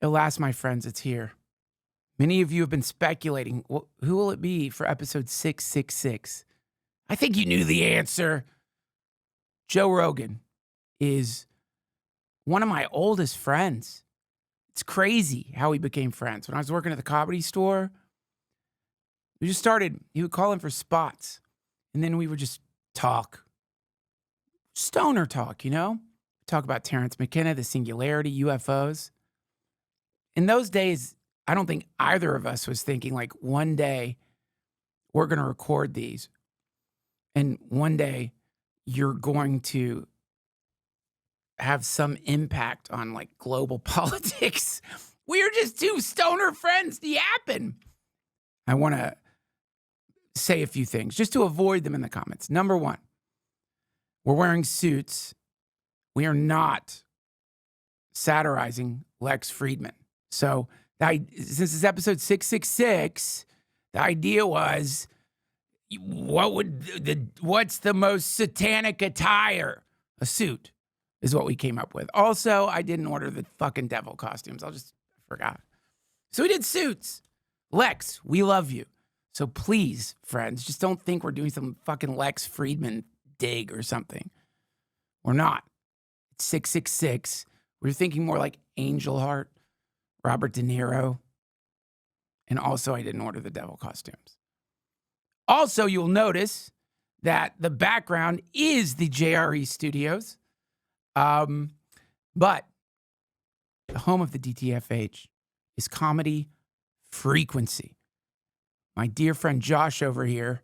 Alas, my friends, it's here. Many of you have been speculating, well, who will it be for episode 666? I think you knew the answer. Joe Rogan is one of my oldest friends. It's crazy how we became friends. When I was working at the comedy store, we just started, he would call in for spots, and then we would just talk. Stoner talk, you know? Talk about Terrence McKenna, the singularity, UFOs. In those days, I don't think either of us was thinking like one day we're going to record these and one day you're going to have some impact on like global politics. We are just two stoner friends yapping. I want to say a few things just to avoid them in the comments. Number one, we're wearing suits. We are not satirizing Lex Friedman. So since it's episode 666, the idea was, what's the most satanic attire? A suit is what we came up with. Also, I didn't order the fucking devil costumes. I forgot. So we did suits. Lex, we love you. So please, friends, just don't think we're doing some fucking Lex Friedman dig or something. We're not. It's 666. We're thinking more like Angel Heart, Robert De Niro. And also, I didn't order the devil costumes. Also, you'll notice that the background is the JRE studios. But the home of the DTFH is Comedy Frequency. My dear friend Josh over here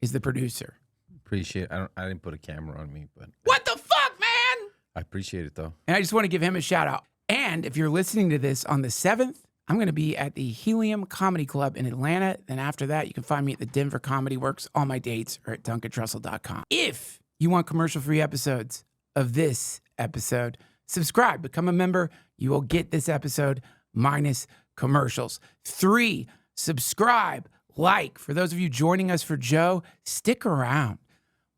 is the producer. Appreciate it. I didn't put a camera on me, but What the fuck, man? I appreciate it though. And I just want to give him a shout out. And if you're listening to this on the 7th, I'm going to be at the Helium Comedy Club in Atlanta. Then after that, you can find me at the Denver Comedy Works. All my dates are at DuncanTrussell.com. If you want commercial-free episodes of this episode, subscribe, become a member. You will get this episode minus commercials. 3, subscribe, like. For those of you joining us for Joe, stick around.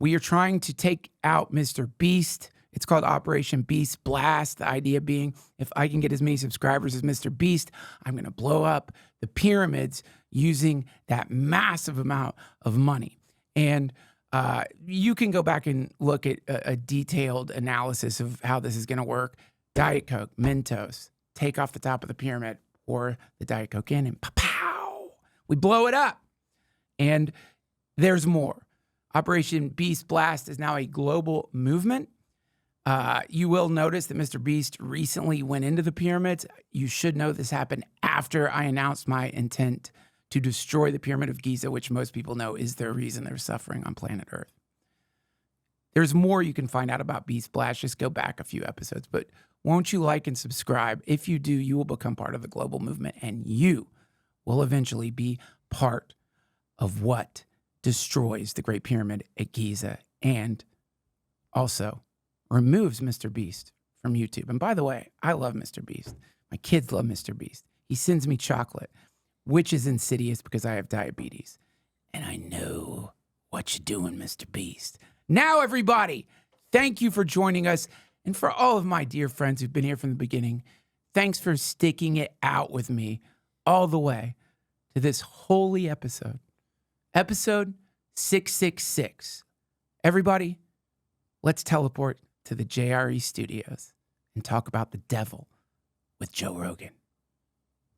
We are trying to take out Mr. Beast. It's called Operation Beast Blast. The idea being, if I can get as many subscribers as Mr. Beast, I'm going to blow up the pyramids using that massive amount of money. And you can go back and look at a detailed analysis of how this is going to work. Diet Coke, Mentos, take off the top of the pyramid, pour the Diet Coke in, and pow, we blow it up. And there's more. Operation Beast Blast is now a global movement. You will notice that Mr. Beast recently went into the pyramids. You should know this happened after I announced my intent to destroy the Pyramid of Giza, which most people know is the reason they're suffering on planet Earth. There's more you can find out about Beast Blast. Just go back a few episodes. But won't you like and subscribe? If you do, you will become part of the global movement, and you will eventually be part of what destroys the Great Pyramid at Giza and also removes Mr. Beast from YouTube. And by the way, I love Mr. Beast. My kids love Mr. Beast. He sends me chocolate, which is insidious because I have diabetes. And I know what you're doing, Mr. Beast. Now, everybody, thank you for joining us. And for all of my dear friends who've been here from the beginning, thanks for sticking it out with me all the way to this holy episode. Episode 666. Everybody, let's teleport to the JRE studios and talk about the devil with Joe Rogan.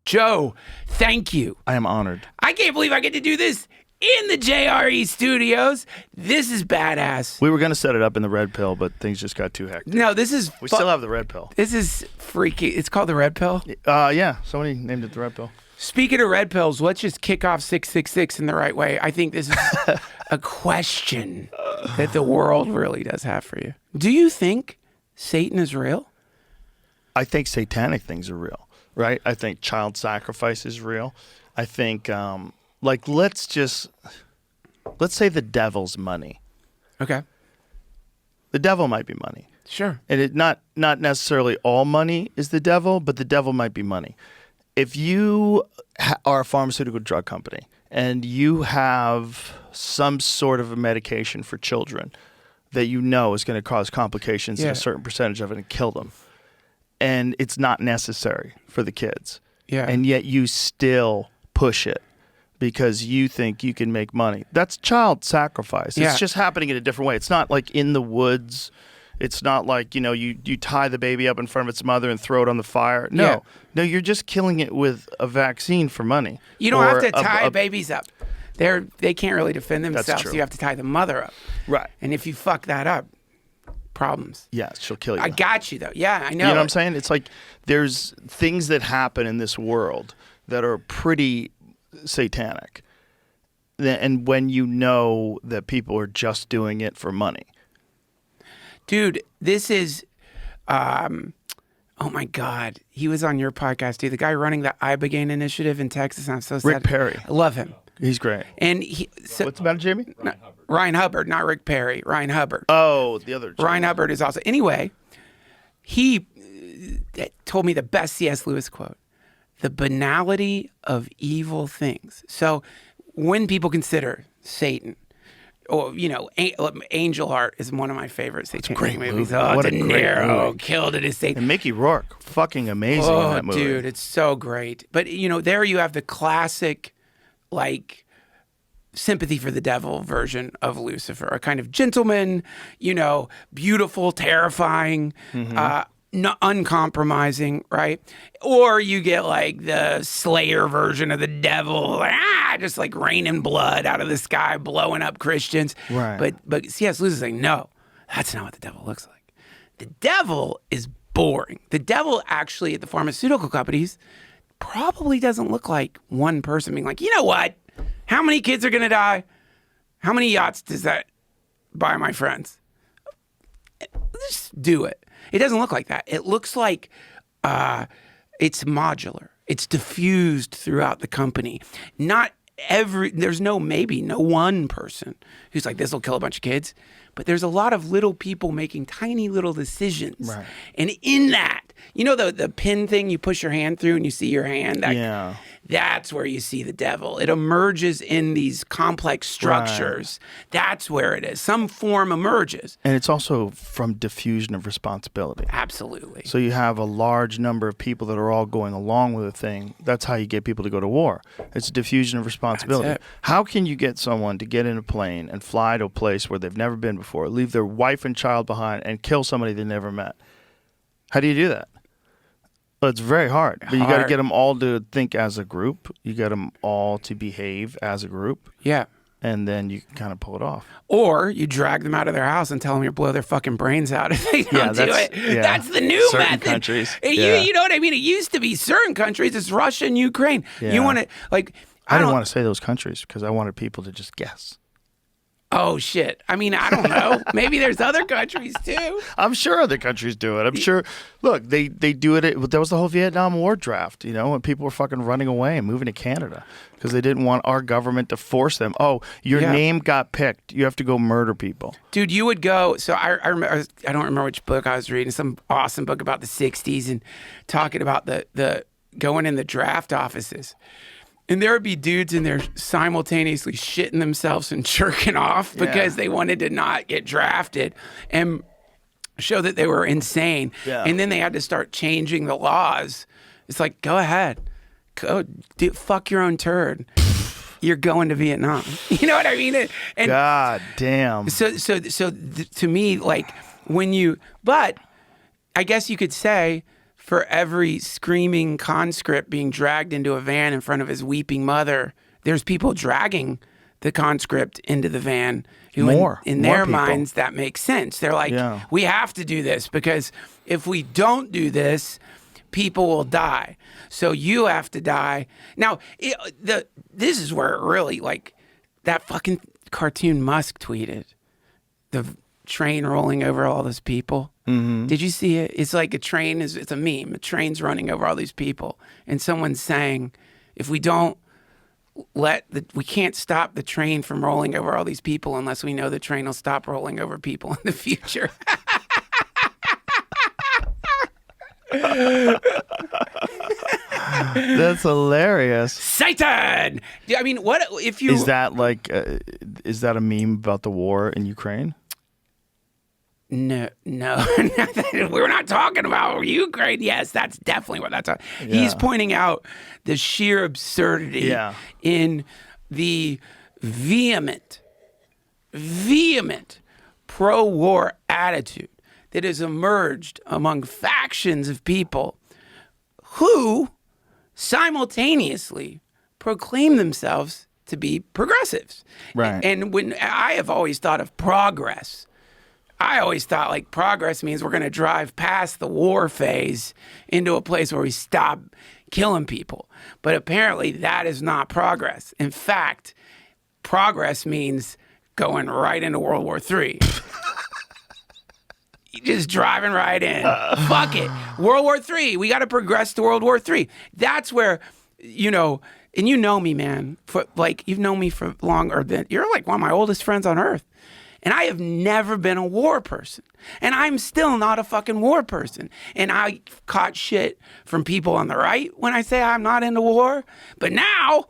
Joe, thank you. I am honored. I can't believe I get to do this in the JRE studios. This is badass. We were going to set it up in the Red Pill, but things just got too hectic. No, this is... We still have the Red Pill. This is freaky. It's called the Red Pill? Yeah, somebody named it the Red Pill. Speaking of Red Pills, let's just kick off 666 in the right way. I think this is a question that the world really does have for you. Do you think Satan is real? I think satanic things are real, right? I think child sacrifice is real. I think, let's say the devil's money. Okay. The devil might be money. Sure. And it not necessarily all money is the devil, but the devil might be money. If you are a pharmaceutical drug company and you have some sort of a medication for children that you know is going to cause complications in a certain percentage of it and kill them, and it's not necessary for the kids. Yeah. And yet you still push it because you think you can make money. That's child sacrifice. Yeah. It's just happening in a different way. It's not like in the woods. It's not like, you tie the baby up in front of its mother and throw it on the fire. No. Yeah. No, you're just killing it with a vaccine for money. You don't Or have to tie babies up. They can't really defend That's themselves. true. So you have to tie the mother up. Right. And if you fuck that up, problems. Yeah, she'll kill you. I got you though. Yeah, I know. You know what I'm saying? It's like there's things that happen in this world that are pretty satanic. And when you know that people are just doing it for money. Dude, this is, oh my God. He was on your podcast, dude. The guy running the Ibogaine initiative in Texas. I'm so sad. Rick Perry. I love him. He's great. And What's about it, Jamie? Ryan Hubbard, not Rick Perry. Ryan Hubbard. Oh, the other. Ryan Hubbard is also. Anyway, he told me the best C.S. Lewis quote: "The banality of evil things." So when people consider Satan, or Angel Heart is one of my favorite satanic great movies. movie. Oh, What De a great Niro movie. killed it as Satan. And Mickey Rourke, fucking amazing in that movie. Dude, it's so great. But there you have the classic, like, sympathy for the devil version of Lucifer, a kind of gentleman, beautiful, terrifying, uncompromising, right? Or you get like the Slayer version of the devil, like, just like raining blood out of the sky, blowing up Christians. Right. But C.S. Lewis is like, no, that's not what the devil looks like. The devil is boring. The devil actually at the pharmaceutical companies probably doesn't look like one person being like, you know what? How many kids are going to die? How many yachts does that buy my friends? Just do it. It doesn't look like that. It looks like it's modular. It's diffused throughout the company. There's no one person who's like, this will kill a bunch of kids. But there's a lot of little people making tiny little decisions. Right. And in that, the pin thing you push your hand through and you see your hand? Yeah. That's where you see the devil. It emerges in these complex structures. Right. That's where it is. Some form emerges. And it's also from diffusion of responsibility. Absolutely. So you have a large number of people that are all going along with a thing. That's how you get people to go to war. It's a diffusion of responsibility. That's it. How can you get someone to get in a plane and fly to a place where they've never been before, leave their wife and child behind, and kill somebody they never met? How do you do that? Well, it's very hard. But you got to get them all to think as a group. You got them all to behave as a group. Yeah. And then you can kind of pull it off. Or you drag them out of their house and tell them you blow their fucking brains out if they don't do it. Yeah. That's the new certain method. Countries. You know what I mean? It used to be certain countries. It's Russia and Ukraine. Yeah. You want to, like... I didn't want to say those countries because I wanted people to just guess. Oh, shit. I mean, I don't know. Maybe there's other countries, too. I'm sure other countries do it. I'm sure. Look, they do it. That was the whole Vietnam War draft, when people were fucking running away and moving to Canada because they didn't want our government to force them. Oh, your name got picked. You have to go murder people. Dude, you would go. So I remember, I don't remember which book I was reading, some awesome book about the 60s and talking about the going in the draft offices. And there would be dudes in there simultaneously shitting themselves and jerking off because they wanted to not get drafted and show that they were insane. Yeah. And then they had to start changing the laws. It's like, go ahead. Fuck your own turd. You're going to Vietnam. You know what I mean? And God damn. So to me, like but I guess you could say, for every screaming conscript being dragged into a van in front of his weeping mother, there's people dragging the conscript into the van who in their minds, that makes sense. They're like, we have to do this because if we don't do this, people will die. So you have to die. Now, this is where it really, like, that fucking cartoon Musk tweeted, the train rolling over all those people. Mm-hmm. Did you see it? It's like it's a meme. A train's running over all these people. And someone's saying, if we don't we can't stop the train from rolling over all these people unless we know the train will stop rolling over people in the future. That's hilarious. Satan! I mean, what if you... Is that like, is that a meme about the war in Ukraine? No, we're not talking about Ukraine. Yes, that's definitely what that's talking. He's pointing out the sheer absurdity in the vehement pro-war attitude that has emerged among factions of people who simultaneously proclaim themselves to be progressives. Right. And when I have always thought of progress, I always thought like progress means we're going to drive past the war phase into a place where we stop killing people. But apparently that is not progress. In fact, progress means going right into World War III. Just driving right in. Fuck it. World War III. We got to progress to World War III. That's where, you know, and you know me, man. For like, you've known me for longer than, you're like one of my oldest friends on earth. And I have never been a war person. And I'm still not a fucking war person. And I caught shit from people on the right when I say I'm not into war. But now,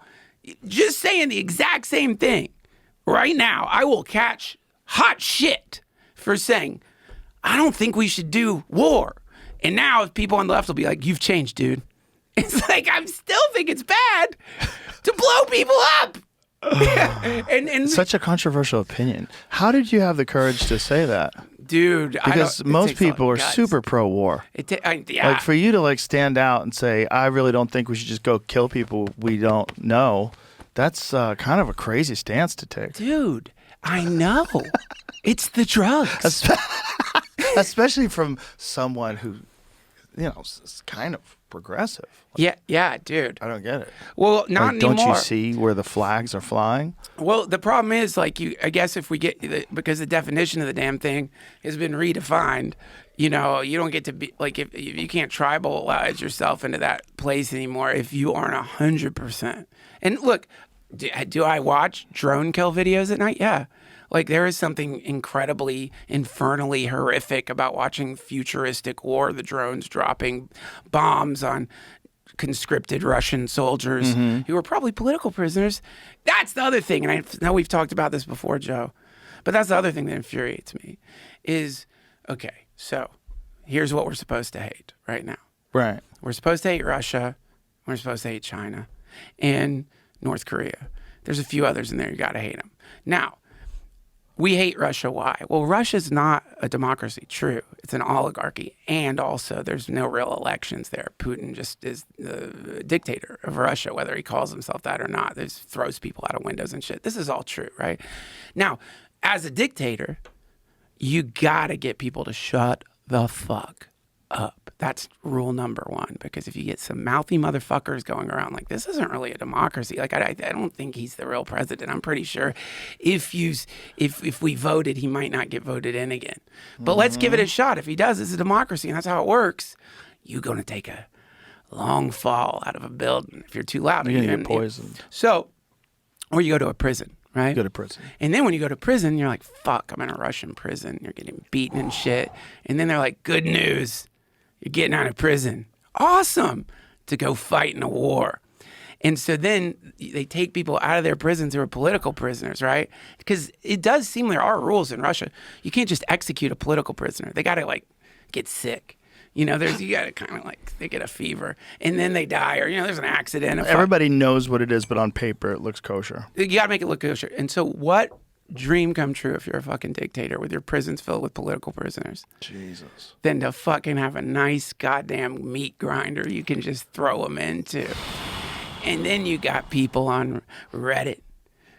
just saying the exact same thing, right now, I will catch hot shit for saying, I don't think we should do war. And now people on the left will be like, you've changed, dude. It's like, I still think it's bad to blow people up. and Such a controversial opinion. How did you have the courage to say that? Dude, because most people are super pro-war. Like for you to like stand out and say, I really don't think we should just go kill people we don't know. That's kind of a crazy stance to take. Dude, I know. It's the drugs. Especially from someone who, you know, is kind of progressive. Like, yeah, dude. I don't get it. Well, not like, anymore. Don't you see where the flags are flying? Well, the problem is, like, I guess if we get, because the definition of the damn thing has been redefined, you know, you don't get to be, like, if you can't tribalize yourself into that place anymore if you aren't 100%. And look, do I watch drone kill videos at night? Yeah. Like, there is something incredibly, infernally horrific about watching futuristic war, the drones dropping bombs on conscripted Russian soldiers who were probably political prisoners. That's the other thing, and I know we've talked about this before, Joe, but that's the other thing that infuriates me is, okay, so here's what we're supposed to hate right now. Right. We're supposed to hate Russia. We're supposed to hate China and North Korea. There's a few others in there. You got to hate them. Now, we hate Russia. Why? Well, Russia's not a democracy. True. It's an oligarchy. And also, there's no real elections there. Putin just is the dictator of Russia, whether he calls himself that or not. Just throws people out of windows and shit. This is all true, right? Now, as a dictator, you got to get people to shut the fuck up. That's rule number one, because if you get some mouthy motherfuckers going around like, this isn't really a democracy. Like, I don't think he's the real president. I'm pretty sure if we voted, he might not get voted in again. But let's give it a shot. If he does, it's a democracy, and that's how it works. You're going to take a long fall out of a building if you're too loud. You're going to get poisoned. So, or you go to a prison. Right? Go to prison. And then when you go to prison, you're like, fuck, I'm in a Russian prison. You're getting beaten and shit. And then they're like, good news. You're getting out of prison. Awesome. To go fight in a war. And so then they take people out of their prisons who are political prisoners, right? Because it does seem there are rules in Russia. You can't just execute a political prisoner. They got to like get sick. You know, you got to kind of like, they get a fever and then they die, or, you know, there's an accident. Everybody knows what it is, but on paper it looks kosher. You got to make it look kosher. And so what dream come true if you're a fucking dictator with your prisons filled with political prisoners? Jesus. Than to fucking have a nice goddamn meat grinder you can just throw them into. And then you got people on Reddit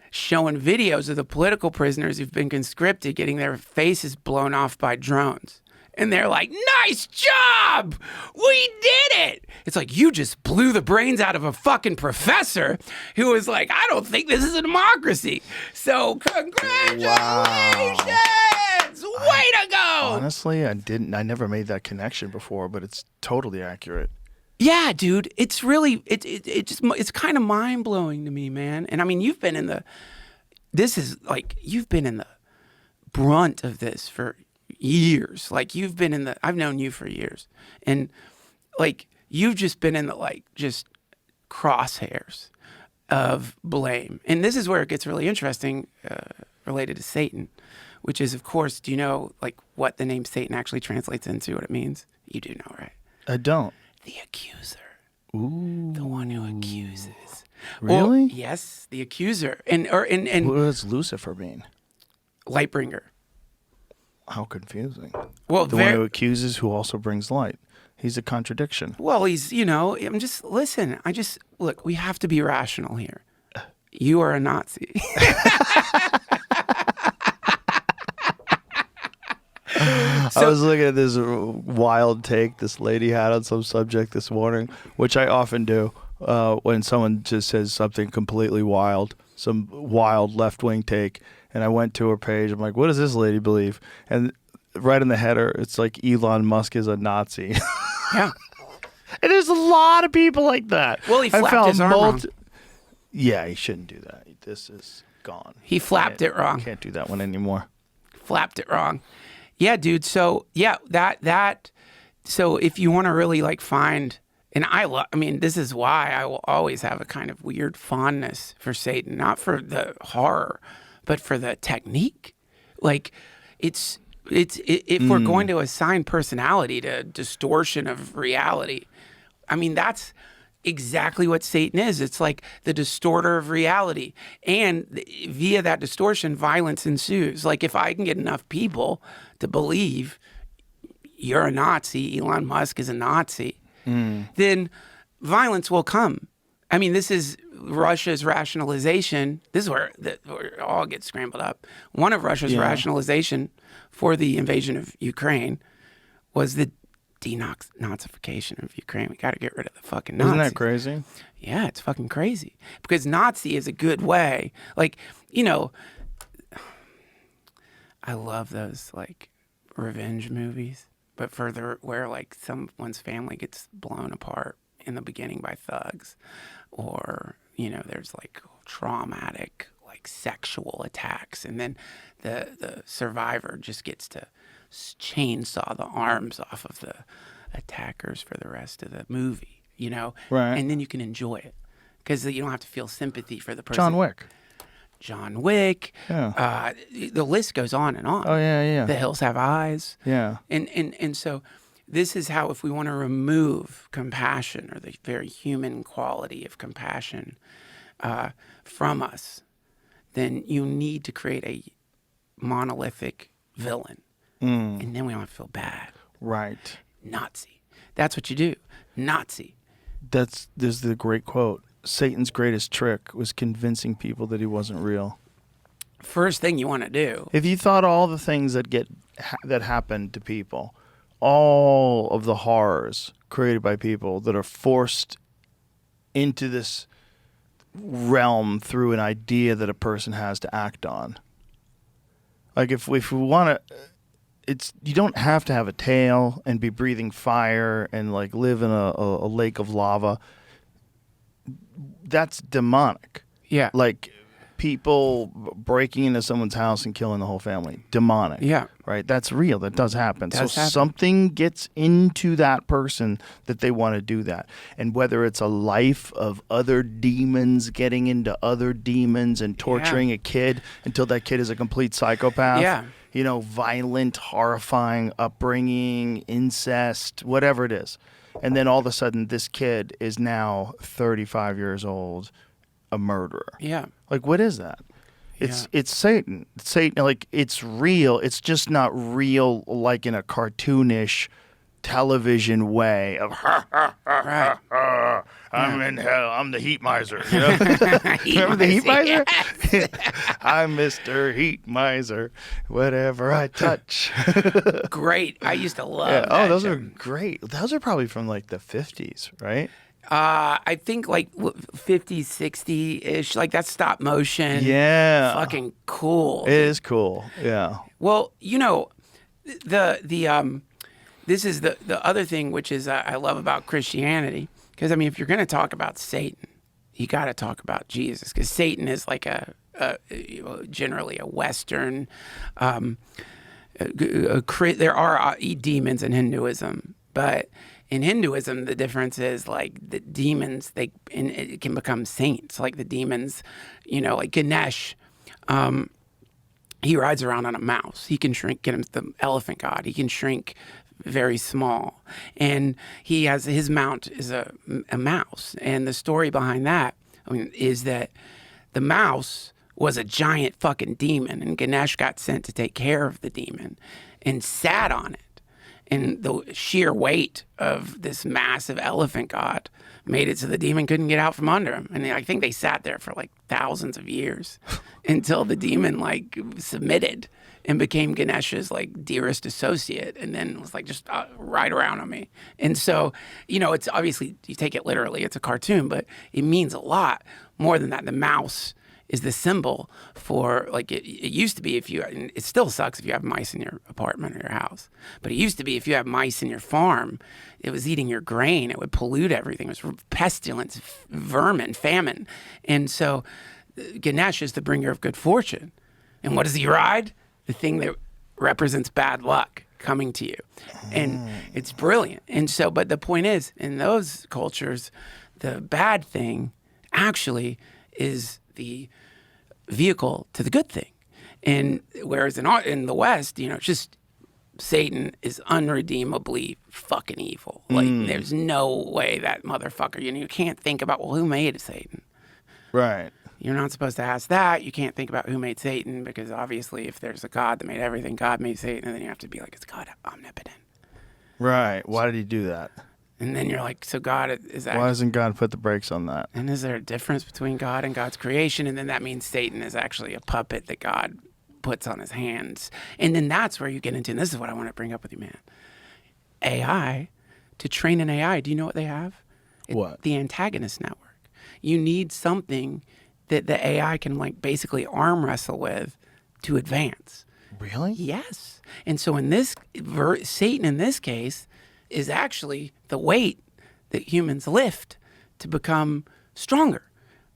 showing videos of the political prisoners who've been conscripted getting their faces blown off by drones. And they're like, nice job! We did it! It's like, you just blew the brains out of a fucking professor who was like, I don't think this is a democracy. So congratulations! Wow. Way to go! Honestly, I never made that connection before, but it's totally accurate. Yeah, dude. It's really, it's kind of mind-blowing to me, man. And I mean, you've been in the brunt of this for years. Like, I've known you for years, and like, you've just been in the like just crosshairs of blame. And this is where it gets really interesting, related to Satan, which is, of course, do you know like what the name Satan actually translates into, what it means? You do know, right? I don't. The accuser. Ooh. The one who accuses. Really? Well, yes, the accuser. And What does Lucifer mean? lightbringer. How confusing. Well, The one who accuses who also brings light. He's a contradiction. Well, he's, look, we have to be rational here. You are a Nazi. I was looking at this wild take this lady had on some subject this morning, which I often do when someone just says something completely wild, some wild left-wing take. And I went to her page. I'm like, what does this lady believe? And right in the header, it's like Elon Musk is a Nazi. Yeah. And there's a lot of people like that. Well, he flapped his arm wrong. Yeah, he shouldn't do that. This is gone. He flapped it wrong. Can't do that one anymore. Flapped it wrong. Yeah, dude. So yeah, so if you want to really like find, and this is why I will always have a kind of weird fondness for Satan, not for the horror, but for the technique. Like if we're going to assign personality to distortion of reality, I mean, that's exactly what Satan is. It's like the distorter of reality. And via that distortion, violence ensues. Like if I can get enough people to believe you're a Nazi, Elon Musk is a Nazi, then violence will come. I mean, this is Russia's rationalization. This is where it all gets scrambled up. One of Russia's rationalization for the invasion of Ukraine was the denazification of Ukraine. We got to get rid of the fucking Nazis. Isn't that crazy? Yeah, it's fucking crazy. Because Nazi is a good way. Like, I love those like revenge movies, but where like someone's family gets blown apart in the beginning by thugs, or there's like traumatic like sexual attacks, and then the survivor just gets to chainsaw the arms off of the attackers for the rest of the movie, Right. And then you can enjoy it because you don't have to feel sympathy for the person. John Wick. Yeah. The list goes on and on. Oh, yeah. The Hills Have Eyes. Yeah. And so this is how, if we want to remove compassion, or the very human quality of compassion from us, then you need to create a monolithic villain. And then we don't have to feel bad. Right. Nazi. That's what you do. Nazi. There's the great quote. Satan's greatest trick was convincing people that he wasn't real. First thing you want to do. If you thought all the things that happened to people, all of the horrors created by people that are forced into this realm through an idea that a person has to act on. Like if we want to, you don't have to have a tail and be breathing fire and like live in a lake of lava. That's demonic. Yeah. Like people breaking into someone's house and killing the whole family. Demonic. Yeah. Right? That's real. That does happen. Does so happen. Something gets into that person that they want to do that. And whether it's a life of other demons getting into other demons and torturing a kid until that kid is a complete psychopath. Yeah. Violent, horrifying upbringing, incest, whatever it is. And then all of a sudden this kid is now 35 years old, a murderer. Yeah. Like, what is that? It's Satan. Satan, like, it's real. It's just not real like in a cartoonish television way of Right. I'm in hell. I'm the heat miser. Remember the heat miser? I'm Mr. Heat Miser. Whatever I touch. Great. I used to love that. Oh, those show. are great. Those are probably from like the 50s, right? I think like 50, 60-ish. Like that's stop motion. Yeah. Fucking cool. It is cool. Yeah. Well, this is the other thing, which is I love about Christianity. Because, I mean, if you're going to talk about Satan, you got to talk about Jesus. Because Satan is like generally a Western. There are demons in Hinduism, but in Hinduism, the difference is like the demons, it can become saints. Like the demons, like Ganesh he rides around on a mouse. He can shrink, get him the elephant god. He can shrink very small. And he has, his mount is a mouse. And the story behind that, I mean, is that the mouse was a giant fucking demon, and Ganesh got sent to take care of the demon and sat on it. And the sheer weight of this massive elephant god made it so the demon couldn't get out from under him. And I think they sat there for like thousands of years until the demon like submitted and became Ganesh's like dearest associate, and then was like, just ride around on me. And so, you know, it's obviously, you take it literally, it's a cartoon, but it means a lot more than that. The mouse is the symbol for, like, it used to be, if you, and it still sucks if you have mice in your apartment or your house, but it used to be if you have mice in your farm, it was eating your grain, it would pollute everything. It was pestilence, vermin, famine. And so Ganesh is the bringer of good fortune. And what does he ride? The thing that represents bad luck coming to you. And it's brilliant. And so, but the point is, in those cultures, the bad thing actually is the vehicle to the good thing. And whereas in the West, you know, just Satan is unredeemably fucking evil. Like, there's no way that motherfucker, you know, you can't think about, well, who made Satan? Right. You're not supposed to ask that. You can't think about who made Satan, because obviously if there's a God that made everything, God made Satan, and then you have to be like, is God omnipotent? Right. Why did he do that? And then you're like, so God is that? Why doesn't God put the brakes on that? And is there a difference between God and God's creation? And then that means Satan is actually a puppet that God puts on his hands. And then that's where you get into, and this is what I want to bring up with you, man. AI, to train an AI, do you know what they have? What? The antagonist network. You need something that the AI can, like, basically arm wrestle with to advance. Really? Yes. And so in this, Satan in this case is actually the weight that humans lift to become stronger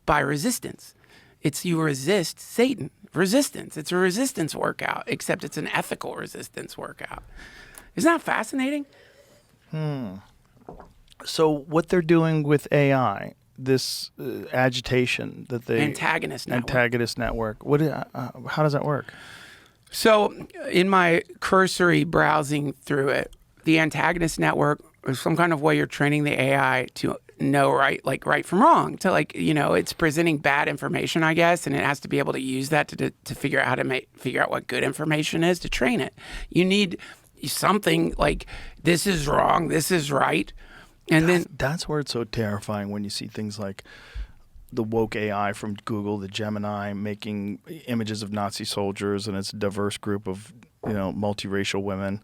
by resistance. It's, you resist Satan. Resistance. It's a resistance workout, except it's an ethical resistance workout. Isn't that fascinating? So what they're doing with AI, this agitation that they Antagonist network. What? How does that work? So in my cursory browsing through it, the antagonist network is some kind of way you're training the AI to know right from wrong. To, like, you know, it's presenting bad information, I guess, and it has to be able to use that to figure out how to figure out what good information is to train it. You need something like, this is wrong, this is right. And then that's where it's so terrifying when you see things like the woke AI from Google, the Gemini, making images of Nazi soldiers, and it's a diverse group of, you know, multiracial women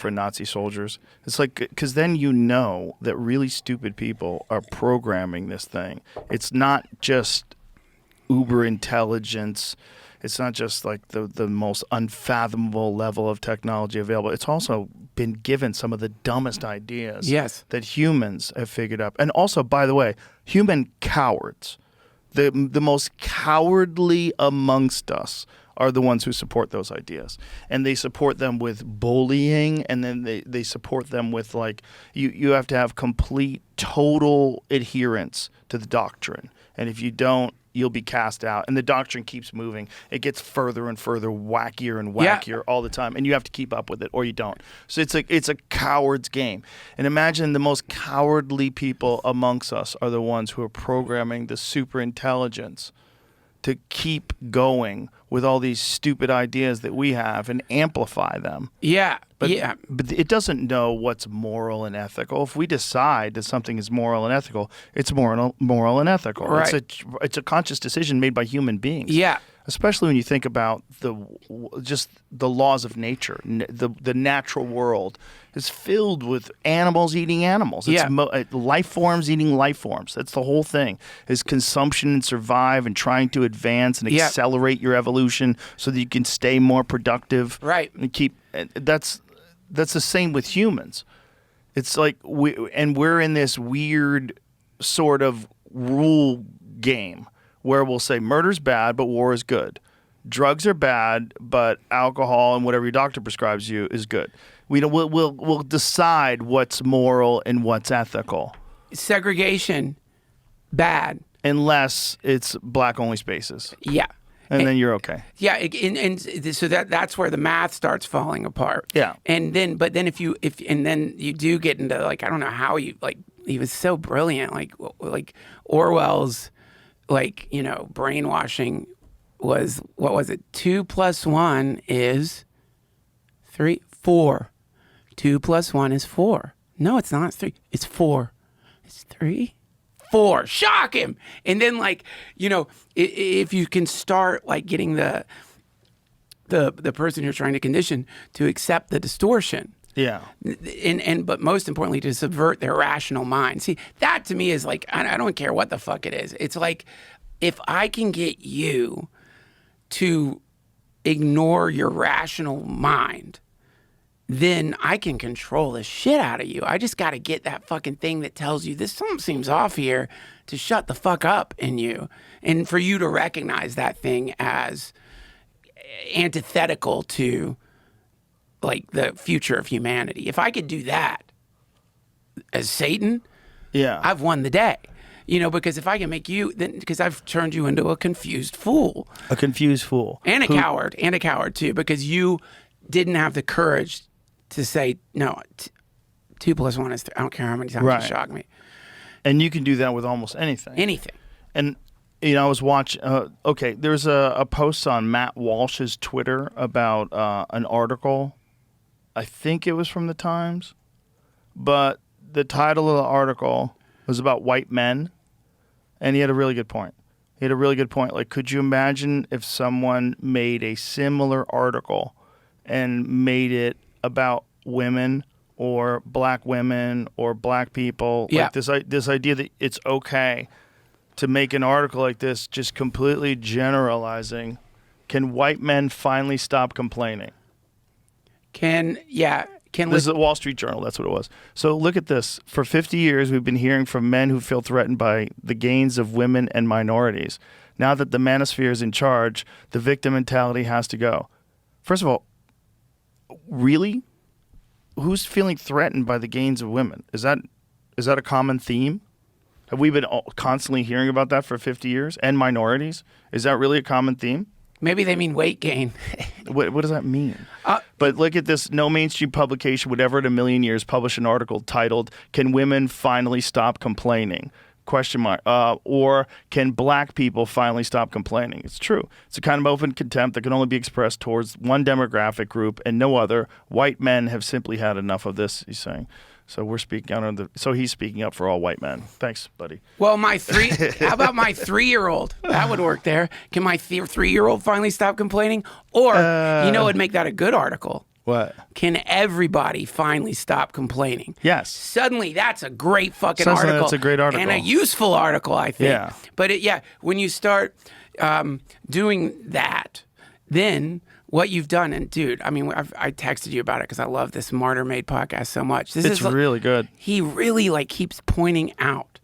for Nazi soldiers. It's like, because then you know that really stupid people are programming this thing. It's not just uber intelligence. It's not just like the most unfathomable level of technology available. It's also been given some of the dumbest ideas that humans have figured out. And also, by the way, human cowards, the most cowardly amongst us are the ones who support those ideas. And they support them with bullying, and then they support them with, like, you have to have complete, total adherence to the doctrine. And if you don't, you'll be cast out. And the doctrine keeps moving. It gets further and further, wackier and wackier all the time. And you have to keep up with it, or you don't. So it's a coward's game. And imagine the most cowardly people amongst us are the ones who are programming the super intelligence to keep going with all these stupid ideas that we have and amplify them. But it doesn't know what's moral and ethical. If we decide that something is moral and ethical, it's moral and ethical. Right. It's a conscious decision made by human beings. Yeah. Especially when you think about just the laws of nature. The natural world is filled with animals eating animals. It's life forms eating life forms. That's the whole thing, is consumption and survive and trying to advance and accelerate your evolution so that you can stay more productive. Right. And that's the same with humans. It's like we're in this weird sort of rule game where we'll say murder's bad, but war is good. Drugs are bad, but alcohol and whatever your doctor prescribes you is good. We'll decide what's moral and what's ethical. Segregation, bad. Unless it's black-only spaces. Yeah. and then you're okay. Yeah, and so that's where the math starts falling apart. Yeah. And then if you do get into, like, I don't know how you, like, he was so brilliant, like Orwell's, like, you know, brainwashing was, what was it? 2 + 1 is 3, 4. 2 + 1 is 4. No, it's not 3. It's 4. It's 3. 4. Shock him. And then, like, you know, if you can start, like, getting the person you're trying to condition to accept the distortion. Yeah. But most importantly, to subvert their rational mind. See, that to me is like, I don't care what the fuck it is. It's like, if I can get you to ignore your rational mind, then I can control the shit out of you. I just got to get that fucking thing that tells you this something seems off here to shut the fuck up in you, and for you to recognize that thing as antithetical to, like, the future of humanity. If I could do that as Satan, Yeah. I've won the day. You know, because if I can make you, then, because I've turned you into a confused fool. A confused fool. And a coward too, because you didn't have the courage to say, no, 2 + 1 is 3. I don't care how many times Right. you shock me. And you can do that with almost anything. Anything. And, you know, I was watching, okay, there's a post on Matt Walsh's Twitter about an article. I think it was from the Times. But the title of the article was about white men. And he had a really good point. Like, could you imagine if someone made a similar article and made it about women or black women or black people? Yeah. Like this idea that it's okay to make an article like this, just completely generalizing. Can white men finally stop complaining? This is the Wall Street Journal. That's what it was. So look at this. For 50 years, we've been hearing from men who feel threatened by the gains of women and minorities. Now that the manosphere is in charge, the victim mentality has to go. First of all, really? Who's feeling threatened by the gains of women? Is that a common theme? Have we been constantly hearing about that for 50 years? And minorities? Is that really a common theme? Maybe they mean weight gain. What does that mean? But look at this. No mainstream publication would ever in a million years publish an article titled, "Can Women Finally Stop Complaining?" ? Or can black people finally stop complaining? It's true. It's a kind of open contempt that can only be expressed towards one demographic group and no other. White men have simply had enough of this, he's saying. So he's speaking up for all white men. Thanks, buddy. Well, how about my 3-year-old? That would work there. Can my 3-year-old finally stop complaining? Or, you know what would make that a good article? What? Can everybody finally stop complaining? Yes. Suddenly, that's a great fucking Suddenly article. that's a great article. And a useful article, I think. Yeah. But when you start doing that, then what you've done, and dude, I mean, I texted you about it because I love this Martyr Made podcast so much. It's really good. He really, like, keeps pointing out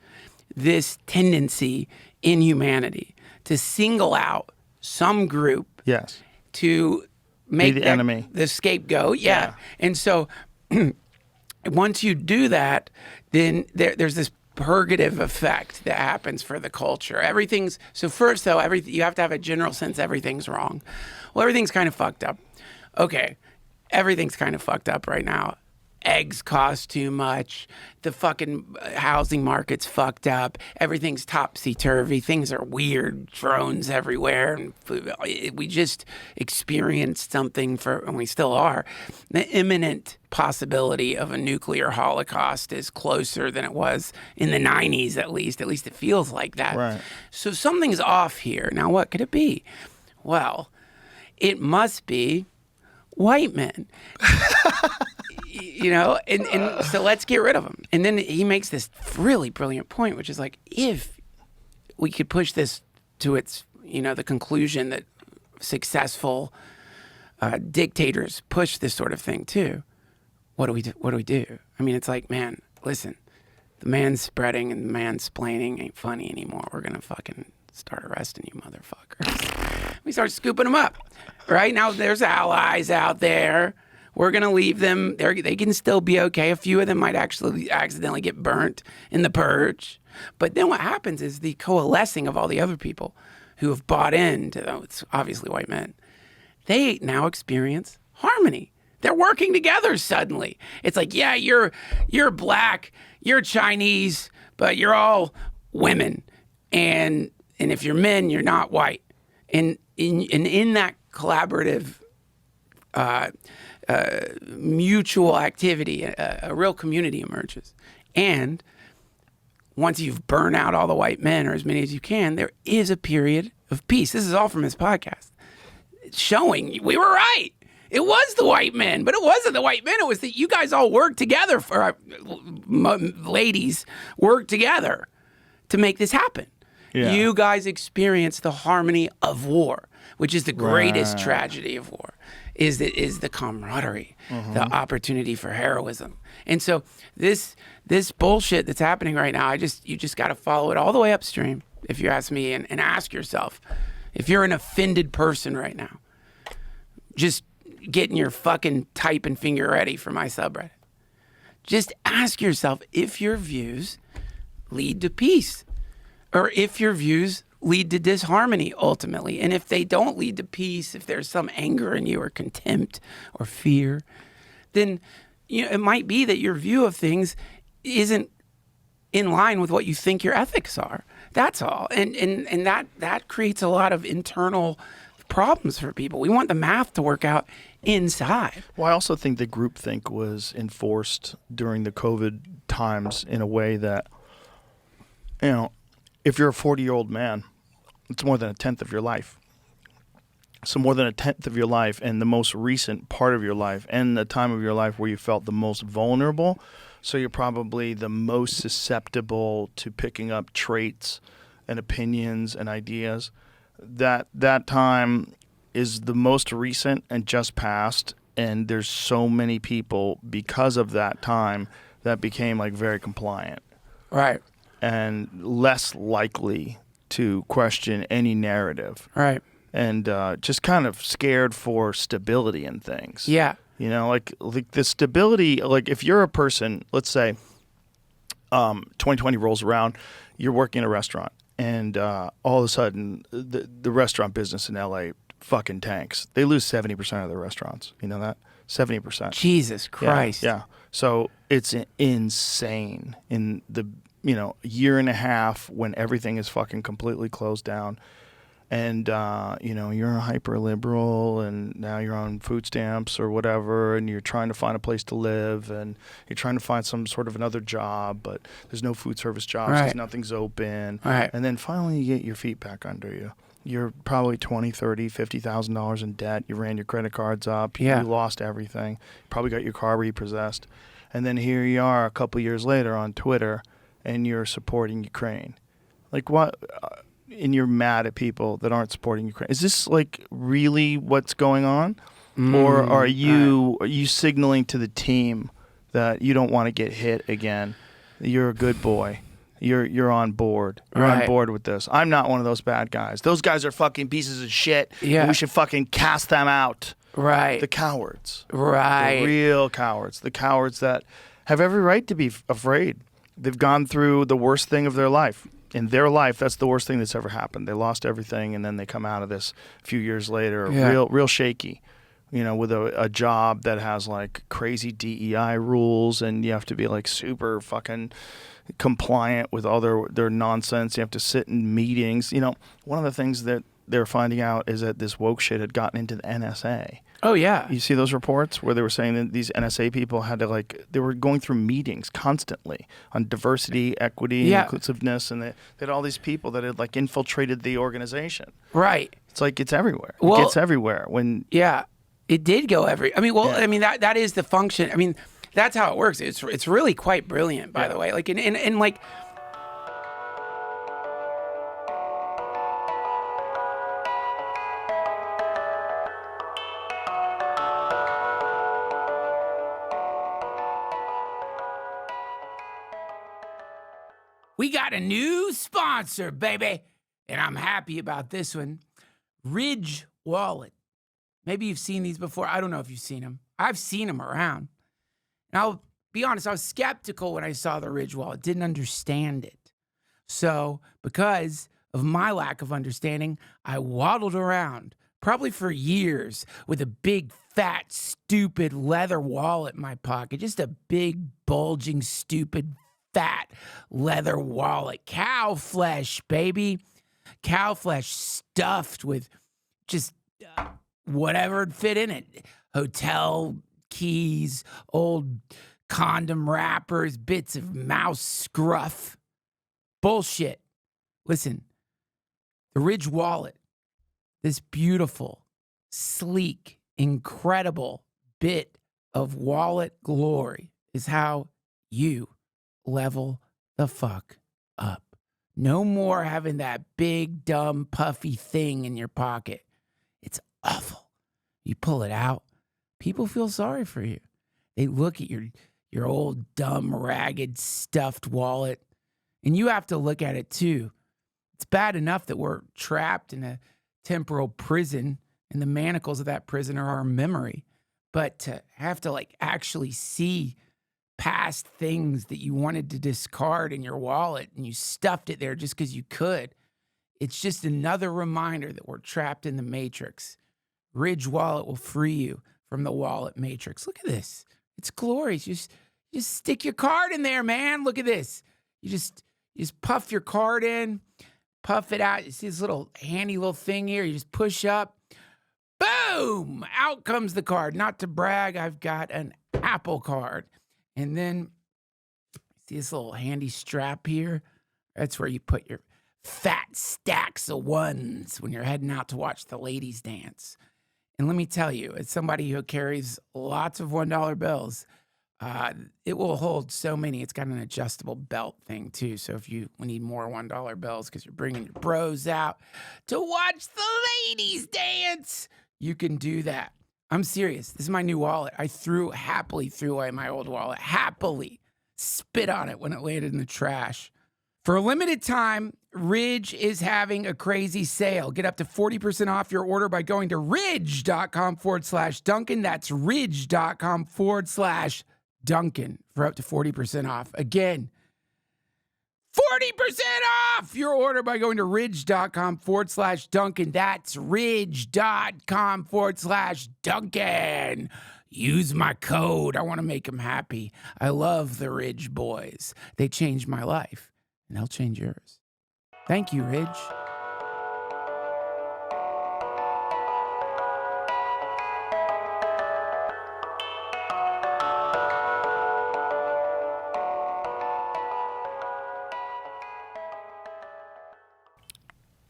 this tendency in humanity to single out some group. Yes. To make the enemy, the scapegoat. Yeah. And so once you do that, then there's this purgative effect that happens for the culture. First though, you have to have a general sense everything's wrong. Well, everything's kind of fucked up. Okay. Everything's kind of fucked up right now. Eggs cost too much. The fucking housing market's fucked up. Everything's topsy-turvy. Things are weird. Drones everywhere. And we just experienced something and we still are. The imminent possibility of a nuclear holocaust is closer than it was in the 90s, at least. At least it feels like that. Right. So something's off here. Now, what could it be? Well, it must be white men. You know, and so let's get rid of them. And then he makes this really brilliant point, which is like, if we could push this to its, the conclusion that successful dictators push this sort of thing too, what do we do? I mean, it's like, man, listen, the manspreading and the mansplaining ain't funny anymore. We're going to fucking start arresting you motherfuckers. We start scooping them up. Right now, there's allies out there. We're going to leave them. They can still be okay. A few of them might actually accidentally get burnt in the purge. But then what happens is the coalescing of all the other people who have bought into, it's obviously white men, they now experience harmony. They're working together suddenly. It's like, yeah, you're black, you're Chinese, but you're all women. And if you're men, you're not white. And in that collaborative mutual activity, a real community emerges. And once you've burned out all the white men, or as many as you can, there is a period of peace. This is all from his podcast. It's showing we were right. It was the white men, but it wasn't the white men. It was that you guys all worked together, ladies worked together to make this happen. Yeah. You guys experienced the harmony of war, which is the greatest tragedy of war, is the camaraderie, the opportunity for heroism. And so this bullshit that's happening right now, you just got to follow it all the way upstream, if you ask me, and ask yourself, if you're an offended person right now, just getting your fucking type and finger ready for my subreddit. Just ask yourself if your views lead to peace, or if your views lead to disharmony ultimately. And if they don't lead to peace, if there's some anger in you or contempt or fear, then it might be that your view of things isn't in line with what you think your ethics are. That's all. And that creates a lot of internal problems for people. We want the math to work out inside. Well, I also think that groupthink was enforced during the COVID times in a way that, if you're a 40-year-old man, it's more than a tenth of your life. So more than a tenth of your life, and the most recent part of your life, and the time of your life where you felt the most vulnerable. So you're probably the most susceptible to picking up traits and opinions and ideas. That time is the most recent and just passed, and there's so many people because of that time that became like very compliant. Right. And less likely to question any narrative. Right. And just kind of scared for stability in things. Yeah. Like the stability, like if you're a person, let's say 2020 rolls around, you're working in a restaurant, and all of a sudden the restaurant business in LA fucking tanks. They lose 70% of their restaurants. You know that? 70%. Jesus Christ. Yeah. So it's insane in the year and a half when everything is fucking completely closed down. And, you're a hyper liberal, and now you're on food stamps or whatever, and you're trying to find a place to live, and you're trying to find some sort of another job, but there's no food service jobs because nothing's open. Right. And then finally you get your feet back under you. You're probably $20,000, $30,000, $50,000 in debt. You ran your credit cards up. Yeah. You lost everything. You probably got your car repossessed. And then here you are a couple years later on Twitter, and you're supporting Ukraine. Like what? And you're mad at people that aren't supporting Ukraine. Is this like really what's going on? Or are you signaling to the team that you don't want to get hit again? You're a good boy. You're on board. You're on board with this. I'm not one of those bad guys. Those guys are fucking pieces of shit. Yeah. And we should fucking cast them out. Right. The cowards. Right. The real cowards. The cowards that have every right to be afraid. They've gone through the worst thing of their life. In their life, that's the worst thing that's ever happened. They lost everything, and then they come out of this a few years later, real shaky, with a job that has like crazy DEI rules, and you have to be like super fucking compliant with all their nonsense. You have to sit in meetings. One of the things that they're finding out is that this woke shit had gotten into the NSA. Oh, yeah. You see those reports where they were saying that these NSA people had to they were going through meetings constantly on diversity, equity, inclusiveness, and they had all these people that had infiltrated the organization. Right. It's like it's everywhere. Well, it gets everywhere. Yeah, it did go that is the function. That's how it works. It's really quite brilliant, by the way. We got a new sponsor, baby, and I'm happy about this one. Ridge Wallet. Maybe you've seen these before. I don't know if you've seen them. I've seen them around. And I'll be honest, I was skeptical when I saw the Ridge Wallet. Didn't understand it. So, because of my lack of understanding, I waddled around, probably for years, with a big, fat, stupid leather wallet in my pocket. Just a big, bulging, stupid, fat leather wallet. Cow flesh, baby. Cow flesh stuffed with just whatever'd fit in it. Hotel keys, old condom wrappers, bits of mouse scruff. Bullshit. Listen, the Ridge wallet, this beautiful, sleek, incredible bit of wallet glory is how you level the fuck up. No more having that big, dumb, puffy thing in your pocket. It's awful. You pull it out, people feel sorry for you. They look at your old, dumb, ragged, stuffed wallet, and you have to look at it too. It's bad enough that we're trapped in a temporal prison, and the manacles of that prison are our memory. But to have to actually see past things that you wanted to discard in your wallet and you stuffed it there just because you could, it's just another reminder that we're trapped in the matrix. Ridge wallet will free you from the wallet matrix. Look at this. It's glorious. Just stick your card in there, man. Look at this. You just puff your card in, puff it out. You see this little handy little thing here. You just push up. Boom! Out comes the card. Not to brag, I've got an Apple card. And then, see this little handy strap here? That's where you put your fat stacks of ones when you're heading out to watch the ladies dance. And let me tell you, as somebody who carries lots of $1 bills, it will hold so many. It's got an adjustable belt thing too. So if you need more $1 bills because you're bringing your bros out to watch the ladies dance, you can do that. I'm serious. This is my new wallet. I happily threw away my old wallet. Happily spit on it when it landed in the trash. For a limited time, Ridge is having a crazy sale. Get up to 40% off your order by going to ridge.com/Duncan. That's ridge.com/Duncan for up to 40% off. Again, 40% off your order by going to ridge.com/Duncan. That's ridge.com/Duncan. Use my code. I want to make them happy. I love the Ridge boys. They changed my life, and they'll change yours. Thank you, Ridge.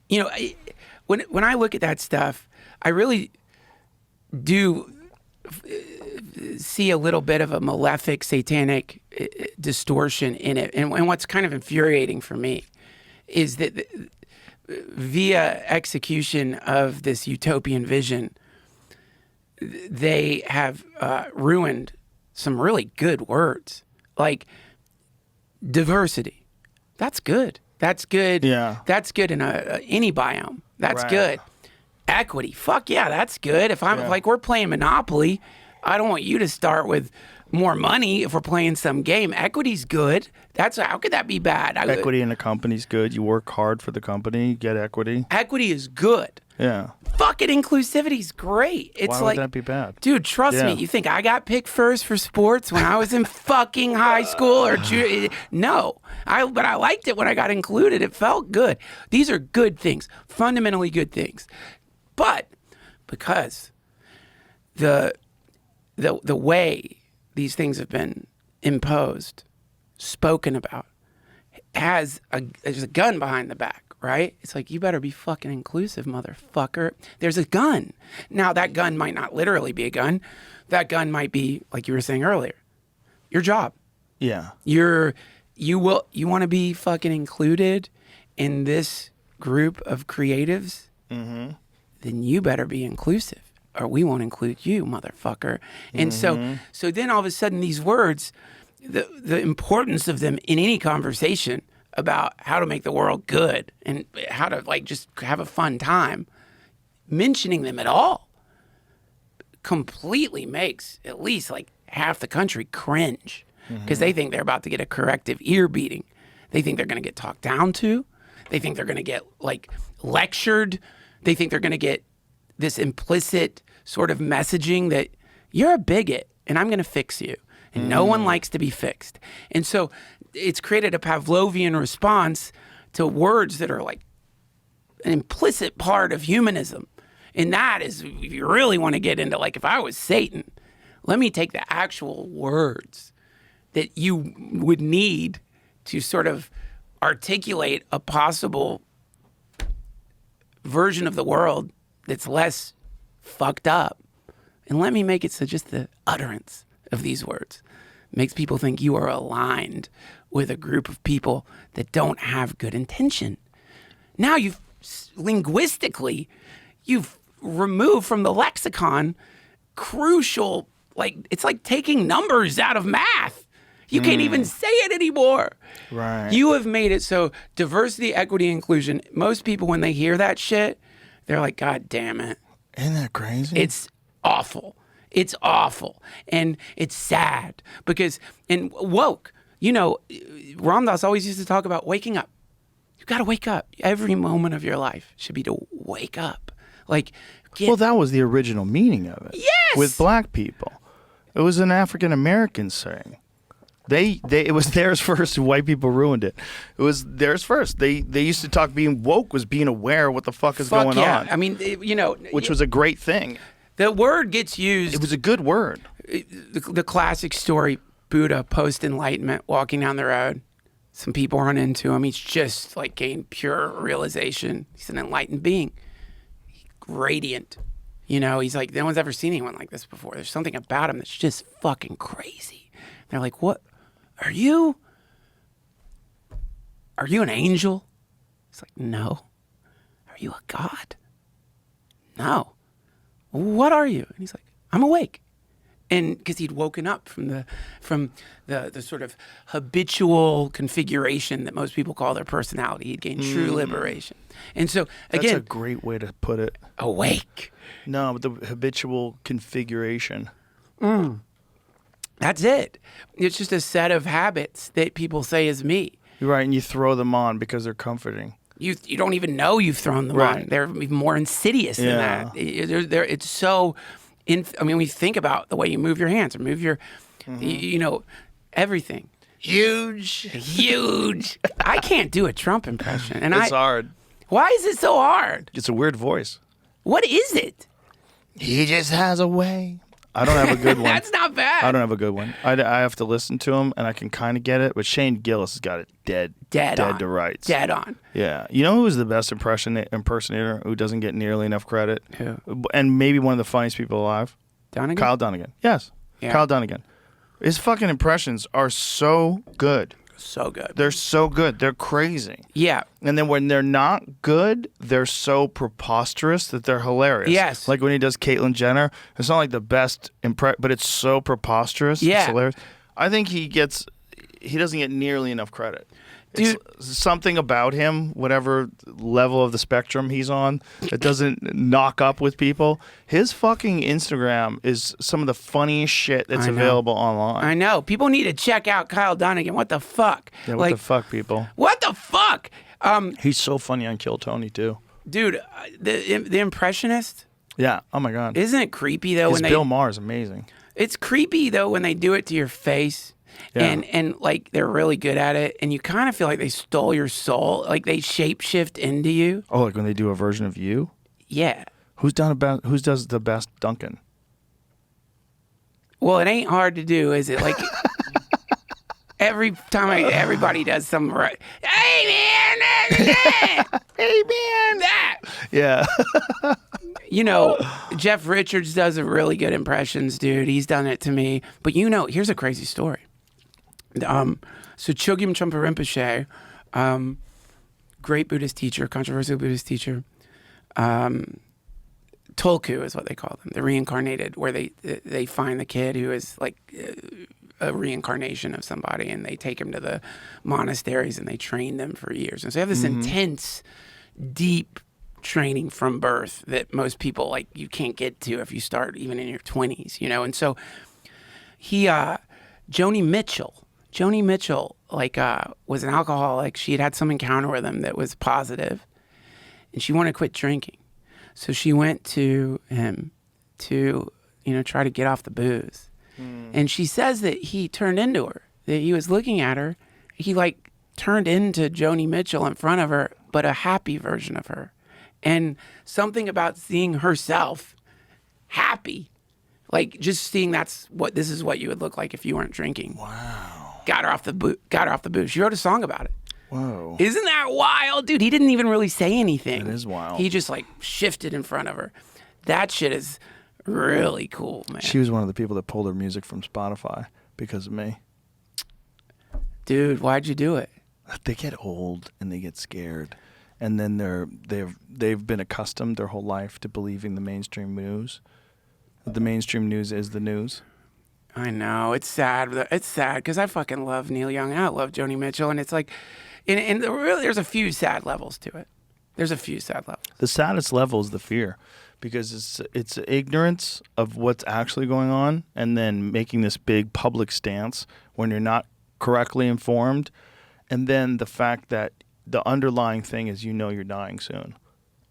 You know, when I look at that stuff, I really do see a little bit of a malefic, satanic distortion in it. And what's kind of infuriating for me is that via execution of this utopian vision, they have ruined some really good words, like diversity. That's good. That's good. Yeah. That's good in any biome. That's Right. good. Equity. Fuck yeah, that's good. If I'm like, we're playing Monopoly, I don't want you to start with more money if we're playing some game. Equity's good. How could that be bad? Equity in a company's good. You work hard for the company, you get equity. Equity is good. Yeah. Fucking inclusivity's great. It's Why would that be bad? Dude, trust me. Yeah. You think I got picked first for sports when I was in fucking high school or no? But I liked it when I got included. It felt good. These are good things, fundamentally good things. But because the way these things have been imposed, spoken about, there's a gun behind the back, right? It's like, you better be fucking inclusive, motherfucker. There's a gun. Now, that gun might not literally be a gun. That gun might be, like you were saying earlier, your job. Yeah. You want to be fucking included in this group of creatives? Mm-hmm. Then you better be inclusive, or we won't include you, motherfucker. And so then all of a sudden these words, the importance of them in any conversation about how to make the world good and how to just have a fun time, mentioning them at all completely makes at least half the country cringe because they think they're about to get a corrective ear beating. They think they're going to get talked down to. They think they're going to get like lectured. They think they're going to get this implicit sort of messaging that you're a bigot and I'm going to fix you. And no one likes to be fixed. And so it's created a Pavlovian response to words that are like an implicit part of humanism. And that is, if you really want to get into, like, if I was Satan, let me take the actual words that you would need to sort of articulate a possible version of the world that's less fucked up. And let me make it so just the utterance of these words makes people think you are aligned with a group of people that don't have good intention. Now linguistically, you've removed from the lexicon crucial, like, it's like taking numbers out of math. You can't even say it anymore. Right. You have made it so diversity, equity, inclusion, most people, when they hear that shit, they're like, God damn it. Isn't that crazy? It's awful. It's awful. And it's sad because, and woke, Ram Dass always used to talk about waking up. You got to wake up. Every moment of your life should be to wake up. Like, well, that was the original meaning of it. Yes! With black people. It was an African American saying. It was theirs first, and white people ruined it. It was theirs first. They used to talk being woke was being aware of what the fuck is going on. I mean, which was a great thing. The word gets used. It was a good word. The classic story, Buddha post-Enlightenment, walking down the road. Some people run into him. He's just like gained pure realization. He's an enlightened being. Radiant. He's like, no one's ever seen anyone like this before. There's something about him that's just fucking crazy. They're like, what? Are you an angel? He's like, no. Are you a god? No. What are you? And he's like, I'm awake. And because he'd woken up from the sort of habitual configuration that most people call their personality. He'd gained true liberation. And so, again, that's a great way to put it. Awake. No, but the habitual configuration. That's it. It's just a set of habits that people say is me. You're right, and you throw them on because they're comforting. You don't even know you've thrown them on. They're even more insidious than that. It's so, when you think about the way you move your hands or move your, everything. Huge. I can't do a Trump impression. And it's hard. Why is it so hard? It's a weird voice. What is it? He just has a way. I don't have a good one. That's not bad. I don't have a good one. I have to listen to him, and I can kind of get it. But Shane Gillis has got it dead on. to rights. Dead on. Yeah. You know who was the best impersonator who doesn't get nearly enough credit? Who? And maybe one of the funniest people alive? Donegan? Kyle Donegan. Yes. Yeah. Kyle Donegan. His fucking impressions are so good. So good. They're so good. They're crazy. Yeah. And then when they're not good, they're so preposterous that they're hilarious. Yes. Like when he does Caitlyn Jenner, it's not like the best but it's so preposterous. Yeah. It's hilarious. I think he doesn't get nearly enough credit. Dude. It's something about him, whatever level of the spectrum he's on, that doesn't knock up with people. His fucking Instagram is some of the funniest shit that's available online. I know. People need to check out Kyle Donegan. What the fuck? Yeah, what the fuck, people? What the fuck? He's so funny on Kill Tony, too. Dude, the Impressionist? Yeah. Oh, my God. Isn't it creepy, though? Bill Maher is amazing. It's creepy, though, when they do it to your face. Yeah. And like they're really good at it, and you kind of feel like they stole your soul, like they shapeshift into you. Oh, like when they do a version of you? Yeah. Who does the best Duncan? Well, it ain't hard to do, is it? Like every time everybody does something right. Hey man, hey man, that. Yeah. Jeff Richards does a really good impressions, dude. He's done it to me. But here's a crazy story. So Chogyam Trungpa Rinpoche, great Buddhist teacher, controversial Buddhist teacher. Tulku is what they call them, the reincarnated, where they find the kid who is like a reincarnation of somebody, and they take him to the monasteries and they train them for years. And so you have this intense, deep training from birth that most people, like, you can't get to if you start even in your 20s, And so he, Joni Mitchell Joni Mitchell, like, was an alcoholic. She had some encounter with him that was positive, and she wanted to quit drinking. So she went to him to, try to get off the booze. And she says that he turned into her, that he was looking at her. He, like, turned into Joni Mitchell in front of her, but a happy version of her. And something about seeing herself happy, like just seeing this is what you would look like if you weren't drinking. Wow. Got her off the booze. She wrote a song about it. Whoa. Isn't that wild, dude? He didn't even really say anything. It is wild. He just like shifted in front of her. That shit is really cool, man. She was one of the people that pulled her music from Spotify because of me. Dude, why'd you do it? They get old and they get scared, and then they've been accustomed their whole life to believing the mainstream news. The mainstream news is the news. I know, it's sad. It's sad because I fucking love Neil Young and I love Joni Mitchell, and it's like, and really, there's a few sad levels to it. There's a few sad levels. The saddest level is the fear, because it's ignorance of what's actually going on, and then making this big public stance when you're not correctly informed, and then the fact that the underlying thing is you're dying soon,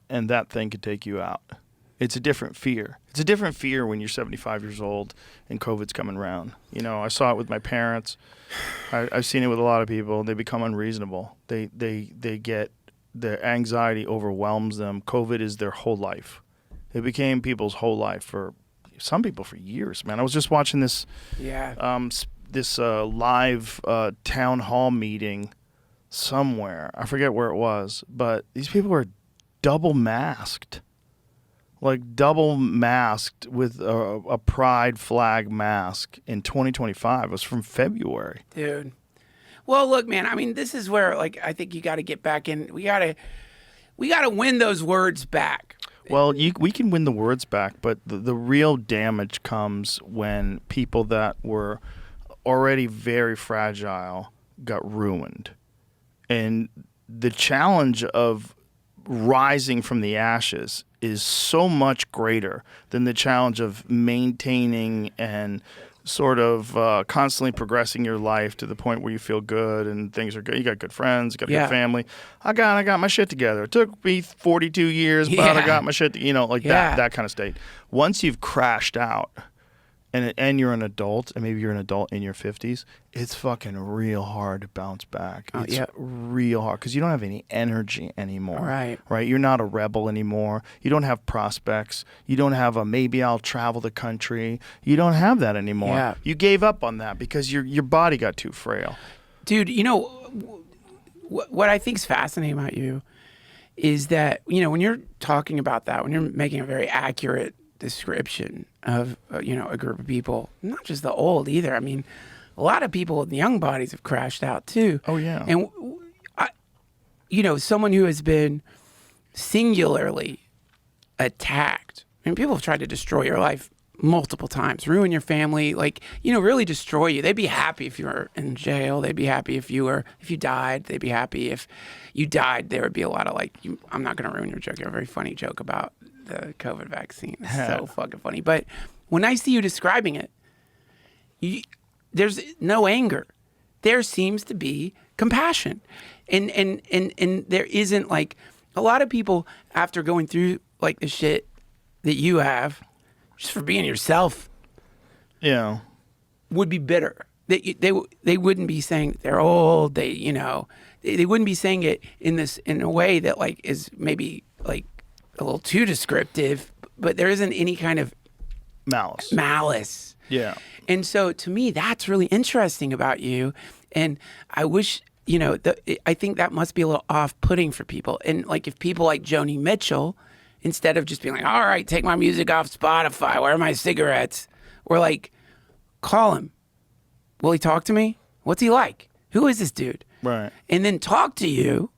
and that thing could take you out. It's a different fear. It's a different fear when you're 75 years old and COVID's coming around. I saw it with my parents. I've seen it with a lot of people. They become unreasonable. They get, their anxiety overwhelms them. COVID is their whole life. It became people's whole life for some people for years, man. I was just watching this live town hall meeting somewhere. I forget where it was, but these people were double masked. Like double masked with a pride flag mask in 2025. It was from February. Dude. Well, look, man, I mean, this is where, like, I think you got to get back in. We got to win those words back. Well, we can win the words back, but the real damage comes when people that were already very fragile got ruined. And the challenge of rising from the ashes is so much greater than the challenge of maintaining and sort of constantly progressing your life to the point where you feel good and things are good. You got good friends, you got a good family. I got my shit together. It took me 42 years, but I got my shit, that kind of state. Once you've crashed out and you're an adult, and maybe you're an adult in your 50s, it's fucking real hard to bounce back. It's real hard because you don't have any energy anymore. Right? You're not a rebel anymore. You don't have prospects. You don't have a maybe I'll travel the country. You don't have that anymore. Yeah. You gave up on that because your body got too frail. Dude, what I think is fascinating about you is that, when you're talking about that, when you're making a very accurate description of a group of people, not just the old either. I mean, a lot of people with young bodies have crashed out too. Oh yeah. And someone who has been singularly attacked. I mean, people have tried to destroy your life multiple times, ruin your family, really destroy you. They'd be happy if you were in jail. They'd be happy if you died. They'd be happy if you died. There would be a lot of I'm not going to ruin your joke. You have a very funny joke about the COVID vaccine. It's so fucking funny. But when I see you describing it, there's no anger. There seems to be compassion. And there isn't a lot of people after going through the shit that you have, just for being yourself, would be bitter. They wouldn't be saying they're old. They wouldn't be saying it in a way that is maybe a little too descriptive, but there isn't any kind of malice. Yeah. And so to me, that's really interesting about you. And I wish, I think that must be a little off-putting for people. And if people like Joni Mitchell, instead of just being like, all right, take my music off Spotify, where are my cigarettes? Or call him. Will he talk to me? What's he like? Who is this dude? Right. And then talk to you,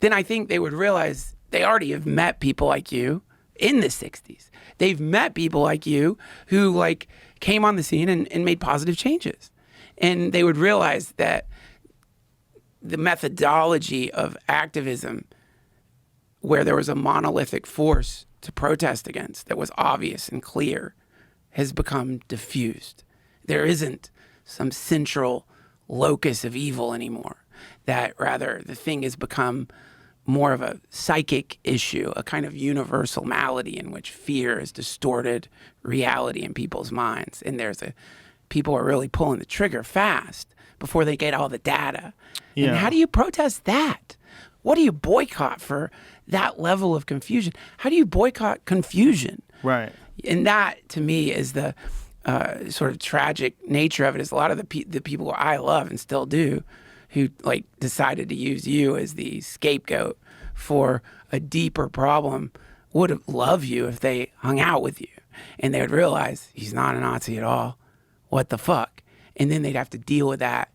then I think they would realize they already have met people like you in the 60s. They've met people like you who came on the scene and made positive changes. And they would realize that the methodology of activism, where there was a monolithic force to protest against that was obvious and clear, has become diffused. There isn't some central locus of evil anymore. That rather the thing has become more of a psychic issue, a kind of universal malady in which fear has distorted reality in people's minds. And people are really pulling the trigger fast before they get all the data. Yeah. And how do you protest that? What do you boycott for that level of confusion? How do you boycott confusion? Right. And that, to me, is the sort of tragic nature of it. Is a lot of the people I love and still do, who like decided to use you as the scapegoat for a deeper problem, would love you if they hung out with you, and they would realize he's not a Nazi at all. What the fuck? And then they'd have to deal with that,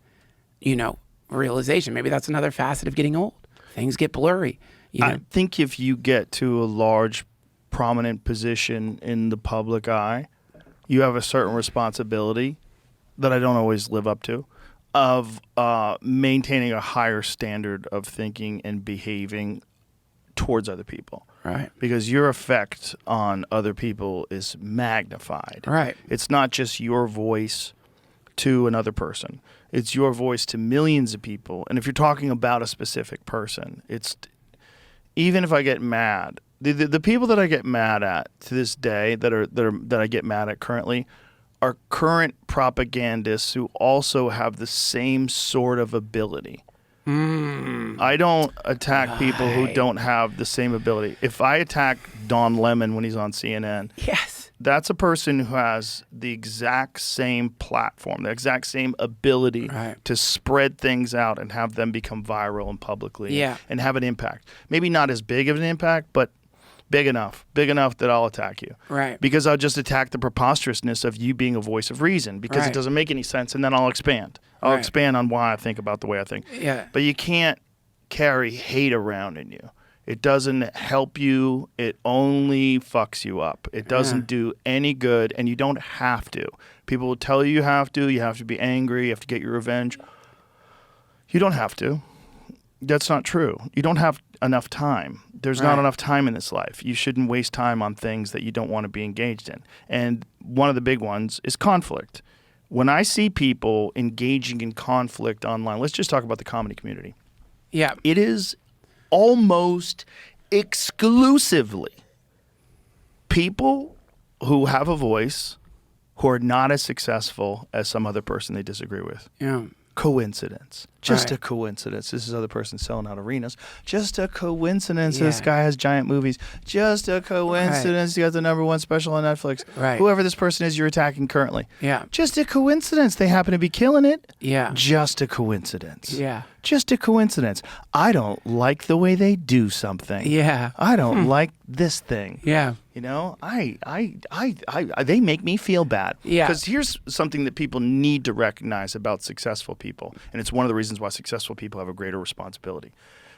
realization. Maybe that's another facet of getting old. Things get blurry. I think if you get to a large, prominent position in the public eye, you have a certain responsibility that I don't always live up to, of maintaining a higher standard of thinking and behaving towards other people. Right. Because your effect on other people is magnified. Right. It's not just your voice to another person. It's your voice to millions of people. And if you're talking about a specific person, even if I get mad, the people that I get mad at to this day, that I get mad at currently, are current propagandists who also have the same sort of ability. I don't attack people who don't have the same ability. If I attack Don Lemon when he's on CNN, Yes. that's a person who has the exact same platform, the exact same ability to spread things out and have them become viral and publicly and have an impact. Maybe not as big of an impact, but big enough that I'll attack you. Right. Because I'll just attack the preposterousness of you being a voice of reason, because it doesn't make any sense, and then I'll expand. I'll expand on why I think about the way I think. Yeah. But you can't carry hate around in you. It doesn't help you. It only fucks you up. It doesn't do any good, and you don't have to. People will tell you you have to. You have to be angry. You have to get your revenge. You don't have to. That's not true. You don't have enough time. There's not enough time in this life. You shouldn't waste time on things that you don't want to be engaged in. And one of the big ones is conflict. When I see people engaging in conflict online, let's just talk about the comedy community. Yeah. It is almost exclusively people who have a voice who are not as successful as some other person they disagree with. Yeah. Coincidence. Just Right. a coincidence. This is other person selling out arenas. Just a coincidence. Yeah. This guy has giant movies. Just a coincidence. He got the #1 special on Netflix. Right. Whoever this person is you're attacking currently. Yeah. Just a coincidence. They happen to be killing it. Yeah. Just a coincidence. Yeah. Just a coincidence. I don't like the way they do something. Yeah. I don't like this thing. Yeah. You know, they make me feel bad. Yeah. Because here's something that people need to recognize about successful people, and it's one of the reasons why successful people have a greater responsibility.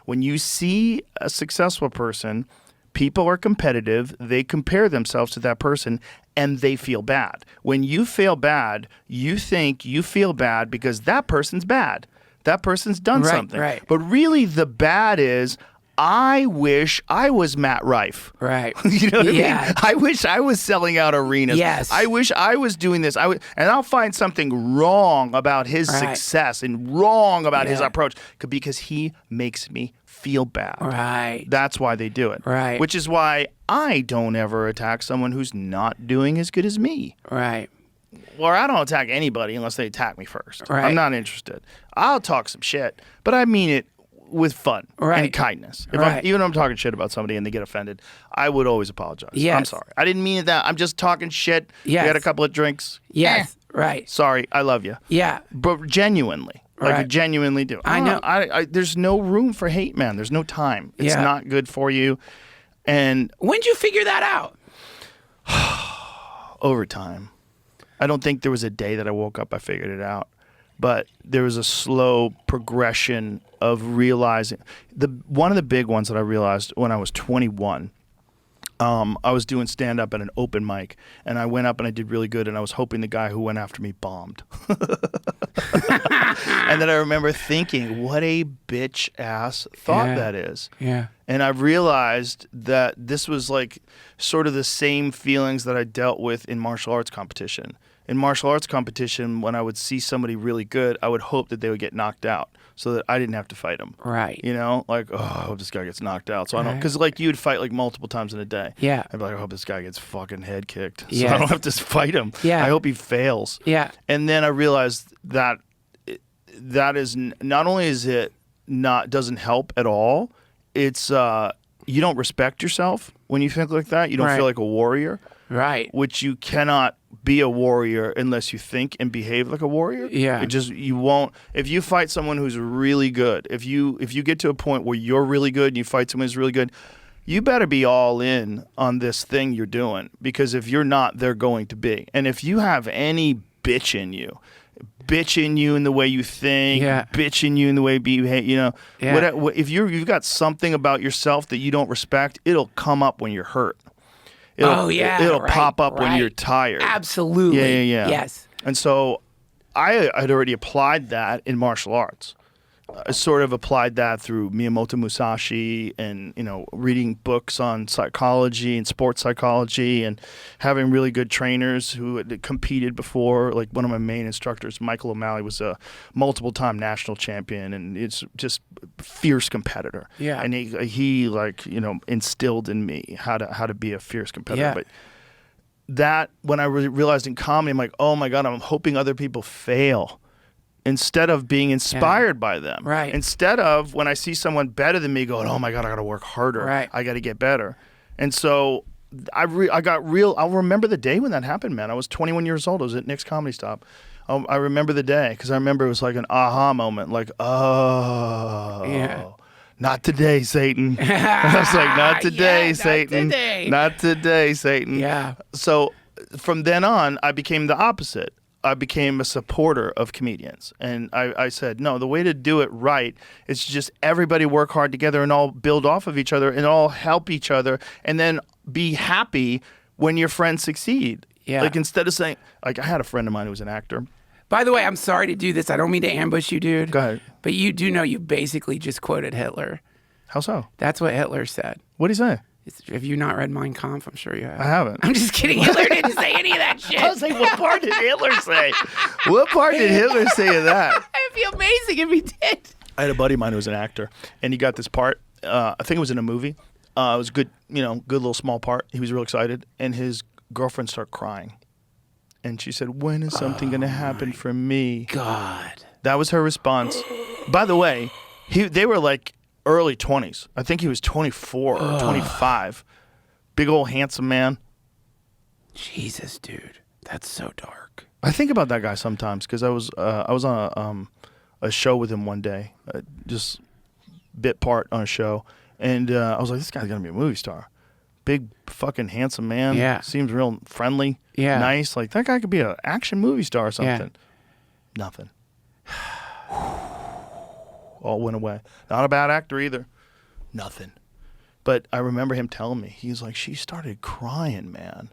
When you see a successful person, people are competitive. They compare themselves to that person, and they feel bad. When you feel bad, you think you feel bad because that person's bad. That person's done something. Right. But really, the bad is, I wish I was Matt Rife. Right. You know what I Yeah. mean? I wish I was selling out arenas. Yes. I wish I was doing this. And I'll find something wrong about his Right. success and wrong about his Yeah. approach because he makes me feel bad. Right. That's why they do it. Right. Which is why I don't ever attack someone who's not doing as good as me. Right. Or I don't attack anybody unless they attack me first. Right. I'm not interested. I'll talk some shit, but I mean it with fun and Right. kindness. Right. Even if I'm talking shit about somebody and they get offended, I would always apologize. Yes. I'm sorry. I didn't mean that. I'm just talking shit. Yes. We had a couple of drinks. Yes. Right. Sorry. I love you. Yeah. But genuinely. Like I Right. genuinely do. I know. There's no room for hate, man. There's no time. It's Yeah. not good for you. And When'd you figure that out? over time, I don't think there was a day that I woke up, I figured it out. But there was a slow progression of realizing one of the big ones that I realized when I was 21. I was doing stand up at an open mic, and I went up and I did really good, and I was hoping the guy who went after me bombed. And then I remember thinking, what a bitch ass thought Yeah. that is. Yeah. And I realized that this was like sort of the same feelings that I dealt with in martial arts competition. in martial arts competition, when I would see somebody really good, I would hope that they would get knocked out so that I didn't have to fight them. Right. You know, like, oh, I hope this guy gets knocked out. So I don't, Right. because like you'd fight like multiple times in a day. Yeah. I'd be like, I hope this guy gets fucking head kicked. So Yes. I don't have to fight him. Yeah. I hope he fails. Yeah. And then I realized that that is not only is it not doesn't help at all, it's you don't respect yourself when you think like that. You don't Right. feel like a warrior, Right. which you cannot be a warrior unless you think and behave like a warrior. Yeah. It just you won't. If you fight someone who's really good, if you get to a point where you're really good and you fight someone who's really good, you better be all in on this thing you're doing, because if you're not, they're going to be. And if you have any bitch in you in the way you think, Yeah. bitch in you in the way you behave, you know, Yeah. if you've got something about yourself that you don't respect, it'll come up when you're hurt. It'll right, pop up when right. you're tired. Absolutely. Yeah. Yes. And so I had already applied that in martial arts. I sort of applied that through Miyamoto Musashi and, you know, reading books on psychology and sports psychology and having really good trainers who had competed before. Like one of my main instructors, Michael O'Malley, was a multiple-time national champion, and it's just a fierce competitor. Yeah. And he like, you know, instilled in me how to be a fierce competitor. Yeah. But that, when I realized in comedy, I'm like, oh my God, I'm hoping other people fail instead of being inspired by them. Right. Instead of when I see someone better than me going, oh my God, I got to work harder. Right. I got to get better. And so I got real. I'll remember the day when that happened, man. I was 21 years old. I was at Nick's Comedy Stop. I remember the day because I remember it was like an aha moment, like, oh. Yeah. Not today, Satan. I was like, not today, Yeah, not Satan. today. Not today, Satan. Yeah. So from then on, I became the opposite. I became a supporter of comedians. And I said, no, the way to do it right is just everybody work hard together and all build off of each other and all help each other and then be happy when your friends succeed. Yeah. Like instead of saying, like I had a friend of mine who was an actor. By the way, I'm sorry to do this. I don't mean to ambush you, dude. Go ahead. But you do know you basically just quoted Hitler. How so? That's what Hitler said. What'd he say? Have you not read Mein Kampf? I'm sure you have. I haven't. I'm just kidding. Hitler didn't say any of that shit. I was like, what part did Hitler say? What part did Hitler say of that? It'd be amazing if he did. I had a buddy of mine who was an actor, and he got this part. I think it was in a movie. It was good, you know, good little small part. He was real excited, and his girlfriend started crying. And she said, when is something going to happen for me? God. That was her response. By the way, they were like early 20s. I think he was 24 or 25. Big old handsome man. Jesus, dude. That's so dark. I think about that guy sometimes because I was on a show with him one day, just bit part on a show, and I was like, this guy's gonna be a movie star. Big fucking handsome man. Yeah. Seems real friendly. Yeah. Nice. Like that guy could be an action movie star or something. Nothing. All went away. Not a bad actor either. Nothing. But I remember him telling me, he's like, she started crying, man.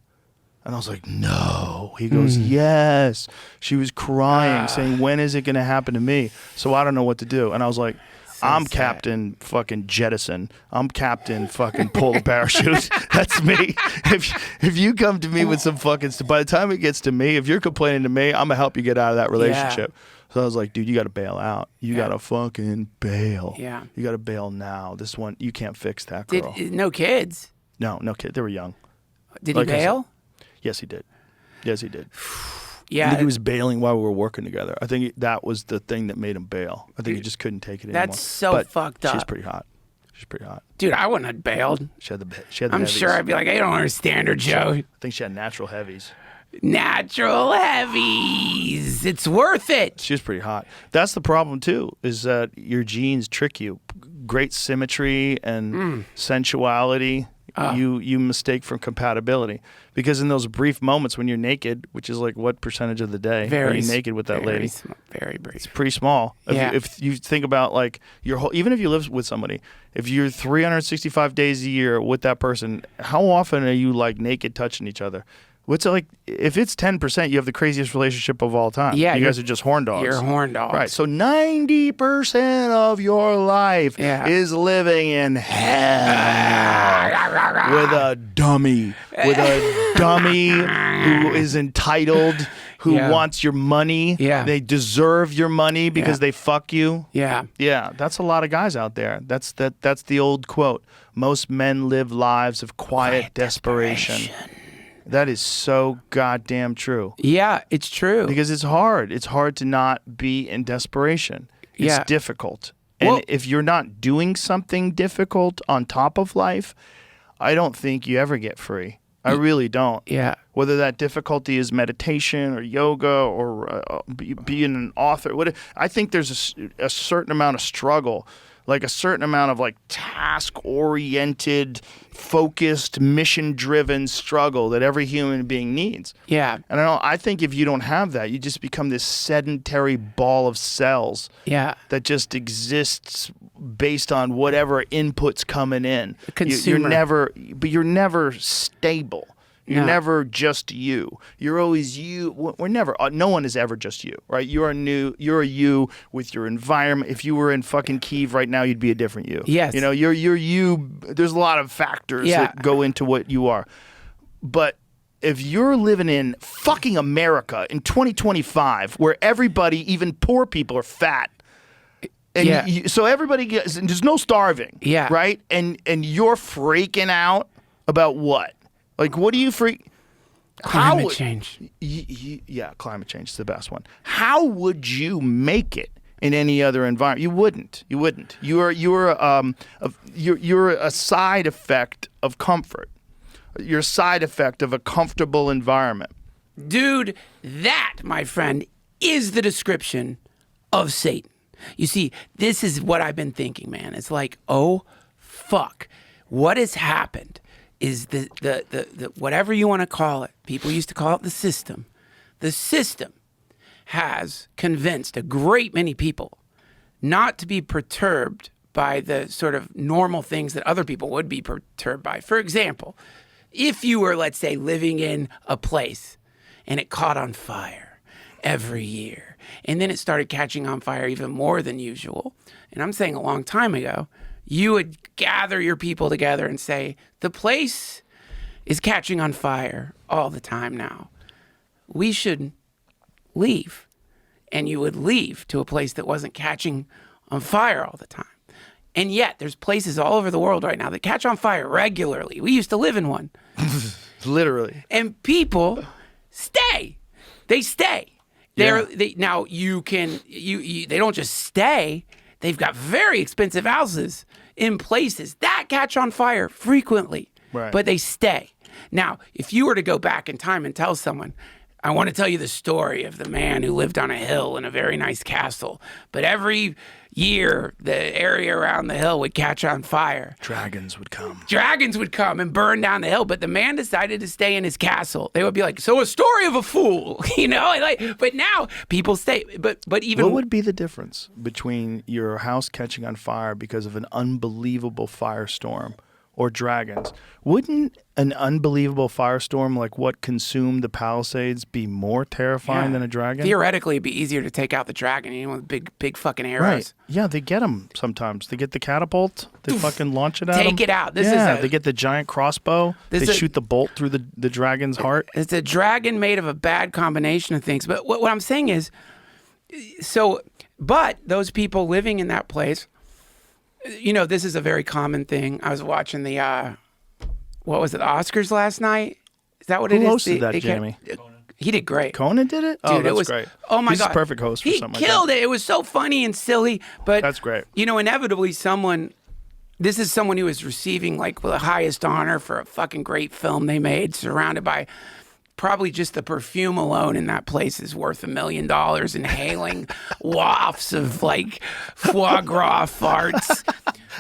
And I was like, no. He goes, yes. She was crying, saying, when is it going to happen to me? So I don't know what to do. And I was like, I'm sad. Captain fucking Jettison. I'm Captain fucking pull the parachute. That's me. If you come to me with some fucking by the time it gets to me, if you're complaining to me, I'm going to help you get out of that relationship. So I was like, dude, you got to bail out. You got to fucking bail. Yeah. You got to bail now. This one, you can't fix that girl. No kids. No kid. They were young. Did Like he I said. bail? Yes, he did. Yes, he did. Yeah. I think he was bailing while we were working together. I think that was the thing that made him bail. I think he just couldn't take it anymore. That's so But fucked up. She's pretty hot. She's pretty hot. Dude, I wouldn't have bailed. She had the I'm heavies. sure I'd be like, I don't understand her, Joe. I think she had natural heavies. Natural heavies. It's worth it. She was pretty hot. That's the problem too, is that your genes trick you. Great symmetry and sensuality. You mistake for compatibility, because in those brief moments when you're naked, which is like what percentage of the day are you naked with that lady? Very brief. It's pretty small. Yeah. If you think about like your whole, even if you live with somebody, if you're 365 days a year with that person, how often are you like naked touching each other? What's it like? If it's 10%, you have the craziest relationship of all time. Yeah, you guys are just horn dogs. You're horn dogs. Right. So 90% of your life is living in hell with a dummy, who is entitled who Yeah. wants your money. Yeah. They deserve your money because they fuck you. Yeah. Yeah, that's a lot of guys out there. That's the old quote. Most men live lives of quiet desperation. That is so goddamn true. Yeah, it's true. Because it's hard. It's hard to not be in desperation. It's Yeah. difficult. And Well- if you're not doing something difficult on top of life, I don't think you ever get free. I really don't. Yeah. Whether that difficulty is meditation or yoga or being an author, I think there's a certain amount of struggle, like a certain amount of like task-oriented, focused, mission-driven struggle that every human being needs. Yeah. And I think if you don't have that, you just become this sedentary ball of cells Yeah. that just exists based on whatever inputs coming in. Consumer. You're never stable. You're No. never just you. You're always you. We're never. No one is ever just you, right? You're a you with your environment. If you were in fucking Kyiv right now, you'd be a different you. Yes. You know, you're you. There's a lot of factors that go into what you are. But if you're living in fucking America in 2025, where everybody, even poor people, are fat. And so everybody gets, and there's no starving. Yeah. Right? And you're freaking out about what? Like, what do you freak? Climate change. Yeah, climate change is the best one. How would you make it in any other environment? You wouldn't. You wouldn't. You're a side effect of comfort. You're a side effect of a comfortable environment. Dude, that, my friend, is the description of Satan. You see, this is what I've been thinking, man. It's like, oh, fuck. What has happened is the whatever you want to call it, people used to call it the system. The system has convinced a great many people not to be perturbed by the sort of normal things that other people would be perturbed by. For example, if you were, let's say, living in a place and it caught on fire every year, and then it started catching on fire even more than usual, and I'm saying a long time ago, you would gather your people together and say, the place is catching on fire all the time now. We should leave. And you would leave to a place that wasn't catching on fire all the time. And yet, there's places all over the world right now that catch on fire regularly. We used to live in one. Literally. And people stay. They stay. They don't just stay. They've got very expensive houses in places that catch on fire frequently, but they stay. Now, if you were to go back in time and tell someone, I want to tell you the story of the man who lived on a hill in a very nice castle, but every year the area around the hill would catch on fire. Dragons would come And burn down the hill, but the man decided to stay in his castle. They would be like, so a story of a fool, you know? But now people stay. But even what would be the difference between your house catching on fire because of an unbelievable firestorm or dragons? Wouldn't an unbelievable firestorm like what consumed the Palisades be more terrifying than a dragon? Theoretically, it'd be easier to take out the dragon, you know, with big fucking arrows. Right. Yeah, they get them sometimes. They get the catapult. They fucking launch it at Take them. it out. They get the giant crossbow. They shoot the bolt through the dragon's heart. It's a dragon made of a bad combination of things. But what I'm saying is, but those people living in that place, you know, this is a very common thing. I was watching the, what was it, the Oscars last night? Is that what it is? Who hosted that, Jamie? He did great. Conan did it? Dude, that's great. Oh my He's God. a perfect host for something like that. He killed it. It was so funny and silly. But that's great. You know, inevitably this is someone who is receiving like the highest honor for a fucking great film they made, surrounded by probably just the perfume alone in that place is worth $1 million, inhaling wafts of like foie gras farts.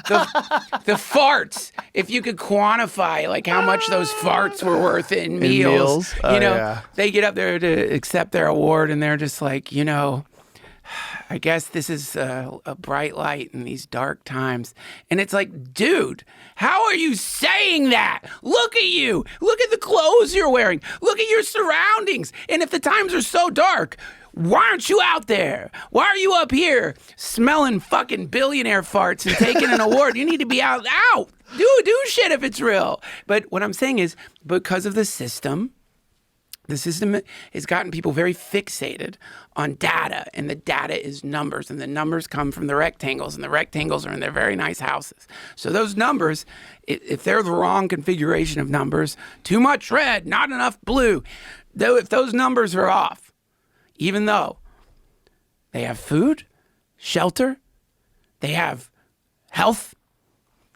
The farts, if you could quantify like how much those farts were worth in meals. You know, they get up there to accept their award and they're just like, you know, I guess this is a bright light in these dark times. And it's like, dude, how are you saying that? Look at you. Look at the clothes you're wearing. Look at your surroundings. And if the times are so dark, why aren't you out there? Why are you up here smelling fucking billionaire farts and taking an award? You need to be out. Do shit if it's real. But what I'm saying is, because of the system, The system has gotten people very fixated on data, and the data is numbers, and the numbers come from the rectangles, and the rectangles are in their very nice houses. So those numbers, if they're the wrong configuration of numbers, too much red, not enough blue, though if those numbers are off, even though they have food, shelter, they have health,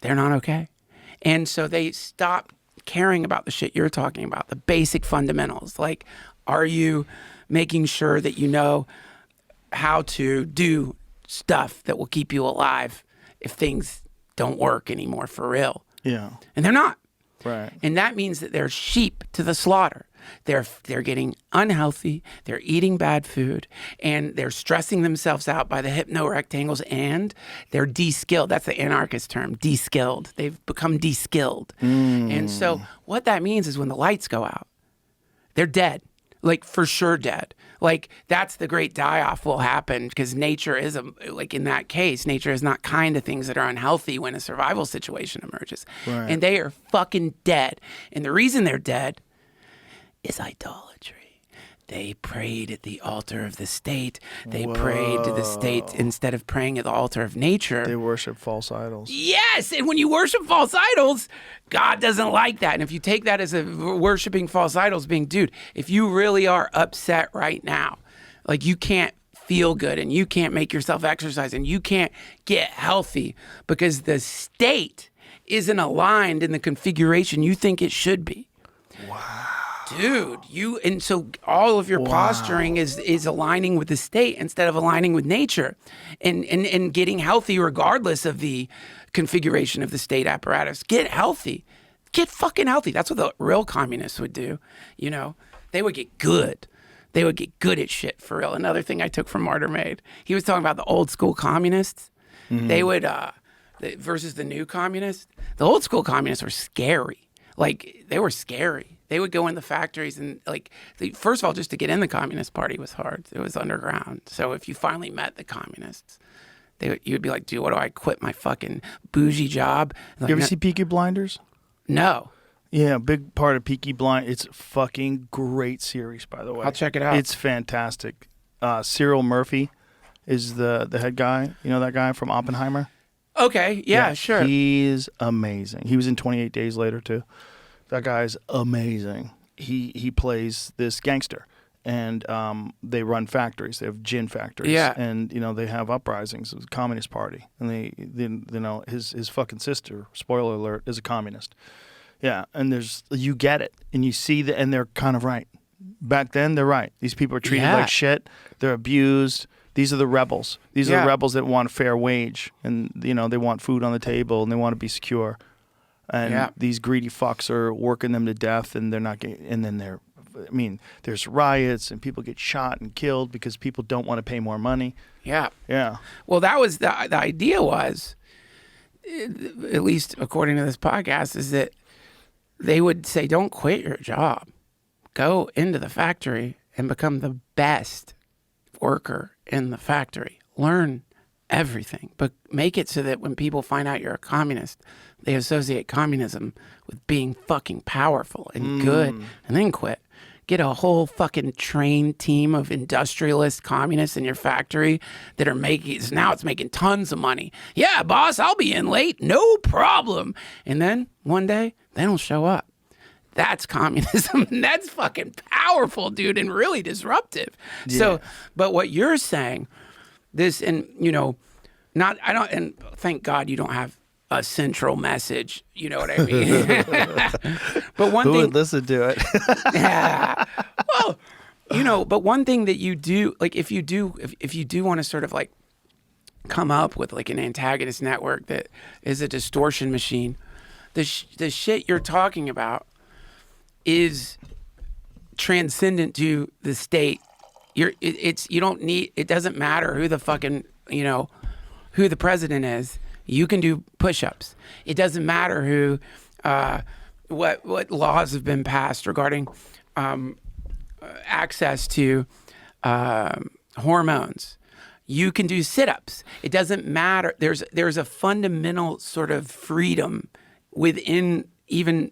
they're not okay. And so they stop caring about the shit you're talking about, the basic fundamentals. Like, are you making sure that you know how to do stuff that will keep you alive if things don't work anymore for real? Yeah. And they're not. Right. And that means that they're sheep to the slaughter. They're getting unhealthy, they're eating bad food, and they're stressing themselves out by the hypno-rectangles, and they're de-skilled. That's the anarchist term, de-skilled. They've become de-skilled. And so what that means is when the lights go out, they're dead, like for sure dead. Like that's the great die-off will happen because nature is, like in that case, nature is not kind to things that are unhealthy when a survival situation emerges. Right. And they are fucking dead. And the reason they're dead is idolatry. They prayed at the altar of the state. They prayed to the state instead of praying at the altar of nature. They worship false idols. Yes, and when you worship false idols, God doesn't like that. And if you take that as a worshiping false idols, being, dude, if you really are upset right now, like you can't feel good and you can't make yourself exercise and you can't get healthy because the state isn't aligned in the configuration you think it should be. Wow. Dude, and so all of your posturing is aligning with the state instead of aligning with nature and getting healthy regardless of the configuration of the state apparatus. Get healthy. Get fucking healthy. That's what the real communists would do. You know, they would get good. They would get good at shit for real. Another thing I took from Martyr Made, he was talking about the old school communists. They would, versus the new communists. The old school communists were scary. Like, they were scary. They would go in the factories and first of all, just to get in the Communist Party was hard. It was underground. So if you finally met the communists, you'd be like, dude, what do I quit my fucking bougie job? Like, You ever see Peaky Blinders? No. Yeah, a big part of Peaky Blind. It's a fucking great series, by the way. I'll check it out. It's fantastic. Cyril Murphy is the head guy. You know that guy from Oppenheimer? Okay, yeah, sure. He's amazing. He was in 28 Days Later, too. That guy's amazing. He plays this gangster, and they run factories. They have gin factories, Yeah. and they have uprisings. It's a communist party, and his fucking sister, spoiler alert, is a communist. Yeah, and you get it, and you see and they're kind of right. Back then, they're right. These people are treated like shit. They're abused. These are the rebels. These are the rebels that want a fair wage, and they want food on the table, and they want to be secure. And these greedy fucks are working them to death, and they're not getting. And then there's riots, and people get shot and killed because people don't want to pay more money. Yeah. Yeah. Well, that was the idea was, at least according to this podcast, is that they would say, don't quit your job. Go into the factory and become the best worker in the factory. Learn everything, but make it so that when people find out you're a communist, they associate communism with being fucking powerful and good, and then quit. Get a whole fucking trained team of industrialist communists in your factory that are it's making tons of money. Yeah, boss, I'll be in late, no problem. And then one day they don't show up. That's communism. That's fucking powerful, dude, and really disruptive. Yeah. So, but what you're saying, and thank God you don't have a central message. You know what I mean? But one Who thing, would listen to it? yeah. Well, but one thing that you do, like, if you do want to sort of like come up with like an antagonist network that is a distortion machine, the shit you're talking about is transcendent to the state. It doesn't matter who the fucking, who the president is. You can do push-ups. It doesn't matter who, what laws have been passed regarding access to hormones. You can do sit-ups. It doesn't matter. There's a fundamental sort of freedom within even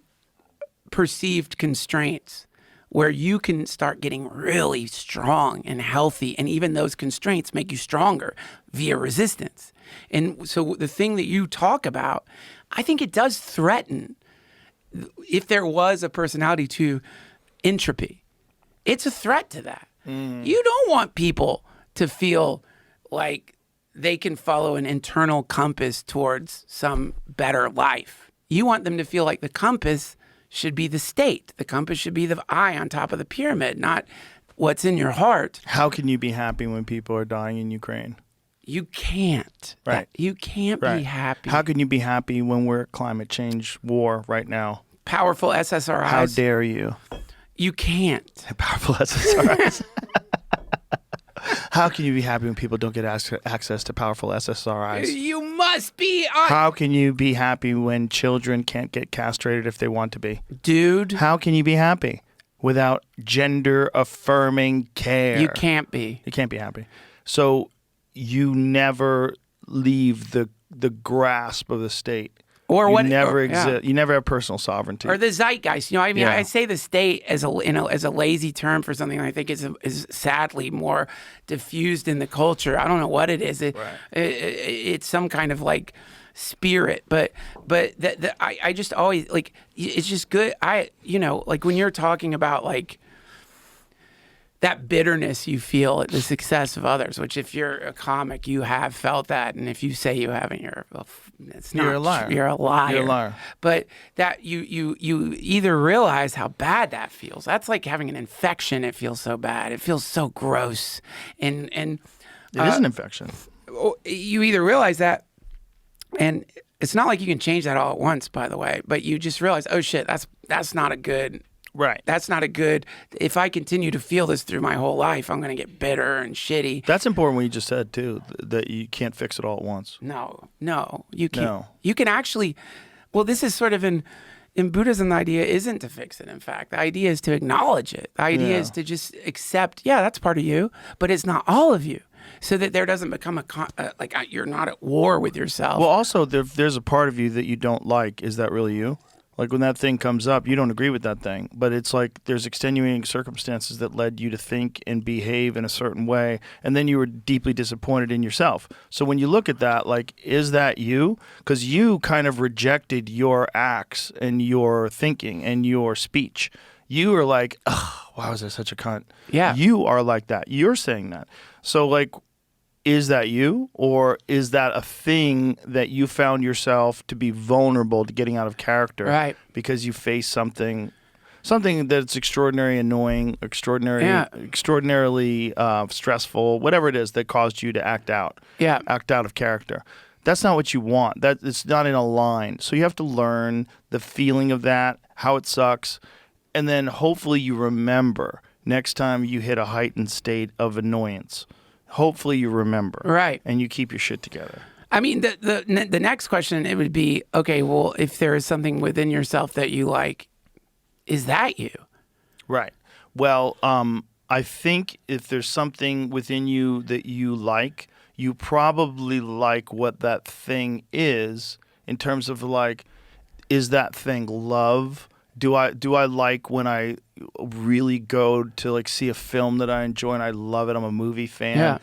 perceived constraints where you can start getting really strong and healthy, and even those constraints make you stronger via resistance. And so the thing that you talk about, I think it does threaten, if there was a personality to entropy, it's a threat to that. You don't want people to feel like they can follow an internal compass towards some better life. You want them to feel like the compass should be the state. The compass should be the eye on top of the pyramid, not what's in your heart. How can you be happy when people are dying in Ukraine? You can't. Right. You can't be happy. How can you be happy when we're at climate change war right now? Powerful SSRIs. How dare you? You can't. Powerful SSRIs. How can you be happy when people don't get access to powerful SSRIs? You must be. How can you be happy when children can't get castrated if they want to be? Dude. How can you be happy without gender-affirming care? You can't be. You can't be happy. So you never leave the grasp of the state. Or you what? Never exist. Yeah. You never have personal sovereignty. Or the zeitgeist. I mean, I say the state as a as a lazy term for something I think is sadly more diffused in the culture. I don't know what it is. It's some kind of like spirit, but I just always like, it's just good. Like when you're talking about like that bitterness you feel at the success of others, which if you're a comic, you have felt that. And if you say you haven't, you're a liar. You're a liar. You're a liar. But that you either realize how bad that feels. That's like having an infection. It feels so bad. It feels so gross. And it is an infection. You either realize that, and it's not like you can change that all at once, by the way, but you just realize, oh shit, that's not a good. Right. That's not a good. If I continue to feel this through my whole life, I'm going to get bitter and shitty. That's important what you just said, too, that you can't fix it all at once. No, you can't. No. You can actually. Well, this is sort of in Buddhism, the idea isn't to fix it. In fact, the idea is to acknowledge it. The idea is to just accept, that's part of you, but it's not all of you. So that there doesn't become like you're not at war with yourself. Well, also, there's a part of you that you don't like. Is that really you? Like when that thing comes up, you don't agree with that thing, but it's like there's extenuating circumstances that led you to think and behave in a certain way, and then you were deeply disappointed in yourself. So when you look at that, like, is that you? Because you kind of rejected your acts and your thinking and your speech. You are like, oh, why was I such a cunt? Yeah. You are like that. You're saying that. So like, is that you, or is that a thing that you found yourself to be vulnerable to getting out of character, right? Because you face something that's extraordinarily annoying, extraordinarily stressful, whatever it is that caused you to act out of character. That's not what you want. That it's not in a line. So you have to learn the feeling of that, how it sucks, and then hopefully you remember next time you hit a heightened state of annoyance. Hopefully you remember. Right. And you keep your shit together. I mean, the next question, it would be, okay, well, if there is something within yourself that you like, is that you? Right. Well, I think if there's something within you that you like, you probably like what that thing is in terms of like, is that thing love? Do I like when I really go to like see a film that I enjoy and I love it? I'm a movie fan.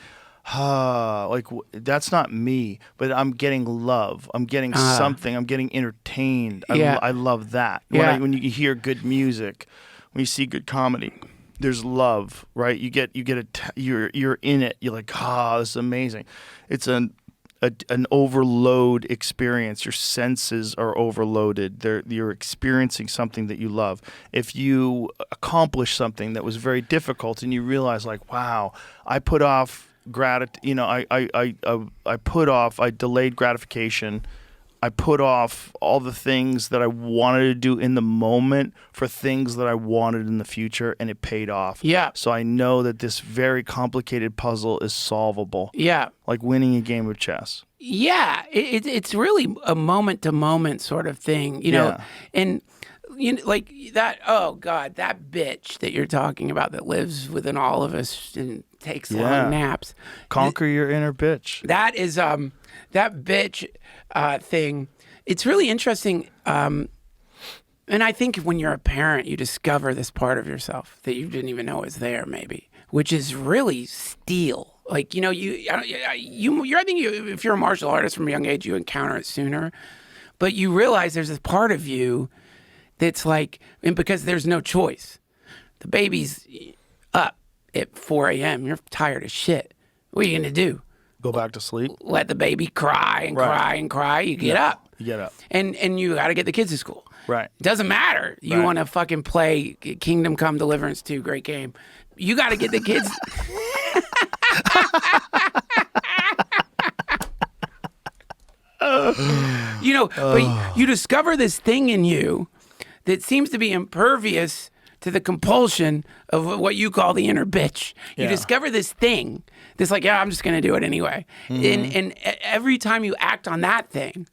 Like that's not me, but I'm getting love. I'm getting something. I'm getting entertained. I love that. When you hear good music, when you see good comedy, there's love, right? You're in it. You're like, this is amazing. It's an overload experience. Your senses are overloaded. You're experiencing something that you love. If you accomplish something that was very difficult and you realize like, wow, I put off gratitude, I delayed gratification. I put off all the things that I wanted to do in the moment for things that I wanted in the future, and it paid off. Yeah. So I know that this very complicated puzzle is solvable. Yeah. Like winning a game of chess. Yeah. It's really a moment-to-moment sort of thing, you know. And like that, oh God, that bitch that you're talking about that lives within all of us and takes long naps. Conquer your inner bitch. That is that bitch thing. It's really interesting. And I think when you're a parent, you discover this part of yourself that you didn't even know was there, maybe, which is really steel. Like, you know, I think if you're a martial artist from a young age, you encounter it sooner. But you realize there's this part of you that's like, and because there's no choice. The baby's up at 4 a.m. You're tired as shit. What are you going to do? Go back to sleep. Let the baby cry and cry and cry. You get up. You get up. And you got to get the kids to school. Right. It doesn't matter. You want to fucking play Kingdom Come Deliverance 2, great game. You got to get the kids. You know, but you discover this thing in you that seems to be impervious to the compulsion of what you call the inner bitch. You discover this thing that's like, yeah, I'm just going to do it anyway. And every time you act on that thing,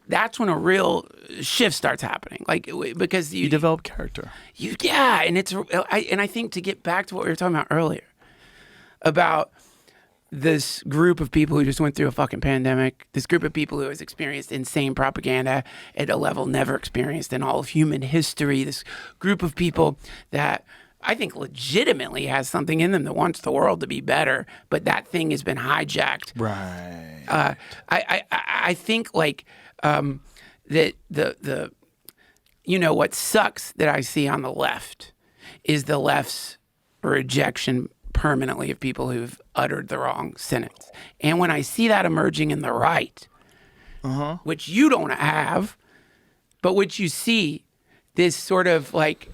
that's when a real shift starts happening. Like, because you develop character. And I think to get back to what we were talking about earlier about this group of people who just went through a fucking pandemic, this group of people who has experienced insane propaganda at a level never experienced in all of human history, this group of people that I think legitimately has something in them that wants the world to be better, but that thing has been hijacked. Right. I think like that the you know what sucks that I see on the left is the left's rejection permanently of people who've uttered the wrong sentence. And when I see that emerging in the right, which you don't have, but which you see this sort of like,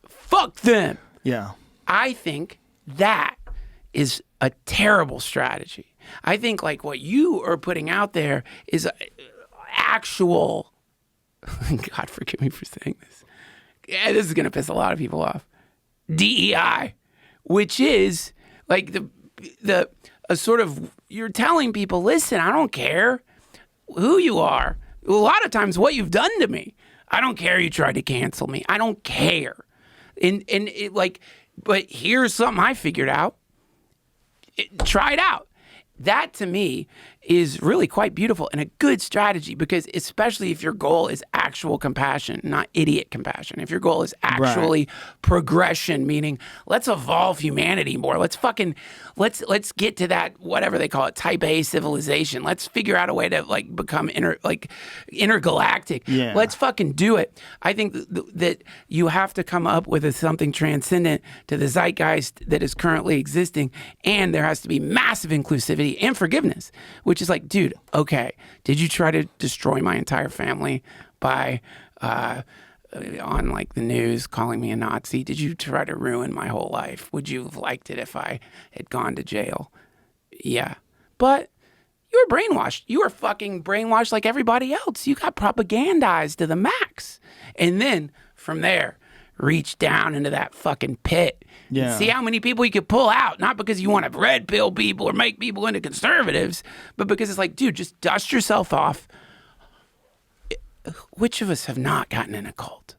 fuck them. Yeah. I think that is a terrible strategy. I think like what you are putting out there is actual, God forgive me for saying this. Yeah, this is going to piss a lot of people off. DEI. Which is like a sort of, you're telling people, listen, I don't care who you are. A lot of times what you've done to me. I don't care you tried to cancel me. I don't care. And it like, but here's something I figured out. Try it out. That to me is really quite beautiful and a good strategy, because especially if your goal is actual compassion, not idiot compassion. If your goal is actually progression, meaning let's evolve humanity more. Let's let's get to that, whatever they call it, type A civilization. Let's figure out a way to like become intergalactic. Yeah. Let's fucking do it. I think that you have to come up with something transcendent to the zeitgeist that is currently existing, and there has to be massive inclusivity and forgiveness, which is like, dude, okay, did you try to destroy my entire family by on like the news calling me a Nazi? Did you try to ruin my whole life? Would you have liked it if I had gone to jail? Yeah, but you were brainwashed. You were fucking brainwashed like everybody else. You got propagandized to the max, and then from there reach down into that fucking pit. Yeah. See how many people you could pull out, not because you want to red pill people or make people into conservatives, but because it's like, dude, just dust yourself off. Which of us have not gotten in a cult?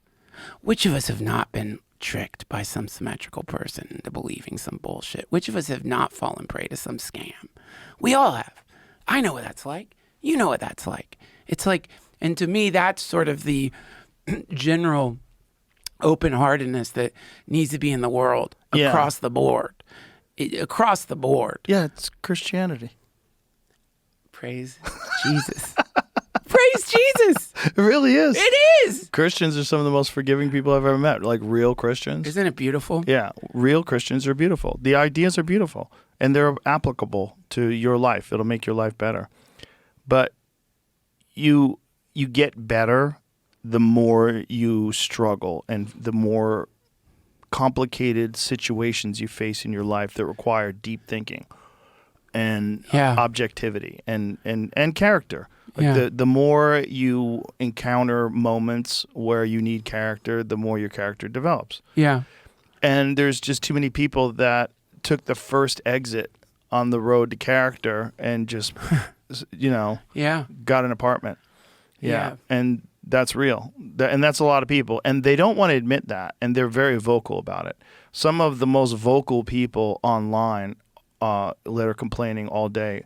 Which of us have not been tricked by some symmetrical person into believing some bullshit? Which of us have not fallen prey to some scam? We all have. I know what that's like. You know what that's like. It's like, and to me, that's sort of the general open-heartedness that needs to be in the world across the board. Across the board. Yeah, it's Christianity. Praise Jesus. Praise Jesus. It really is. It is. Christians are some of the most forgiving people I've ever met. Like real Christians. Isn't it beautiful? Yeah, real Christians are beautiful. The ideas are beautiful, and they're applicable to your life. It'll make your life better. But you get better the more you struggle and the more complicated situations you face in your life that require deep thinking and objectivity and character. Like the more you encounter moments where you need character, the more your character develops. Yeah. And there's just too many people that took the first exit on the road to character and just, got an apartment. Yeah. And that's real. And that's a lot of people. And they don't want to admit that. And they're very vocal about it. Some of the most vocal people online that are complaining all day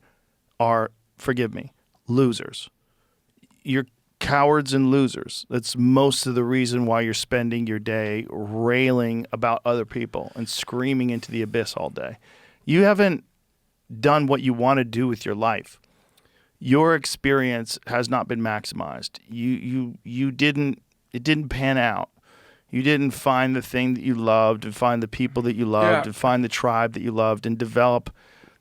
are, forgive me, losers. You're cowards and losers. That's most of the reason why you're spending your day railing about other people and screaming into the abyss all day. You haven't done what you want to do with your life. Your experience has not been maximized. You didn't, it didn't pan out. You didn't find the thing that you loved and find the people that you loved and find the tribe that you loved and develop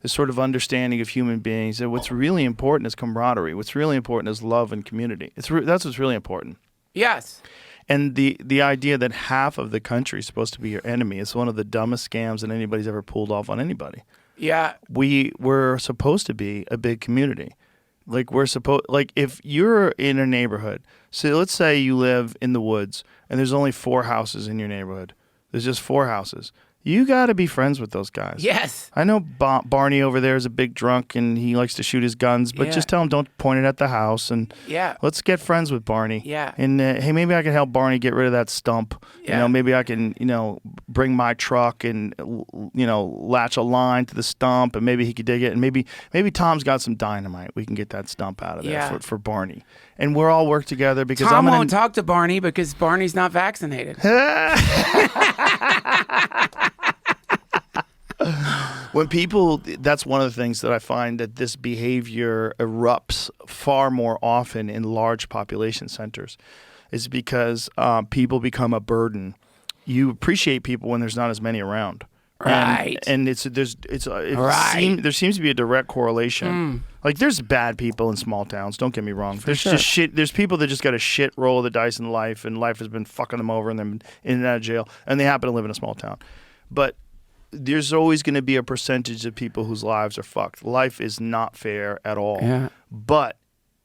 this sort of understanding of human beings. And what's really important is camaraderie. What's really important is love and community. That's what's really important. Yes. And the idea that half of the country is supposed to be your enemy is one of the dumbest scams that anybody's ever pulled off on anybody. Yeah. We're supposed to be a big community. Like if you're in a neighborhood, so let's say you live in the woods and there's only 4 houses in your neighborhood. There's just 4 houses. You got to be friends with those guys. Yes. I know Barney over there is a big drunk and he likes to shoot his guns, but just tell him don't point it at the house. And let's get friends with Barney. Yeah. And hey, maybe I can help Barney get rid of that stump. Yeah. You know, maybe I can, bring my truck and, latch a line to the stump and maybe he could dig it. And maybe Tom's got some dynamite. We can get that stump out of there for Barney. And we'll all work together because Tom won't talk to Barney because Barney's not vaccinated. When people, that's one of the things that I find that this behavior erupts far more often in large population centers is because people become a burden. You appreciate people when there's not as many around. Right. And there seems to be a direct correlation. Like there's bad people in small towns, don't get me wrong. There's just shit. There's people that just got a shit roll of the dice in life and life has been fucking them over and they're in and out of jail and they happen to live in a small town. But there's always going to be a percentage of people whose lives are fucked. Life is not fair at all. Yeah. But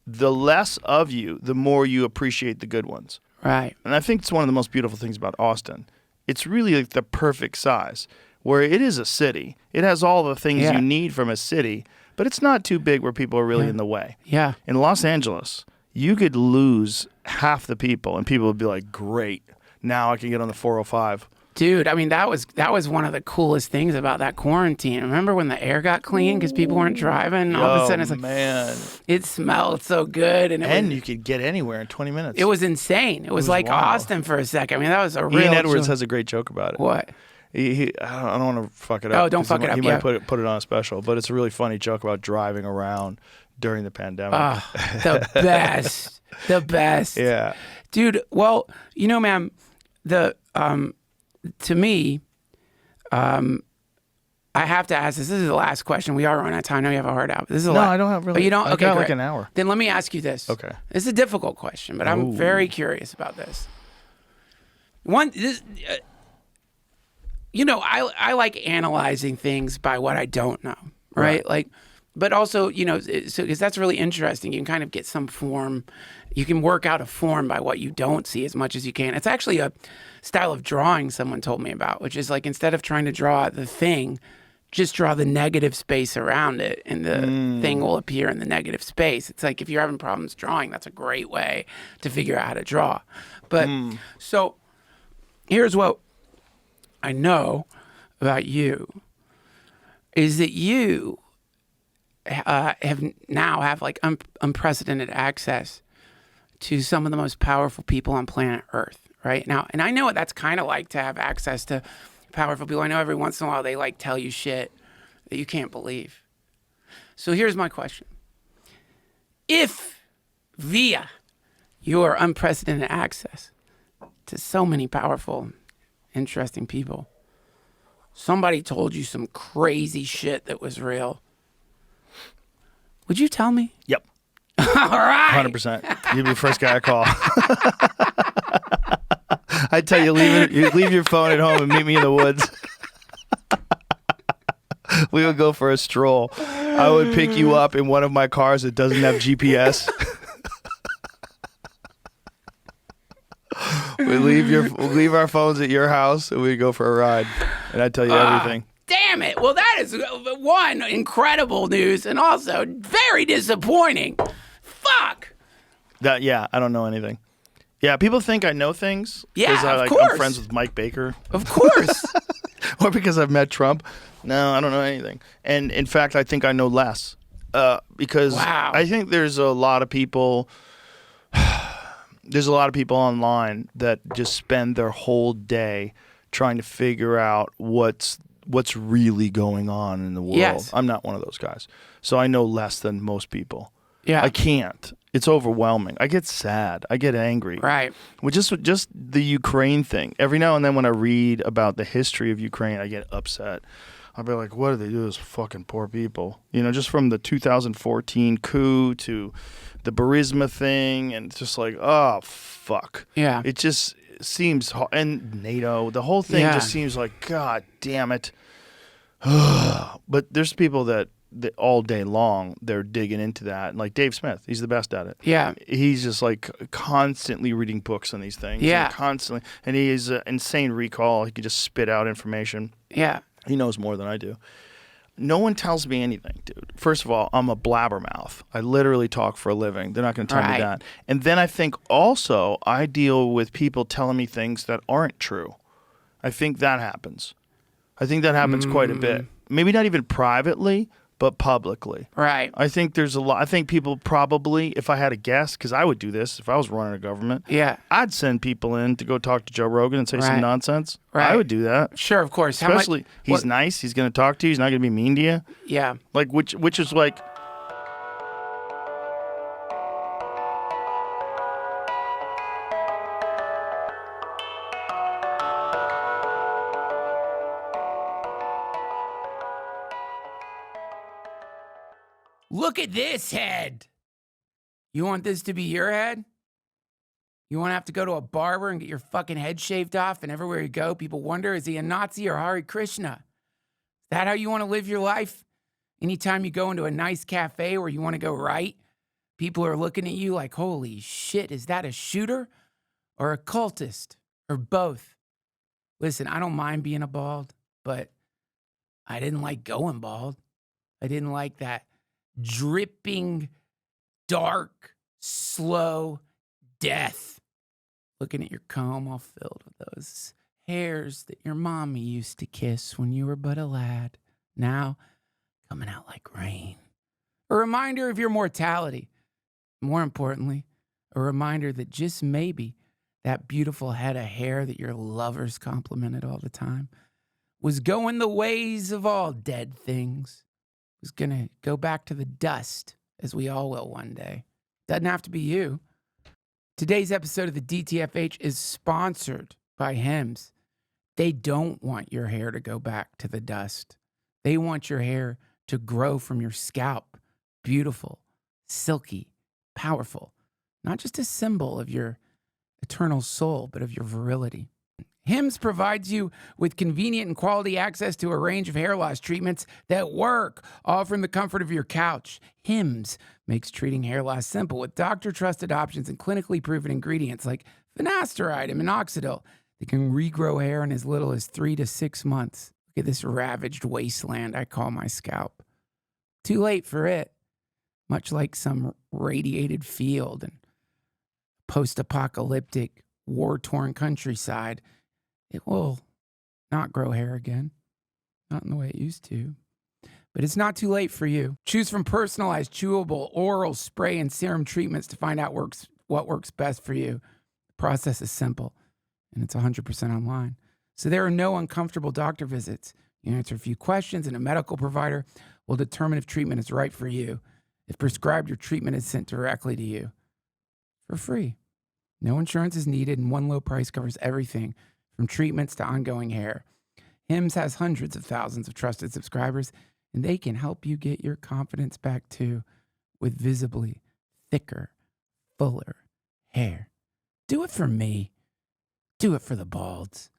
the less of you, the more you appreciate the good ones. Right. And I think it's one of the most beautiful things about Austin. It's really like the perfect size, where it is a city. It has all the things you need from a city, but it's not too big where people are really in the way. Yeah. In Los Angeles, you could lose half the people, and people would be like, great, now I can get on the 405. Dude, I mean, that was one of the coolest things about that quarantine. Remember when the air got clean because people weren't driving? All of a sudden, it's like, man, it smelled so good. And you could get anywhere in 20 minutes. It was insane. It was like wild. Austin for a second. I mean, that was a real... Ian Edwards has a great joke about it. What? I don't want to fuck it up. Oh, don't fuck it up. He might put it on a special, but it's a really funny joke about driving around during the pandemic. The best. The best. Yeah. Dude, well, man, to me, I have to ask this. This is the last question. We are running out of time. I know you have a hard out. This is I don't have really. Oh, you don't? I've Okay, got great. like an hour. Then let me ask you this. Okay. This is a difficult question, but I'm very curious about this. I like analyzing things by what I don't know, right? Like, but also, because that's really interesting. You can kind of get some form. You can work out a form by what you don't see as much as you can. It's actually a style of drawing someone told me about, which is like instead of trying to draw the thing, just draw the negative space around it and the thing will appear in the negative space. It's like if you're having problems drawing, that's a great way to figure out how to draw. But so here's what I know about you is that you have like unprecedented access to some of the most powerful people on planet Earth right now. And I know what that's kind of like to have access to powerful people. I know every once in a while they like tell you shit that you can't believe. So here's my question. If via your unprecedented access to so many powerful, interesting people, somebody told you some crazy shit that was real, would you tell me? Yep. All right. 100%. You'd be the first guy I call. I'd tell you, leave your phone at home and meet me in the woods. We would go for a stroll. I would pick you up in one of my cars that doesn't have GPS. We leave our phones at your house and we go for a ride. And I'd tell you everything. Damn it. Well, that is one, incredible news, and also very disappointing. Fuck. I don't know anything. Yeah, people think I know things. Yeah, of course. I'm friends with Mike Baker. Of course. Or because I've met Trump. No, I don't know anything. And in fact, I think I know less. Because I think there's a lot of people there's a lot of people online that just spend their whole day trying to figure out what's really going on in the world. Yes. I'm not one of those guys. So I know less than most people. Yeah. I can't. It's overwhelming. I get sad. I get angry. Right. With just the Ukraine thing. Every now and then when I read about the history of Ukraine, I get upset. I'll be like, what do they do to those fucking poor people? You know, just from the 2014 coup to the Burisma thing, and it's just like, oh, fuck. Yeah. It just seems, and NATO, the whole thing just seems like, God damn it. But there's people that all day long, they're digging into that. And like Dave Smith, he's the best at it. Yeah. He's just like constantly reading books on these things. Yeah. And constantly. And he has an insane recall. He can just spit out information. Yeah. He knows more than I do. No one tells me anything, dude. First of all, I'm a blabbermouth. I literally talk for a living. They're not going to tell me that. And then I think also I deal with people telling me things that aren't true. I think that happens. I think that happens quite a bit. Maybe not even privately, but publicly. Right. I think there's a lot. I think people probably, if I had a guess, because I would do this if I was running a government. Yeah. I'd send people in to go talk to Joe Rogan and say some nonsense. Right. I would do that. Sure, of course. Especially, he's nice. He's going to talk to you. He's not going to be mean to you. Yeah. Like, which is like. Look at this head. You want this to be your head? You want to have to go to a barber and get your fucking head shaved off, and everywhere you go, people wonder, is he a Nazi or Hare Krishna? Is that how you want to live your life? Anytime you go into a nice cafe where you want to go right, people are looking at you like, holy shit, is that a shooter or a cultist or both? Listen, I don't mind being a bald, but I didn't like going bald. I didn't like that dripping, dark, slow death. Looking at your comb all filled with those hairs that your mommy used to kiss when you were but a lad. Now, coming out like rain. A reminder of your mortality. More importantly, a reminder that just maybe that beautiful head of hair that your lovers complimented all the time was going the ways of all dead things. Was going to go back to the dust, as we all will one day. Doesn't have to be you. Today's episode of the DTFH is sponsored by Hims. They don't want your hair to go back to the dust. They want your hair to grow from your scalp, beautiful, silky, powerful. Not just a symbol of your eternal soul, but of your virility. Hims provides you with convenient and quality access to a range of hair loss treatments that work, all from the comfort of your couch. Hims makes treating hair loss simple with doctor-trusted options and clinically proven ingredients like finasteride and minoxidil that can regrow hair in as little as 3 to 6 months. Look at this ravaged wasteland I call my scalp. Too late for it. Much like some radiated field and post-apocalyptic, war-torn countryside, it will not grow hair again. Not in the way it used to. But it's not too late for you. Choose from personalized, chewable, oral, spray, and serum treatments to find out what works best for you. The process is simple, and it's 100% online. So there are no uncomfortable doctor visits. You answer a few questions, and a medical provider will determine if treatment is right for you. If prescribed, your treatment is sent directly to you for free. No insurance is needed, and one low price covers everything from treatments to ongoing hair. Hims has hundreds of thousands of trusted subscribers, and they can help you get your confidence back too with visibly thicker, fuller hair. Do it for me. Do it for the balds.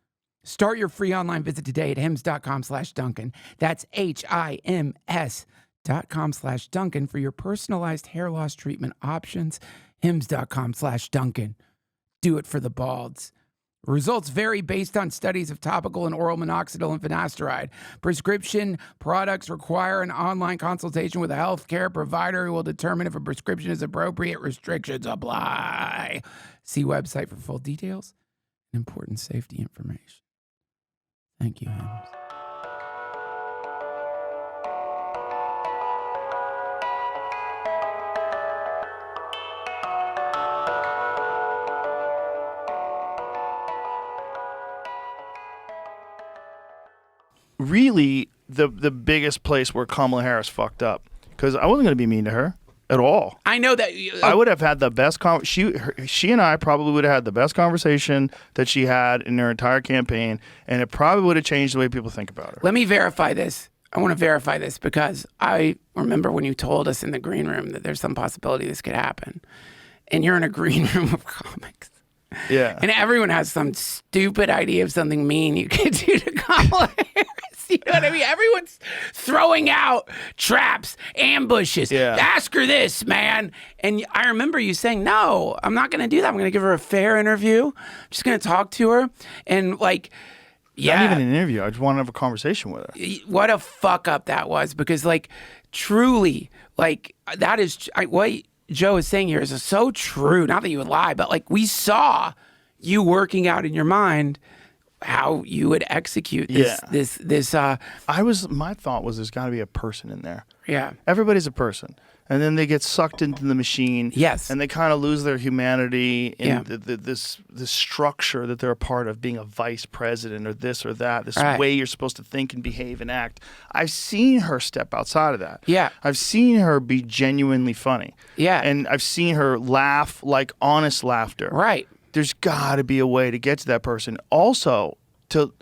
Start your free online visit today at hims.com/Duncan. That's HIMS.com/Duncan for your personalized hair loss treatment options. hims.com/Duncan. Do it for the balds. Results vary based on studies of topical and oral minoxidil and finasteride. Prescription products require an online consultation with a healthcare provider who will determine if a prescription is appropriate. Restrictions apply. See website for full details and important safety information. Thank you, Hims. really the biggest place where Kamala Harris fucked up, because I wasn't going to be mean to her at all. I know that. I would have had the best she and I probably would have had the best conversation that she had in her entire campaign, and it probably would have changed the way people think about her. Let me verify this. I want to verify this because I remember when you told us in the green room that there's some possibility this could happen, and you're in a green room of comics. Yeah. And everyone has some stupid idea of something mean you could do to Kamala Harris. You know what I mean? Everyone's throwing out traps, ambushes. Yeah. Ask her this, man. And I remember you saying, no, I'm not going to do that. I'm going to give her a fair interview. I'm just going to talk to her. And like, yeah. Not even an interview. I just want to have a conversation with her. What a fuck up that was. Because like, truly, like that is what Joe is saying here is so true. Not that you would lie, but like we saw you working out in your mind how you would execute this. My thought was there's got to be a person in there. Yeah. Everybody's a person. And then they get sucked into the machine. Yes. And they kind of lose their humanity in this structure that they're a part of, being a vice president or this or that, this way you're supposed to think and behave and act. I've seen her step outside of that. Yeah. I've seen her be genuinely funny. Yeah. And I've seen her laugh like honest laughter. Right. There's got to be a way to get to that person. Also, to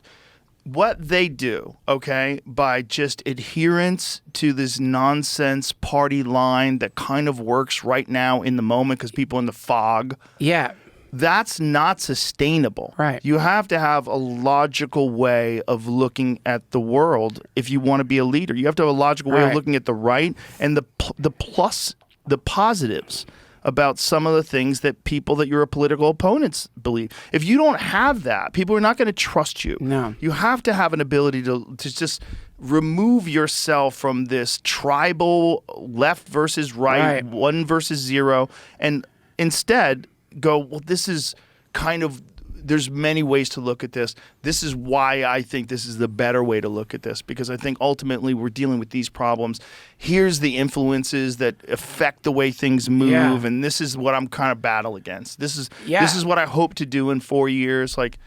what they do, okay, by just adherence to this nonsense party line that kind of works right now in the moment because people in the fog. Yeah. That's not sustainable. Right. You have to have a logical way of looking at the world if you want to be a leader. You have to have a logical way of looking at the right and the positives about some of the things that people that your political opponents believe. If you don't have that, people are not going to trust you. No. You have to have an ability to just remove yourself from this tribal left versus right, 1 versus 0, and instead go, well, this is kind of, there's many ways to look at this. This is why I think this is the better way to look at this, because I think ultimately we're dealing with these problems. Here's the influences that affect the way things move, and this is what I'm kind of battle against. This is what I hope to do in 4 years. Like,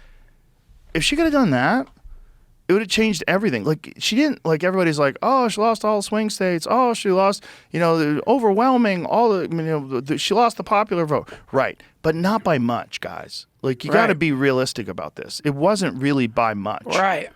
if she could have done that, it would have changed everything. Like, she didn't, like, everybody's like, oh, she lost all the swing states. Oh, she lost, the overwhelming, she lost the popular vote. Right. But not by much, guys. Like, you got to be realistic about this. It wasn't really by much. Right.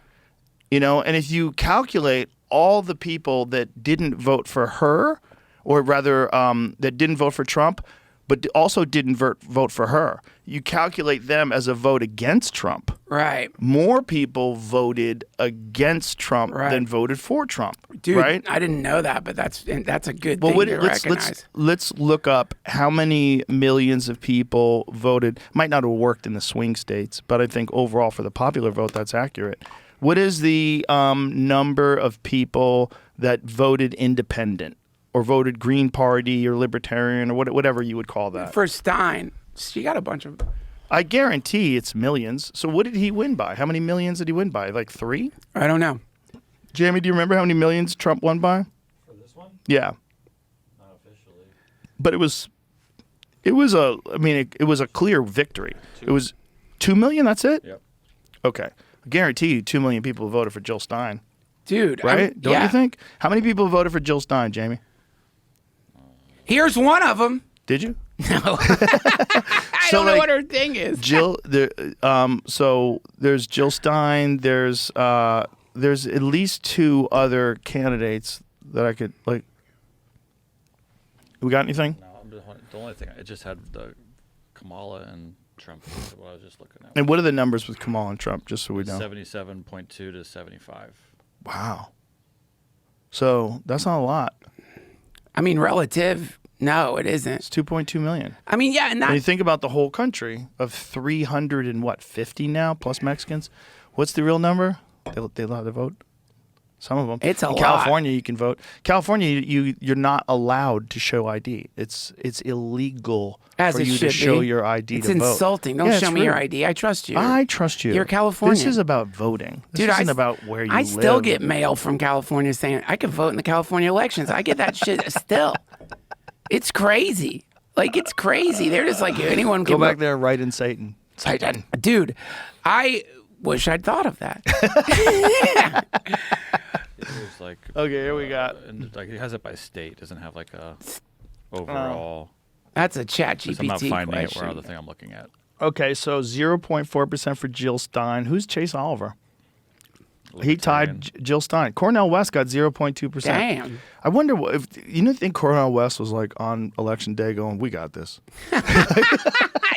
And if you calculate all the people that didn't vote for her, or rather that didn't vote for Trump, but also didn't vote for her, you calculate them as a vote against Trump. Right. More people voted against Trump than voted for Trump. Dude, right? I didn't know that, but that's a good thing to recognize. Let's look up how many millions of people voted. Might not have worked in the swing states, but I think overall for the popular vote, that's accurate. What is the number of people that voted independent or voted Green Party or Libertarian or whatever you would call that? For Stein, she got a bunch of... I guarantee it's millions. So what did he win by? How many millions did he win by? Like 3? I don't know. Jamie, do you remember how many millions Trump won by? For this one? Yeah. Not officially. But it was a clear victory. 2. It was 2 million, that's it? Yep. Okay. I guarantee you 2 million people voted for Jill Stein. Dude. Right? Don't you think? How many people voted for Jill Stein, Jamie? Here's one of them. Did you? No. I don't know what her thing is. Jill, so there's Jill Stein, there's at least 2 other candidates that I could, like. We got anything? No, the only thing, I just had the Kamala and Trump. That's what I was just looking at. And what are the numbers with Kamala and Trump, just so we know? 77.2 to 75. Wow. So that's not a lot. I mean, relative, no, it isn't. It's 2.2 million. I mean, yeah, and When you think about the whole country of 350 now, plus Mexicans, what's the real number? They allowed to vote? Some of them. It's a lot. In California, you can vote. California, you're not allowed to show ID. It's illegal As for it you should to show be. your ID It's to vote. insulting. Don't Yeah, show it's me your rude. ID. I trust you. I trust you. You're Californian. This is about voting. This Dude, isn't about where you live. I still get mail from California saying I could vote in the California elections. I get that shit still. It's crazy. Like, it's crazy. They're just like, anyone can Go back there, write in Satan. Dude, wish I'd thought of that. It was like Okay, here we got. and like it has it by state. Doesn't have like a overall. That's a chat At least I'm not GPT finding it where question. other thing I'm looking at. Okay, so 0.4% for Jill Stein. Who's Chase Oliver? He tied Jill Stein. Cornel West got 0.2%. Damn. I wonder if think Cornel West was like on election day going, "We got this."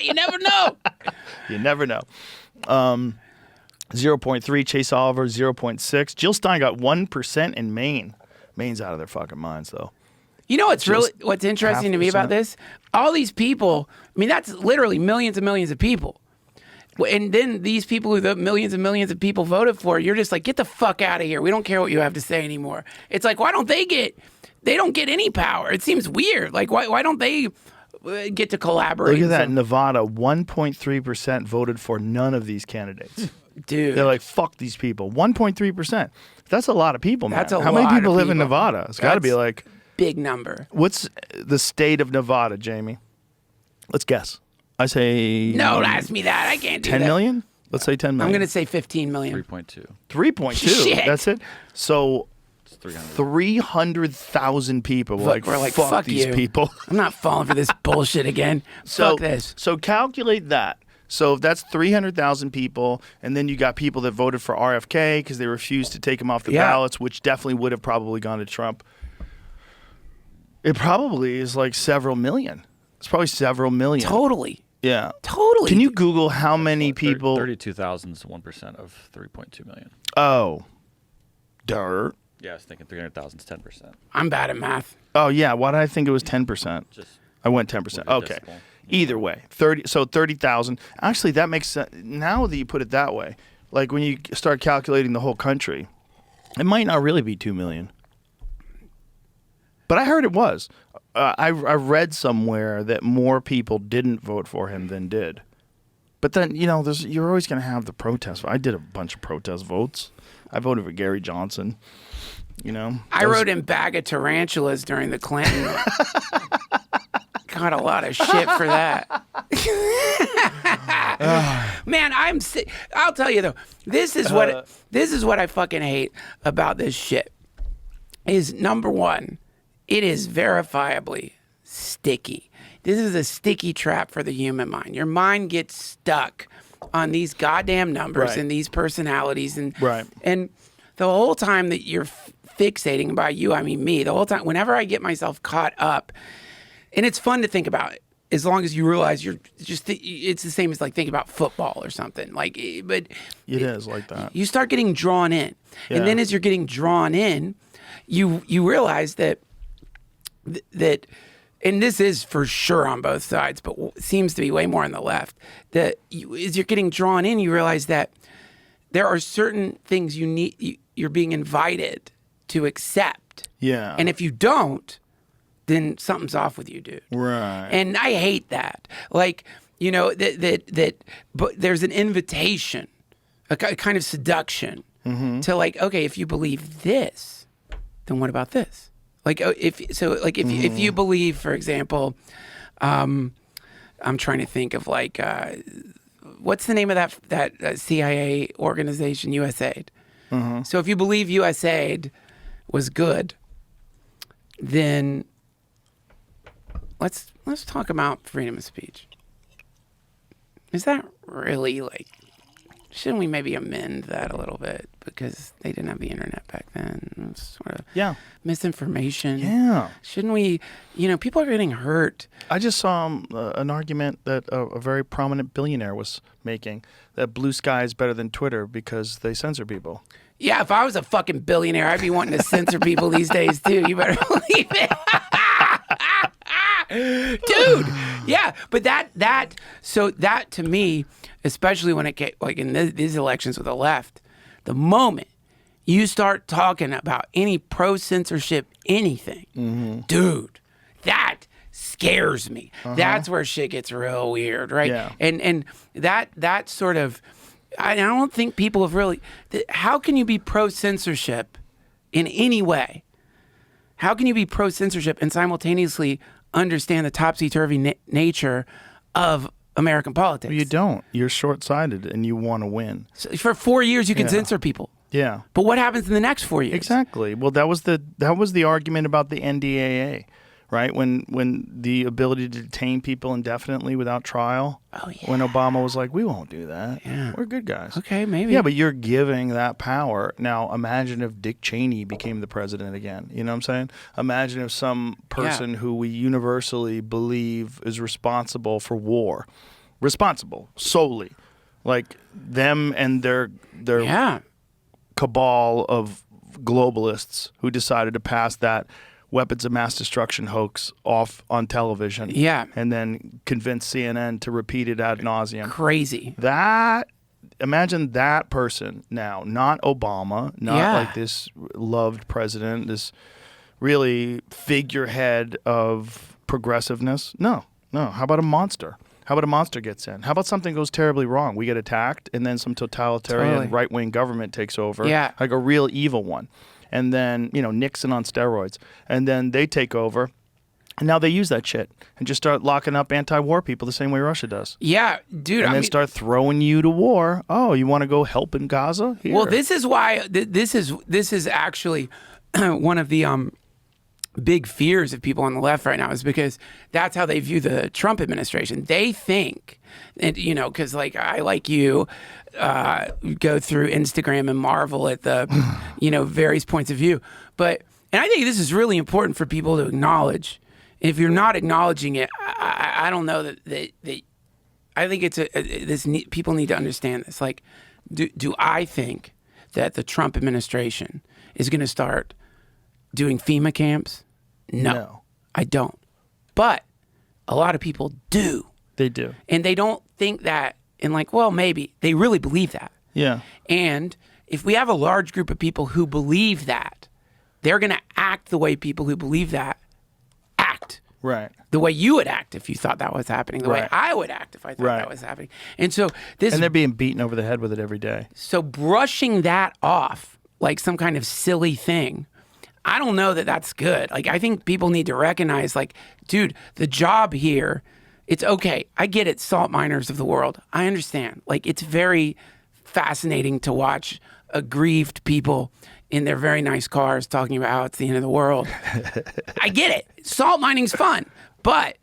You never know. You never know. 0.3 Chase Oliver, 0.6. Jill Stein got 1% in Maine. Maine's out of their fucking minds though. You know what's interesting to me about 0.5%. this? All these people, I mean, that's literally millions and millions of people. And then these people who the millions and millions of people voted for, you're just like, get the fuck out of here. We don't care what you have to say anymore. It's like, why don't they don't get any power? It seems weird. Like, why don't they get to collaborate? Look at that. Nevada, 1.3% voted for none of these candidates. Dude. They're like, fuck these people. 1.3%. That's a lot of people, man. That's a How many lot people of live in people. Nevada? It's got to be That's- like, Big number. what's the state of Nevada, Jamie? Let's guess. I say No, don't ask me that. I can't do 10 that. million? Let's say 10 million. I'm going to say 15 million. 3.2. 3.2. Shit. That's it. So It's 300. 300,000 people were We're like, fuck these you. people. I'm not falling for this bullshit again. Fuck this. So calculate that. So if that's 300,000 people, and then you got people that voted for RFK because they refused to take him off the Yeah. ballots, which definitely would have probably gone to Trump. It probably is like several million. It's probably several million. Totally. Yeah. Totally. Can you Google how many people? 32,000 is 1% of 3.2 million. Oh. Dirt. Yeah, I was thinking 300,000 is 10%. I'm bad at math. Oh, yeah. Why did I think it was 10%? Just I went 10%. Look at Okay. decimal. Either way, 30,000. Actually, that makes sense. Now that you put it that way, like when you start calculating the whole country, it might not really be 2 million. But I heard it was. I read somewhere that more people didn't vote for him than did. But then, you're always going to have the protest. I did a bunch of protest votes. I voted for Gary Johnson. I wrote in bag of tarantulas during the Clinton. Got a lot of shit for that. Man, I'm sick. I'll tell you though, this is what I fucking hate about this shit. Is number one, it is verifiably sticky. This is a sticky trap for the human mind. Your mind gets stuck on these goddamn numbers Right. and these personalities and Right. and the whole time that you're fixating, by you I mean me, the whole time whenever I get myself caught up, and it's fun to think about it, as long as you realize you're just it's the same as like thinking about football or something, like, but It is like that. you start getting drawn in. Yeah. And then as you're getting drawn in, you realize that and this is for sure on both sides, but seems to be way more on the left, that as you're getting drawn in, you realize that there are certain things you're being invited to accept. Yeah. And if you don't, then something's off with you, dude. Right. And I hate that. Like, but there's an invitation, a kind of seduction to like, okay, if you believe this, then what about this? Like, if you believe, for example, I'm trying to think of like, what's the name of that CIA organization, USAID? So if you believe USAID was good, then let's talk about freedom of speech. Is that really like? Shouldn't we maybe amend that a little bit because they didn't have the internet back then? It was sort of misinformation. Yeah. Shouldn't we? People are getting hurt. I just saw an argument that a very prominent billionaire was making, that Blue Sky is better than Twitter because they censor people. Yeah, if I was a fucking billionaire, I'd be wanting to censor people these days too. You better believe it. Dude, yeah, but that to me, especially when it came, like in these elections with the left, the moment you start talking about any pro-censorship anything, dude, that scares me. That's where shit gets real weird, right? Yeah. And that sort of, I don't think people have really, how can you be pro-censorship in any way? How can you be pro-censorship and simultaneously understand the topsy-turvy nature of American politics. You don't. You're short-sighted and you want to win. So for 4 years, you can Yeah. censor people. Yeah. But what happens in the next 4 years? Exactly. Well, that was the argument about the NDAA, right? When the ability to detain people indefinitely without trial. Oh, yeah. When Obama was like, we won't do that. Yeah. We're good guys. Okay, maybe. Yeah, but you're giving that power. Now, imagine if Dick Cheney became the president again. You know what I'm saying? Imagine if some person who we universally believe is responsible for war, responsible solely, like them and their Yeah. cabal of globalists who decided to pass that weapons of mass destruction hoax off on television. Yeah. And then convince CNN to repeat it ad nauseum. Crazy. Imagine that person now, not Obama, not like this loved president, this really figurehead of progressiveness. No. How about a monster? How about a monster gets in? How about something goes terribly wrong? We get attacked, and then some totalitarian right-wing government takes over, like a real evil one. And then, Nixon on steroids. And then they take over, and now they use that shit and just start locking up anti-war people the same way Russia does. Yeah, dude. And then start throwing you to war. Oh, you want to go help in Gaza? Here. Well, this is why this is actually one of the big fears of people on the left right now, is because that's how they view the Trump administration. They think, and because like I, like you, go through Instagram and marvel at the, various points of view. And I think this is really important for people to acknowledge. If you're not acknowledging it, I don't know that I think people need to understand this. Like, do I think that the Trump administration is going to start doing FEMA camps? No, I don't. But a lot of people do. They do. And they don't think that and like, well, maybe. They really believe that. Yeah. And if we have a large group of people who believe that, they're going to act the way people who believe that act. Right. The way you would act if you thought that was happening. The way I would act if I thought that was happening. And so And they're being beaten over the head with it every day. So brushing that off like some kind of silly thing, I don't know that that's good. Like, I think people need to recognize, like, dude, the job here, it's okay. I get it, salt miners of the world. I understand. Like, it's very fascinating to watch aggrieved people in their very nice cars talking about how it's the end of the world. I get it. Salt mining's fun. But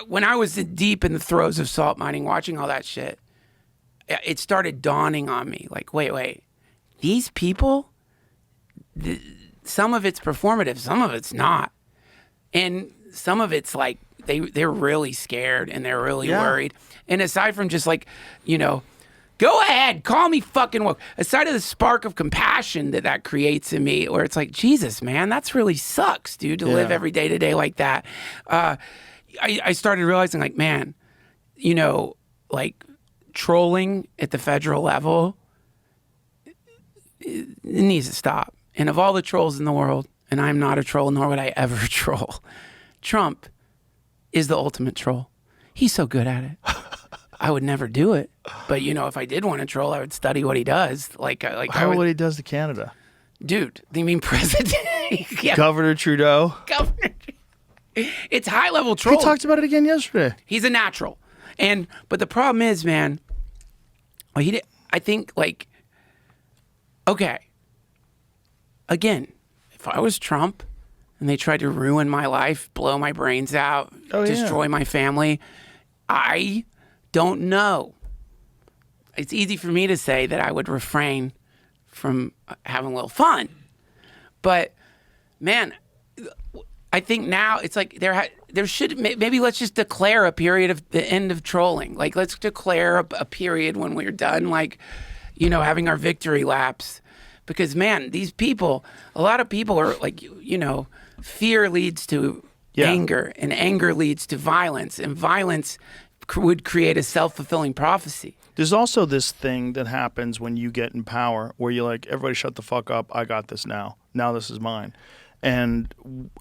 when I was deep in the throes of salt mining, watching all that shit, it started dawning on me, like, wait, these people, some of it's performative, some of it's not. And some of it's like they're really scared and they're really worried. And aside from just like, go ahead, call me fucking woke. Aside of the spark of compassion that creates in me, where it's like, Jesus, man, that's really sucks, dude, to live every day to day like that. I started realizing, like, man, like trolling at the federal level, it needs to stop. And of all the trolls in the world, and I'm not a troll, nor would I ever troll, Trump is the ultimate troll. He's so good at it. I would never do it. But, if I did want to troll, I would study what he does. What he does to Canada. Dude, you mean president? Governor Trudeau. Governor. It's high-level troll. He talked about it again yesterday. He's a natural. But the problem is, man, I think, like, okay, again, if I was Trump and they tried to ruin my life, blow my brains out, destroy my family, I don't know. It's easy for me to say that I would refrain from having a little fun. But, man, I think now it's like there should, maybe let's just declare a period of the end of trolling. Like, let's declare a period when we're done, like, having our victory laps. Because, man, these people, a lot of people are like, fear leads to anger, and anger leads to violence, and violence would create a self-fulfilling prophecy. There's also this thing that happens when you get in power where you're like, everybody shut the fuck up. I got this now. Now this is mine. And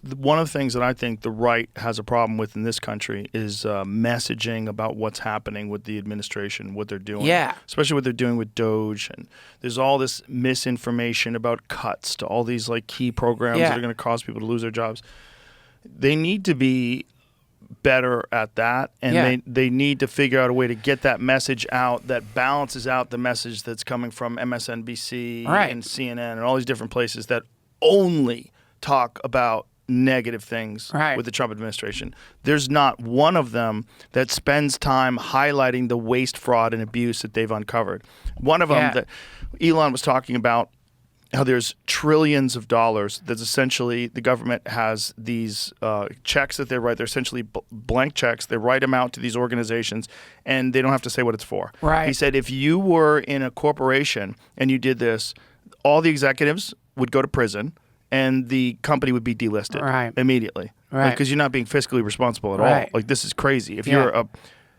one of the things that I think the right has a problem with in this country is messaging about what's happening with the administration, what they're doing. Yeah. Especially what they're doing with Doge. And there's all this misinformation about cuts to all these like key programs that are going to cause people to lose their jobs. They need to be better at that, and Yeah. they need to figure out a way to get that message out that balances out the message that's coming from MSNBC Right. and CNN and all these different places that only talk about negative things Right. with the Trump administration. There's not one of them that spends time highlighting the waste, fraud, and abuse that they've uncovered. One of them Yeah. that Elon was talking about, how there's trillions of dollars that's essentially the government has these checks that they write. They're essentially blank checks. They write them out to these organizations, and they don't have to say what it's for. Right. He said if you were in a corporation and you did this, all the executives would go to prison, and the company would be delisted Right. immediately. Right. Because you're not being fiscally responsible at all. Right. Like, this is crazy. If Yeah.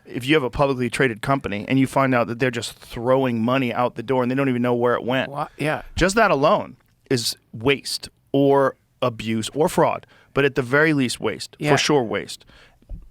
if you have a publicly traded company and you find out that they're just throwing money out the door and they don't even know where it went, Well, yeah. just that alone is waste or abuse or fraud, but at the very least waste, Yeah. for sure waste.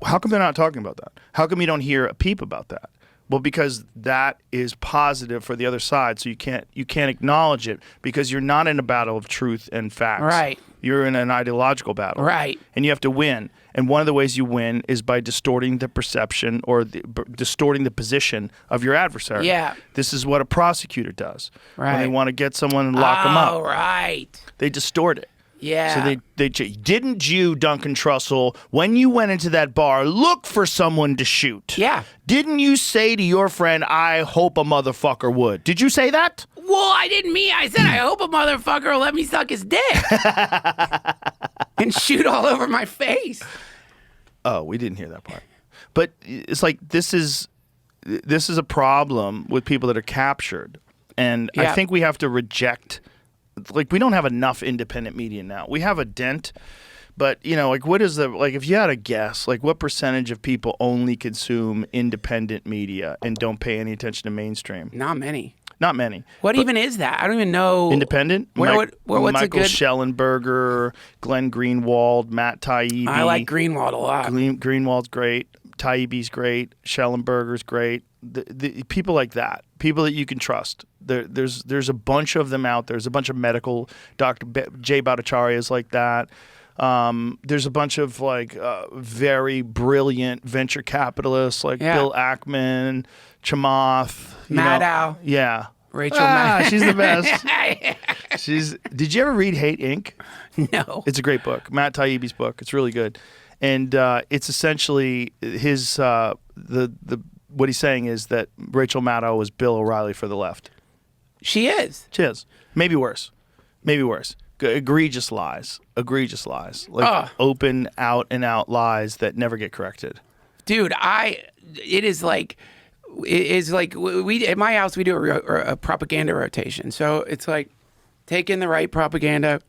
How come they're not talking about that? How come you don't hear a peep about that? Well, because that is positive for the other side, so you can't acknowledge it because you're not in a battle of truth and facts. Right. You're in an ideological battle. Right. And you have to win. And one of the ways you win is by distorting the perception or distorting the position of your adversary. Yeah. This is what a prosecutor does. When they Right. want to get someone and lock them up. Oh, right. They distort it. Yeah. So didn't you, Duncan Trussell, when you went into that bar, look for someone to shoot? Yeah. Didn't you say to your friend, I hope a motherfucker would? Did you say that? Well, I didn't mean. I said I hope a motherfucker will let me suck his dick and shoot all over my face. Oh, we didn't hear that part. But it's like this is a problem with people that are captured. And I Yeah. think we have to reject, like, we don't have enough independent media now. We have a dent, but, like, what is if you had a guess, like, what percentage of people only consume independent media and don't pay any attention to mainstream? Not many. Not many. What even is that? I don't even know. Independent? What's Michael a good? Schellenberger, Glenn Greenwald, Matt Taibbi. I like Greenwald a lot. Greenwald's great. Taibbi's great. Schellenberger's great. The people like that, people that you can trust. There's a bunch of them out there. There's a bunch of medical Dr. Jay Bhattacharya is like that. There's a bunch of very brilliant venture capitalists like Yeah. Bill Ackman, Chamath, Maddow. Yeah. Rachel Maddow. She's the best. Did you ever read Hate Inc.? No. It's a great book. Matt Taibbi's book. It's really good. And it's essentially his what he's saying is that Rachel Maddow was Bill O'Reilly for the left. She is. She is. Maybe worse. Maybe worse. Egregious lies. Egregious lies. Like open, out and out lies that never get corrected. Dude, it is like we at my house we do a propaganda rotation. So it's like take in the right propaganda,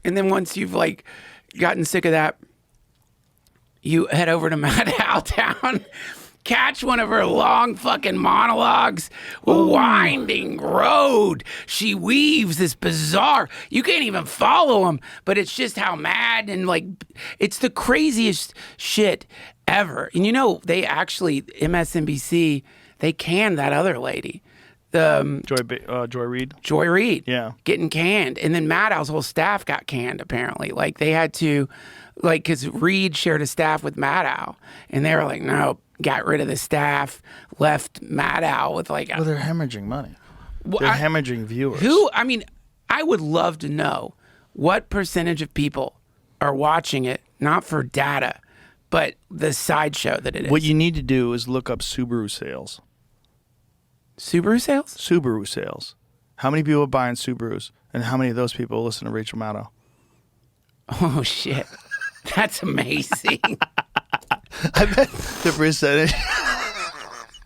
and then once you've gotten sick of that, you head over to Maddow Town, catch one of her long fucking monologues, winding road. She weaves this bizarre, you can't even follow them, but it's just how mad and it's the craziest shit ever. And they actually, MSNBC, they canned that other lady. Joy Reid. Joy Reid. Yeah. Getting canned. And then Maddow's whole staff got canned, apparently. They had to, because Reid shared a staff with Maddow. And they were like, no, got rid of the staff, left Maddow with Well, they're hemorrhaging money. Well, They're hemorrhaging viewers. I would love to know what percentage of people are watching it, not for data, but the sideshow that it is. What you need to do is look up Subaru sales. Subaru sales? Subaru sales. How many people are buying Subarus, and how many of those people listen to Rachel Maddow? Oh, shit. That's amazing. I bet the percentage.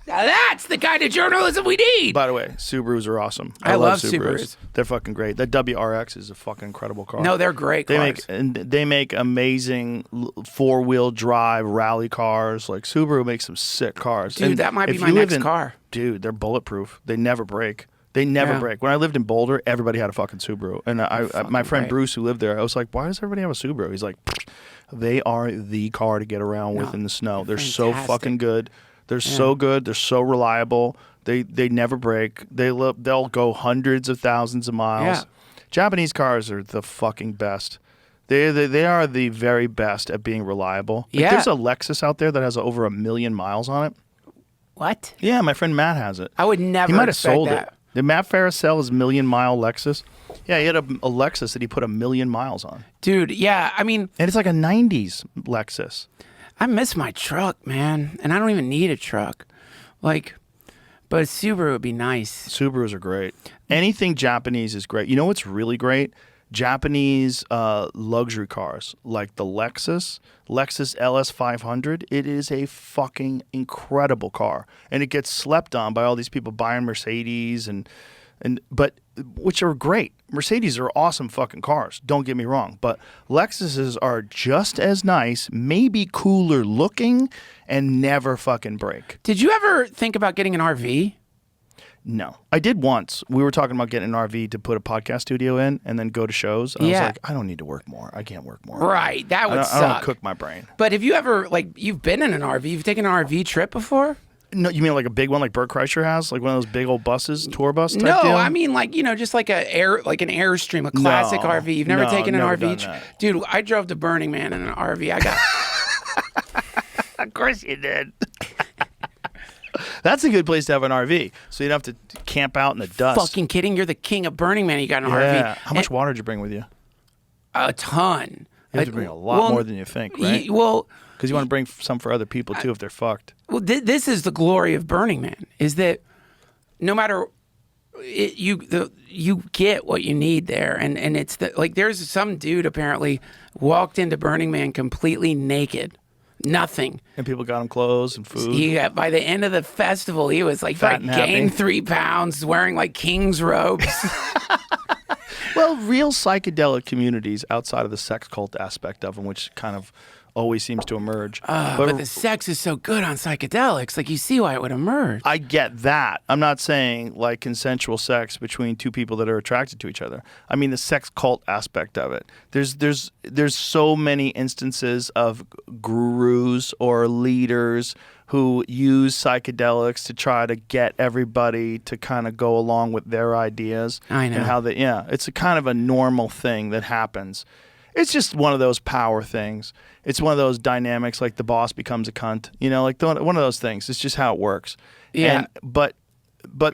Now that's the kind of journalism we need. By the way, Subarus are awesome. I love Subarus. They're fucking great. That WRX is a fucking incredible car. No, they're great cars. They make amazing 4-wheel drive rally cars. Like Subaru makes some sick cars. Dude, And that might be if my you live next car. Dude, they're bulletproof. They never break. They never Yeah. break. When I lived in Boulder, everybody had a fucking Subaru. And my friend right. Bruce, who lived there, I was like, why does everybody have a Subaru? He's like, they are the car to get around with No, in the snow. they're They're so fantastic. fucking good. They're so good. They're so reliable. They never break. They'll go hundreds of thousands of miles. Yeah. Japanese cars are the fucking best. They are the very best at being reliable. Like, Yeah. There's a Lexus out there that has over 1 million miles on it. What? Yeah, my friend Matt has it. I would never He might have expect sold that. it. Did Matt Ferris sell his 1 million mile Lexus? Yeah, he had a Lexus that he put 1 million miles on. Dude, yeah, I mean, And it's like a 90s Lexus. I miss my truck, man. And I don't even need a truck. Like, but a Subaru would be nice. Subarus are great. Anything Japanese is great. You know what's really great? Japanese luxury cars like the Lexus LS 500. It is a fucking incredible car, and it gets slept on by all these people buying Mercedes but which are great. Mercedes are awesome fucking cars. Don't get me wrong, but Lexuses are just as nice, maybe cooler looking, and never fucking break. Did you ever think about getting an RV? No. I did once. We were talking about getting an RV to put a podcast studio in and then go to shows. And I was Yeah. like, I don't need to work more. I can't work more. Right, that would I suck. don't cook my brain. But have you ever, like, you've been in an RV? You've taken an RV trip before? No, you mean like a big one like Bert Kreischer has? Like one of those big old buses, tour bus type No, deal? I mean, like, just like an Airstream, a classic No, RV. You've never no, taken an never RV? done that. Dude, I drove to Burning Man in an RV. I got Of course you did. That's a good place to have an RV. So you don't have to camp out in the dust. fucking kidding. You're the king of Burning Man. You got an yeah. RV. How much water did you bring with you? A ton. You have to bring a lot more than you think, right? Well, Because you want to bring some for other people too if they're fucked. Well, this is the glory of Burning Man, is that no matter you get what you need there, and it's like there's some dude apparently walked into Burning Man completely naked, nothing. And people got him clothes and food. By the end of the festival, he was like Fat and gained happy. 3 pounds, wearing like king's robes. Well, real psychedelic communities outside of the sex cult aspect of them, which kind of always seems to emerge. But the sex is so good on psychedelics, like you see why it would emerge. I get that. I'm not saying like consensual sex between two people that are attracted to each other. I mean the sex cult aspect of it. There's so many instances of gurus or leaders who use psychedelics to try to get everybody to kind of go along with their ideas. I know. And how it's a kind of a normal thing that happens. It's just one of those power things. It's one of those dynamics like the boss becomes a cunt. Like one of those things. It's just how it works. Yeah. But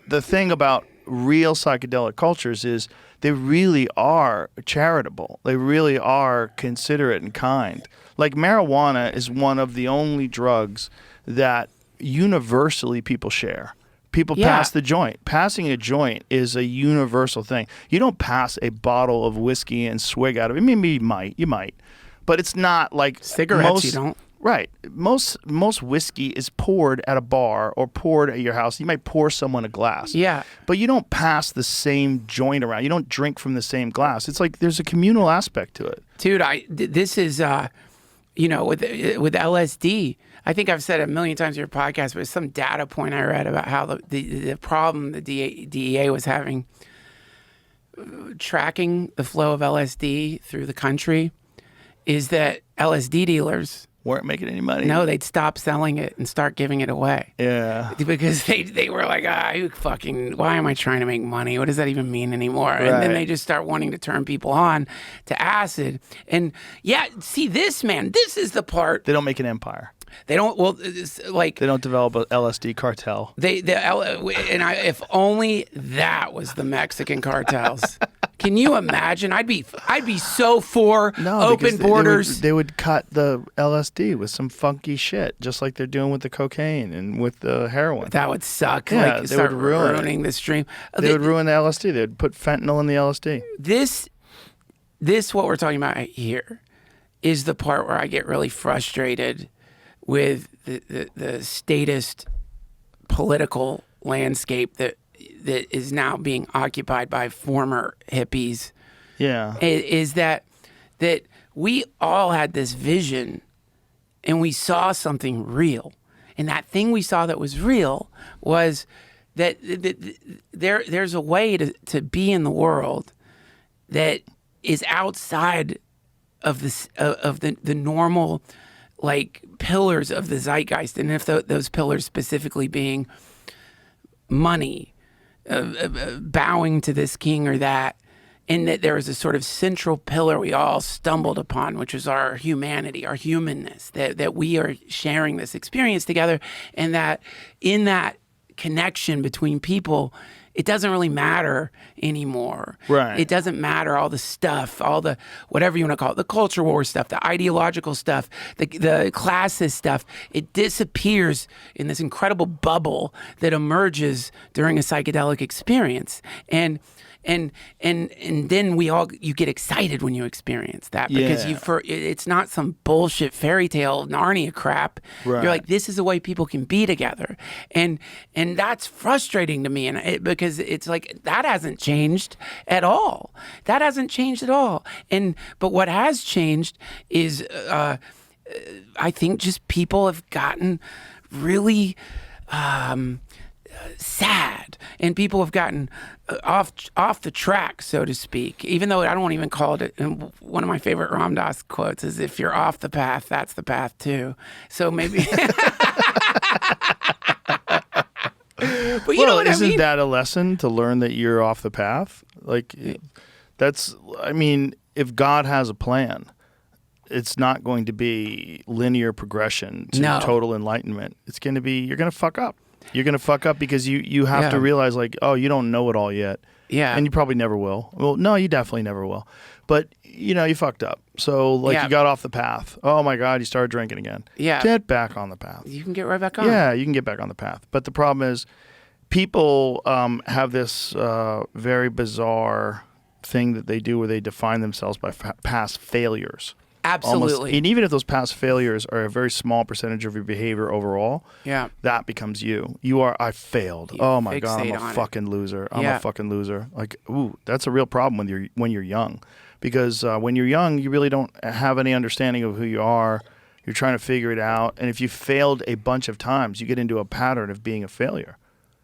the thing about real psychedelic cultures is they really are charitable. They really are considerate and kind. Like marijuana is one of the only drugs that universally people share. People pass the joint. Passing a joint is a universal thing. You don't pass a bottle of whiskey and swig out of it. I mean, you might. But it's not like Cigarettes, you don't. Right. Most whiskey is poured at a bar or poured at your house. You might pour someone a glass. Yeah. But you don't pass the same joint around. You don't drink from the same glass. It's like there's a communal aspect to it. Dude, this is, with LSD, I think I've said it a million times in your podcast, but it's some data point I read about how the problem the DEA was having tracking the flow of LSD through the country is that LSD dealers Weren't making any money. no, they'd stop selling it and start giving it away. Yeah. Because they were like, why am I trying to make money? What does that even mean anymore? And then Right. they just start wanting to turn people on to acid. And see this, man, this is the part They don't make an empire. they don't, well, it's like They don't develop a LSD cartel. if only that was the Mexican cartels. Can you imagine? I'd be so for open because borders. They would cut the LSD with some funky shit, just like they're doing with the cocaine and with the heroin. That would suck. Yeah, like they start would ruin it. ruining this dream. They would ruin the LSD. They'd put fentanyl in the LSD. This what we're talking about here is the part where I get really frustrated with the statist political landscape that is now being occupied by former hippies. Yeah. Is that we all had this vision and we saw something real. And that thing we saw that was real was that there's a way to be in the world that is outside of the normal like pillars of the zeitgeist, and if those pillars specifically being money, bowing to this king or that, and that there was a sort of central pillar we all stumbled upon, which was our humanity, our humanness, that we are sharing this experience together, and that in that connection between people, it doesn't really matter anymore. Right. It doesn't matter all the stuff, all the whatever you want to call it, the culture war stuff, the ideological stuff, the classist stuff. It disappears in this incredible bubble that emerges during a psychedelic experience. And then you get excited when you experience that because it's not some bullshit fairy tale Narnia crap. Right. You're like, this is the way people can be together, and that's frustrating to me, and because it's like that hasn't changed at all. That hasn't changed at all. But what has changed is, I think, just people have gotten really sad, and people have gotten off the track, so to speak, even though I don't even call it. And one of my favorite Ram Dass quotes is, if you're off the path, that's the path too. So maybe but you know what isn't I mean? that a lesson to learn that you're off the path? Like, if God has a plan, it's not going to be linear progression to total enlightenment. It's going to be, you're going to fuck up. You're going to fuck up because you have to realize, like, oh, you don't know it all yet. Yeah. And you probably never will. Well, no, you definitely never will. But, you fucked up. So, like, you got off the path. Oh, my God, you started drinking again. Yeah. Get back on the path. You can get right back on. Yeah, you can get back on the path. But the problem is, people have this very bizarre thing that they do where they define themselves by past failures. Absolutely. Almost, and even if those past failures are a very small percentage of your behavior overall, that becomes you. I failed. Oh my God, I'm a fucking loser. I'm a fucking loser. Like, ooh, that's a real problem when you're young. Because when you're young, you really don't have any understanding of who you are. You're trying to figure it out. And if you failed a bunch of times, you get into a pattern of being a failure.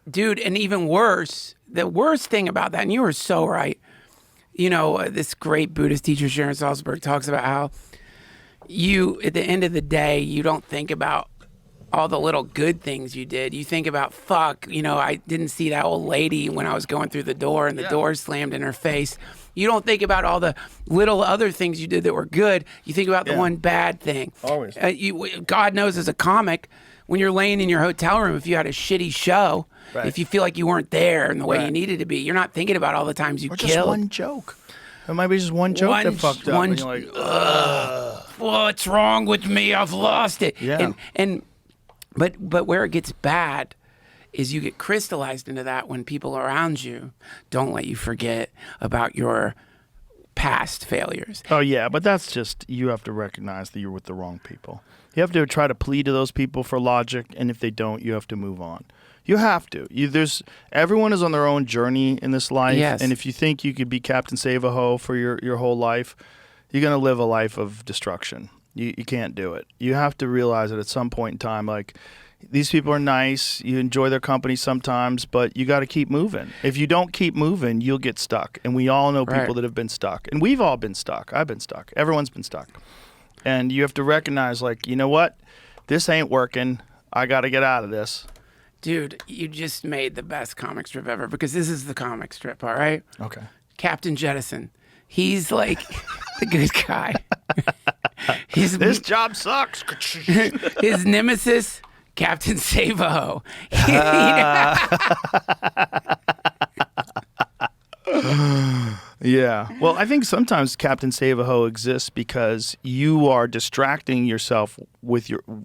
Dude, and even worse, the worst thing about that, and you were so right, this great Buddhist teacher, Sharon Salzberg, talks about how at the end of the day, you don't think about all the little good things you did. You think about, fuck, I didn't see that old lady when I was going through the door and the door slammed in her face. You don't think about all the little other things you did that were good. You think about the one bad thing. Always. God knows, as a comic, when you're laying in your hotel room, if you had a shitty show, if you feel like you weren't there in the way you needed to be, you're not thinking about all the times you killed. Just one joke. It might be just one joke that fucked up. And you're like, ugh. What's wrong with me? I've lost it. Yeah. But where it gets bad is you get crystallized into that when people around you don't let you forget about your past failures. Oh, yeah, but that's just, you have to recognize that you're with the wrong people. You have to try to plead to those people for logic, and if they don't, you have to move on. You have to. Everyone is on their own journey in this life, and if you think you could be Captain Save-A-Ho for your whole life, you're going to live a life of destruction. You can't do it. You have to realize that at some point in time, like, these people are nice, you enjoy their company sometimes, but you got to keep moving. If you don't keep moving, you'll get stuck. And we all know people that have been stuck. And we've all been stuck. I've been stuck. Everyone's been stuck. And you have to recognize, like, you know what? This ain't working. I got to get out of this. Dude, you just made the best comic strip ever, because this is the comic strip, all right? Okay. Captain Jettison. He's like the good guy. This job sucks. His nemesis, Captain Save-A-Ho. Yeah. Well, I think sometimes Captain Save-A-Ho exists because you are distracting yourself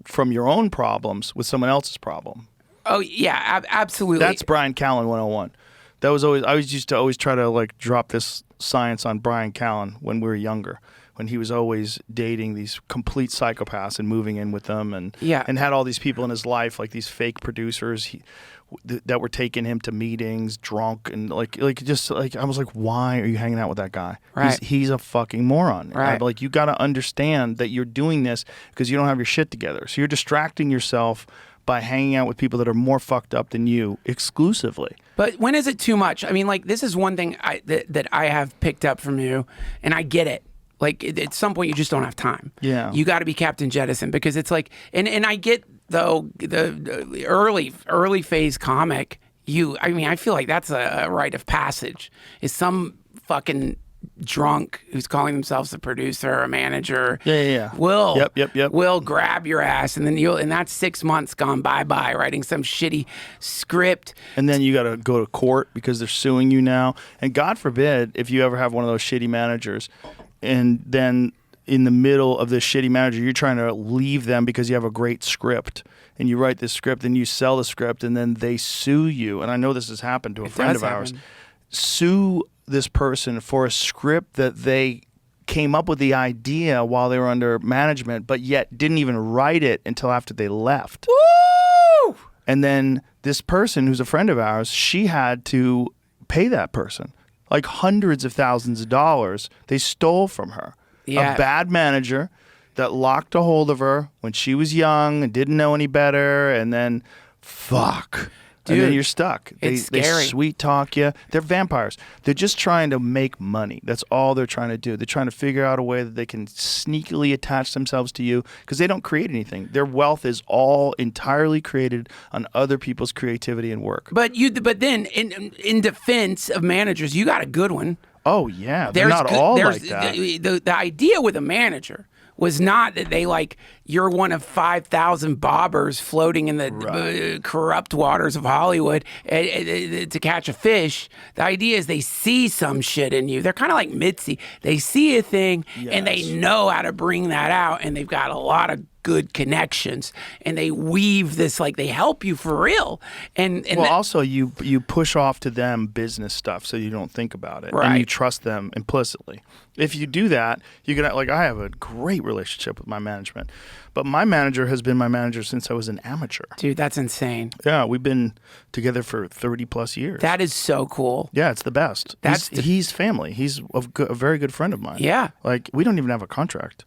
from your own problems with someone else's problem. Oh, yeah, absolutely. That's Brian Callen 101. That was always, I used to always try to, like, drop this science on Brian Callen when we were younger, when he was always dating these complete psychopaths and moving in with them, and had all these people in his life, like these fake producers that were taking him to meetings drunk, and like I was like, why are you hanging out with that guy? Right. He's a fucking moron. Right. Like, you got to understand that you're doing this because you don't have your shit together. So you're distracting yourself by hanging out with people that are more fucked up than you exclusively. But when is it too much? I mean, like, this is one thing that I have picked up from you, and I get it. Like, at some point, you just don't have time. Yeah. You got to be Captain Jettison, because it's like, and I get, though, the early phase comic, I feel like that's a rite of passage. Is some fucking drunk who's calling themselves a producer or a manager Yeah. will Yep. will grab your ass, and then and that's 6 months gone bye writing some shitty script. And then you got to go to court because they're suing you now. And God forbid if you ever have one of those shitty managers, and then in the middle of this shitty manager, you're trying to leave them because you have a great script, and you write this script and you sell the script, and then they sue you. And I know this has happened to a friend of ours. Sue this person for a script that they came up with the idea while they were under management, but yet didn't even write it until after they left. Woo! And then this person, who's a friend of ours, she had to pay that person like hundreds of thousands of dollars they stole from her. Yeah. A bad manager that locked a hold of her when she was young and didn't know any better, and then fuck. Dude, and then you're stuck. it's They scary. sweet talk you. They're vampires. They're just trying to make money. That's all they're trying to do. They're trying to figure out a way that they can sneakily attach themselves to you because they don't create anything. Their wealth is all entirely created on other people's creativity and work. But then in defense of managers, you got a good one. Oh, yeah. They're not all like that. The idea with a manager was not that you're one of 5,000 bobbers floating in the corrupt waters of Hollywood to catch a fish. The idea is they see some shit in you. They're kind of like Mitzi. They see a thing and they know how to bring that out, and they've got a lot of good connections, and they weave this, they help you for real. And also you push off to them business stuff so you don't think about it, Right. and you trust them implicitly. If you do that, you can I have a great relationship with my management, but my manager has been my manager since I was an amateur. dude, that's insane. Yeah, we've been together for 30 plus years. That is so cool. Yeah, it's the best. He's family. He's a very good friend of mine. Yeah. We don't even have a contract.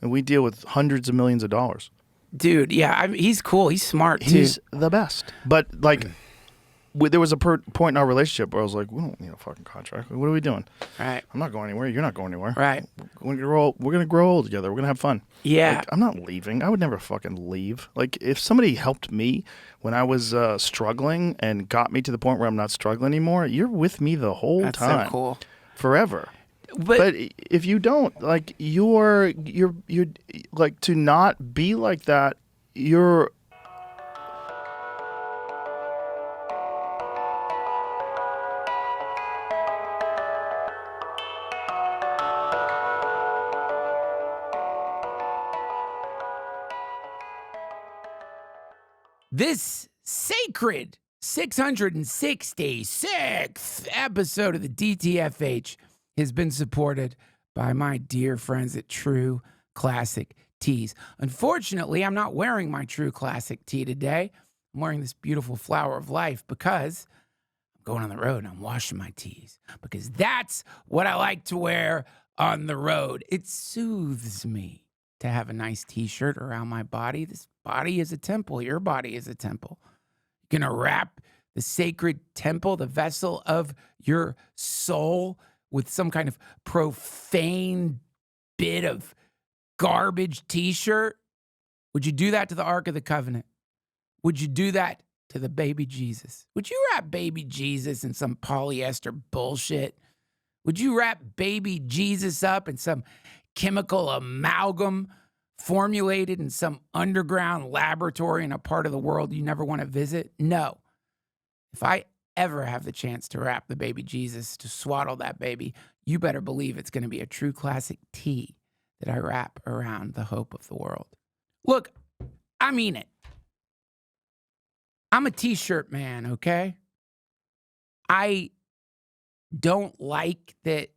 And we deal with hundreds of millions of dollars. Dude, yeah, he's cool. He's smart, too. He's the best. But, there was a point in our relationship where I was like, we don't need a fucking contract. What are we doing? Right. I'm not going anywhere. You're not going anywhere. Right. We're going to grow old together. We're going to have fun. Yeah. I'm not leaving. I would never fucking leave. If somebody helped me when I was struggling and got me to the point where I'm not struggling anymore, you're with me the whole That's time. so cool. Forever. But if you don't, you're to not be like that, you're. this sacred 666th episode of the DTFH has been supported by my dear friends at True Classic Tees. Unfortunately, I'm not wearing my True Classic tee today. I'm wearing this beautiful Flower of Life because I'm going on the road and I'm washing my tees, because that's what I like to wear on the road. It soothes me to have a nice t-shirt around my body. This body is a temple. Your body is a temple. You're going to wrap the sacred temple, the vessel of your soul, with some kind of profane bit of garbage t-shirt? Would you do that to the Ark of the Covenant? Would you do that to the baby Jesus? Would you wrap baby Jesus in some polyester bullshit? Would you wrap baby Jesus up in some chemical amalgam formulated in some underground laboratory in a part of the world you never want to visit? No. If I ever have the chance to wrap the baby Jesus, to swaddle that baby, you better believe it's going to be a True Classic tee that I wrap around the hope of the world. Look, I mean it. I'm a t-shirt man, okay? I don't like that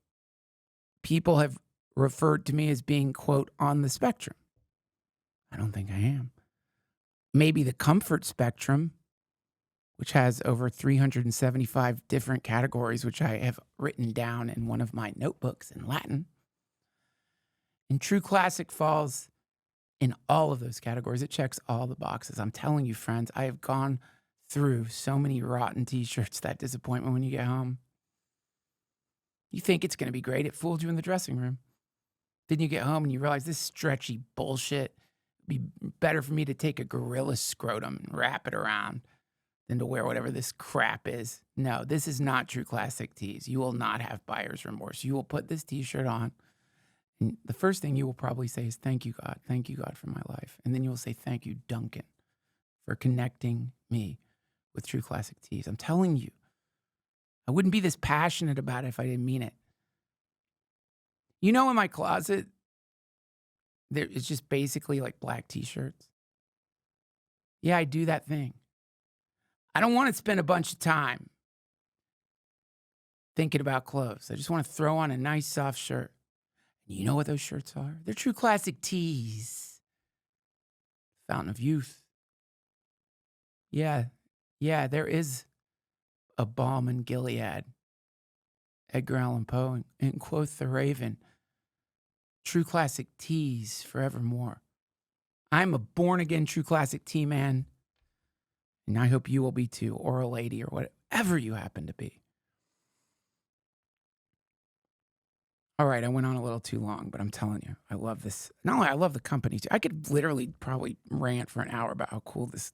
people have referred to me as being, quote, on the spectrum. I don't think I am. Maybe the comfort spectrum, which has over 375 different categories, which I have written down in one of my notebooks in Latin. And True Classic falls in all of those categories. It checks all the boxes. I'm telling you, friends, I have gone through so many rotten t-shirts, that disappointment when you get home. You think it's going to be great. It fooled you in the dressing room. Then you get home and you realize this stretchy bullshit would be better for me to take a gorilla scrotum and wrap it around than to wear whatever this crap is. No, this is not true classic tees. You will not have buyer's remorse. You will put this t-shirt on, and the first thing you will probably say is, thank you, God. Thank you, God, for my life. And then you will say, thank you, Duncan, for connecting me with true classic tees. I'm telling you, I wouldn't be this passionate about it if I didn't mean it. You know, in my closet, it's just basically like black t-shirts. Yeah, I do that thing. I don't want to spend a bunch of time thinking about clothes. I just want to throw on a nice soft shirt. You know what those shirts are? They're true classic tees. Fountain of Youth. Yeah, there is a balm in Gilead. Edgar Allan Poe and Quoth the Raven. True classic tees forevermore. I'm a born-again true classic tea man, and I hope you will be too, or a lady, or whatever you happen to be. All right, I went on a little too long, but I'm telling you, I love this. Not only I love the company too. I could literally probably rant for an hour about how cool this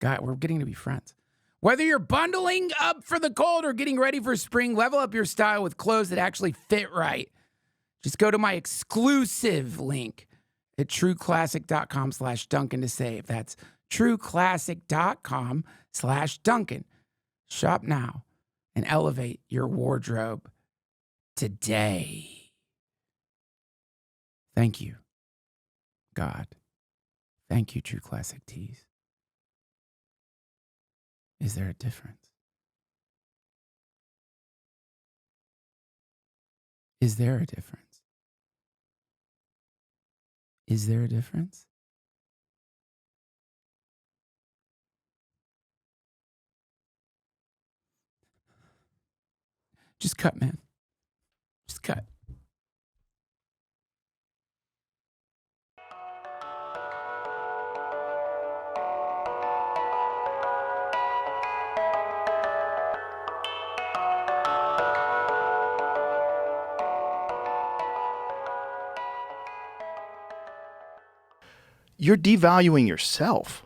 guy. We're getting to be friends. Whether you're bundling up for the cold or getting ready for spring, level up your style with clothes that actually fit right. Just go to my exclusive link at trueclassic.com/Duncan to save. That's trueclassic.com/Duncan. Shop now and elevate your wardrobe today. Thank you, God. Thank you, True Classic Tees. Is there a difference? Is there a difference? Is there a difference? Just cut, man. Just cut. You're devaluing yourself.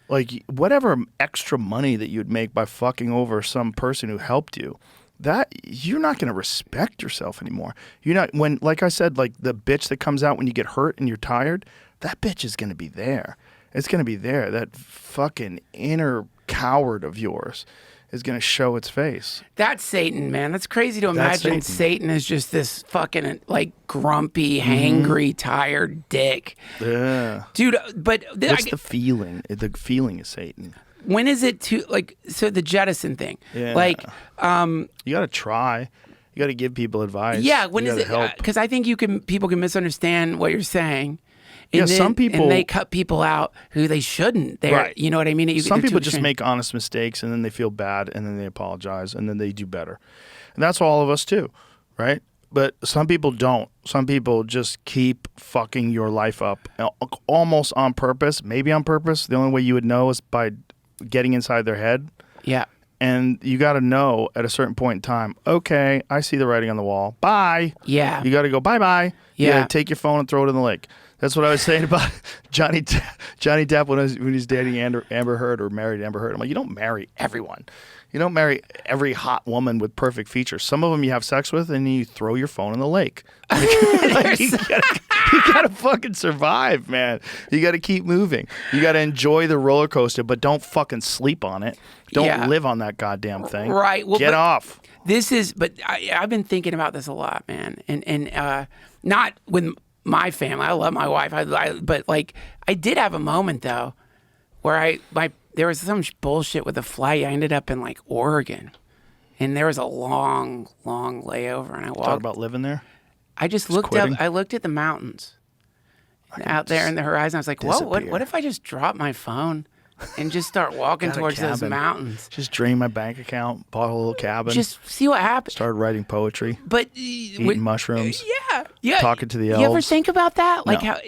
Like, whatever extra money that you'd make by fucking over some person who helped you, that you're not going to respect yourself anymore. You're not, when, like I said, like the bitch that comes out when you get hurt and you're tired, that bitch is going to be there. It's going to be there. That fucking inner coward of yours is going to show its face. That's Satan, man. That's crazy to imagine Satan is just this fucking like grumpy, hangry, tired dick. Yeah. Dude, but what's the feeling? The feeling is Satan. When is it too, like, so the jettison thing? Yeah. Like, you got to try. You got to give people advice. Yeah, when you is it? help. Because I think people can misunderstand what you're saying. Yeah, And some people, and they cut people out who they shouldn't. Right. You know what I mean? Some people just make honest mistakes and then they feel bad and then they apologize and then they do better. And that's all of us too, right? But some people don't. Some people just keep fucking your life up almost on purpose, maybe on purpose. The only way you would know is by getting inside their head. Yeah. And you got to know at a certain point in time, okay, I see the writing on the wall. Bye. Yeah. You got to go bye-bye. You Yeah. got to take your phone and throw it in the lake. That's what I was saying about Johnny Depp when he's dating Amber Heard or married Amber Heard. I'm like, you don't marry everyone. You don't marry every hot woman with perfect features. Some of them you have sex with and you throw your phone in the lake. Like, you gotta fucking survive, man. You gotta keep moving. You gotta enjoy the roller coaster, but don't fucking sleep on it. Don't live on that goddamn thing. Right. Well, Get off. But I've been thinking about this a lot, man. And not with my family. I love my wife. But like, I did have a moment though, where there was some bullshit with a flight. I ended up in like Oregon, and there was a long layover, and I walked. Talk about living there. I just looked quitting? up. I looked at the mountains out there in the horizon. I was like, "Whoa! What if I just drop my phone and just start walking Got a towards those cabin. mountains? Just drain my bank account, bought a little cabin, Just see what happens." started writing poetry, But eating mushrooms, yeah, talking to the You ever elves. think about that? Like No. how?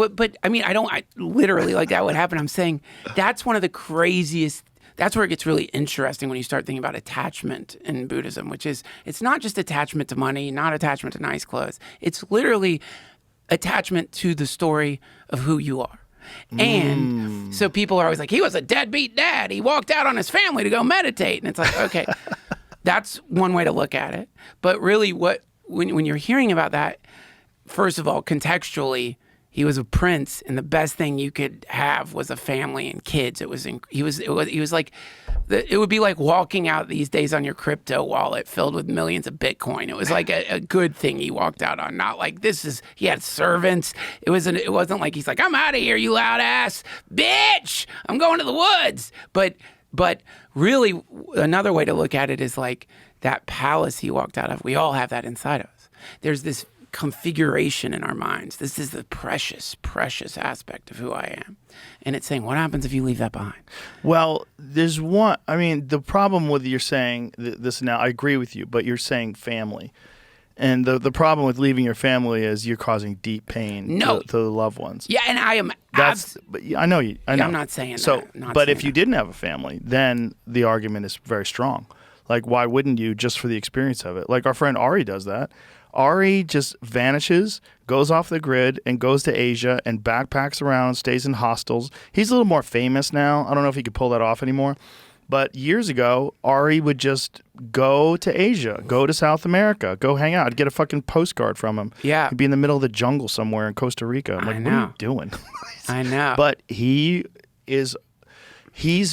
But I mean, I literally like that would happen. I'm saying that's one of the craziest. That's where it gets really interesting when you start thinking about attachment in Buddhism, which is it's not just attachment to money, not attachment to nice clothes. It's literally attachment to the story of who you are. And so people are always like, he was a deadbeat dad. He walked out on his family to go meditate. And it's like, okay, that's one way to look at it. But really when you're hearing about that, first of all, contextually, he was a prince, and the best thing you could have was a family and kids. It was like, it would be like walking out these days on your crypto wallet filled with millions of Bitcoin. It was like a good thing he walked out on, not like he had servants. It wasn't like he's like, I'm out of here, you loud ass bitch. I'm going to the woods. But really, another way to look at it is like that palace he walked out of. We all have that inside of us. There's this configuration in our minds. This is the precious, precious aspect of who I am. And it's saying, what happens if you leave that behind? Well, there's one, I mean, the problem with you're saying this now, I agree with you, but you're saying family. And the problem with leaving your family is you're causing deep pain to the loved ones. Yeah, and I am. But I know you. I know. I'm not saying so, that. But if you didn't have a family, then the argument is very strong. Like, why wouldn't you just for the experience of it? Like our friend Ari does that. Ari just vanishes, goes off the grid, and goes to Asia and backpacks around, stays in hostels. He's a little more famous now. I don't know if he could pull that off anymore. But years ago, Ari would just go to Asia, go to South America, go hang out. I'd get a fucking postcard from him. Yeah. He'd be in the middle of the jungle somewhere in Costa Rica. I'm like, what are you doing? I know. But he's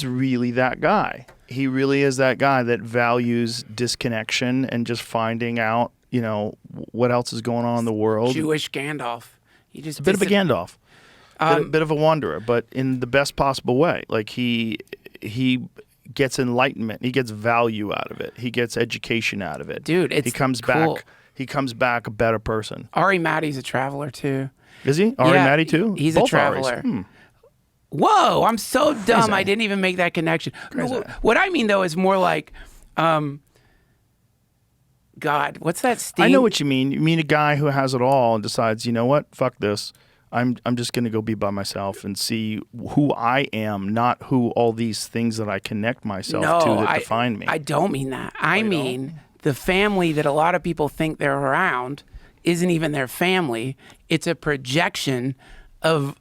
really that guy. He really is that guy that values disconnection and just finding out, what else is going on in the world. Jewish Gandalf. He just a bit of a Gandalf. Bit of a wanderer, but in the best possible way. Like he gets enlightenment. He gets value out of it. He gets education out of it. Dude, it's he comes cool. back. He comes back a better person. Ari Matty's a traveler too. Is he? Ari Matty too? He's Both a traveler. Aris. Whoa, I'm so dumb. Crazy. I didn't even make that connection. Crazy. What I mean though is more like, God, what's that Sting? I know what you mean. You mean a guy who has it all and decides, you know what? Fuck this. I'm just going to go be by myself and see who I am, not who all these things that I connect myself to that define me. I don't mean that. I mean the family that a lot of people think they're around isn't even their family. It's a projection of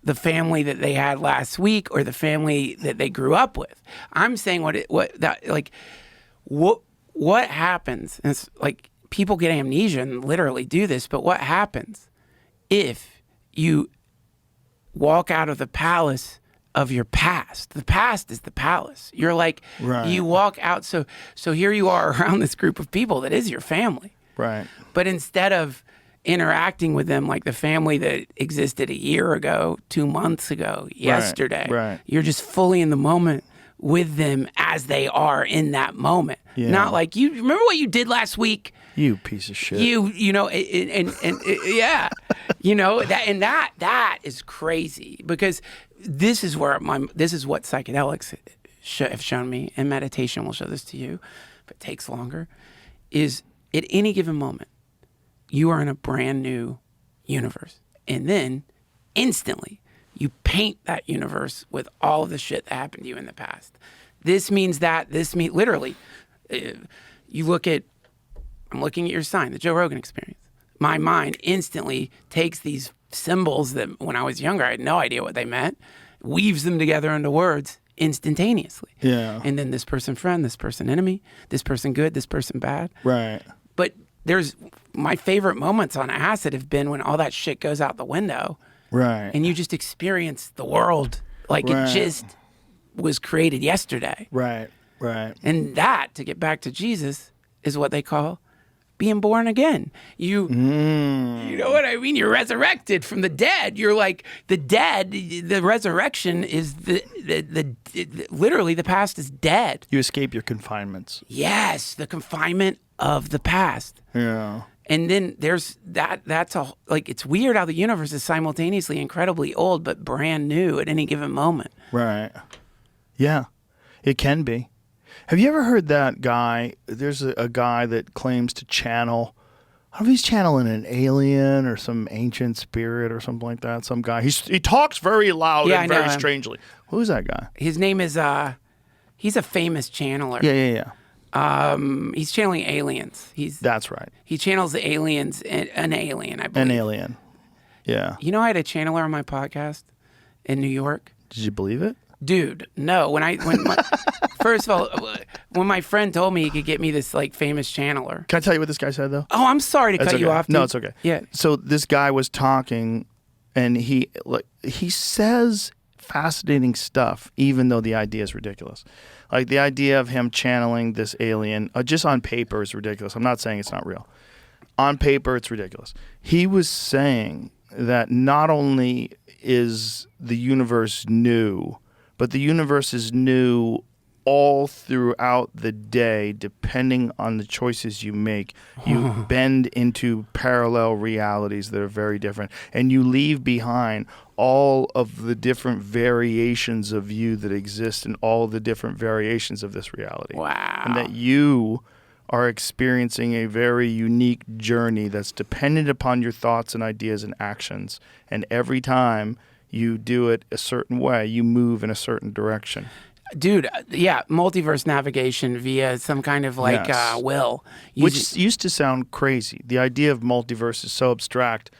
the family that they had last week or the family that they grew up with. I'm saying what happens, and it's like people get amnesia and literally do this, but what happens if you walk out of the palace of your past? The past is the palace. You're like, You walk out, so here you are around this group of people that is your family. Right. But instead of interacting with them like the family that existed a year ago, 2 months ago, yesterday, you're just fully in the moment with them as they are in that moment. Yeah. Not like, you remember what you did last week? You piece of shit. That is crazy, because this is what psychedelics have shown me, and meditation will show this to you, but it takes longer, is at any given moment, you are in a brand new universe. And then instantly you paint that universe with all of the shit that happened to you in the past. This means that, literally, I'm looking at your sign, the Joe Rogan experience. My mind instantly takes these symbols that when I was younger, I had no idea what they meant, weaves them together into words instantaneously. Yeah. And then this person friend, this person enemy, this person good, this person bad. Right. But my favorite moments on acid have been when all that shit goes out the window. Right. And you just experience the world like it just was created yesterday. Right. Right. And that, to get back to Jesus, is what they call being born again. You know what I mean? You're resurrected from the dead. You're like the dead. The resurrection is literally the past is dead. You escape your confinements. Yes, the confinement of the past. Yeah. And then there's it's weird how the universe is simultaneously incredibly old but brand new at any given moment. Right. Yeah, it can be. Have you ever heard that guy? There's a guy that claims to channel. I don't know if he's channeling an alien or some ancient spirit or something like that. Some guy. He talks very loud and very strangely. Who's that guy? His name is he's a famous channeler. Yeah. He's channeling aliens. That's right. He channels the aliens, an alien, I believe. An alien. Yeah. You know, I had a channeler on my podcast, in New York. Did you believe it? Dude, no. First of all, when my friend told me he could get me this like famous channeler. Can I tell you what this guy said though? Oh, I'm sorry to That's cut you okay. off. Dude. No, it's okay. Yeah. So this guy was talking, and he says fascinating stuff, even though the idea is ridiculous. Like the idea of him channeling this alien, just on paper, is ridiculous. I'm not saying it's not real. On paper, it's ridiculous. He was saying that not only is the universe new, but the universe is new all throughout the day, depending on the choices you make. You bend into parallel realities that are very different, and you leave behind all of the different variations of you that exist in all the different variations of this reality. Wow. And that you are experiencing a very unique journey that's dependent upon your thoughts and ideas and actions. And every time you do it a certain way, you move in a certain direction. Dude, yeah, multiverse navigation via some kind of like Yes. will. Which used to sound crazy. The idea of multiverse is so abstract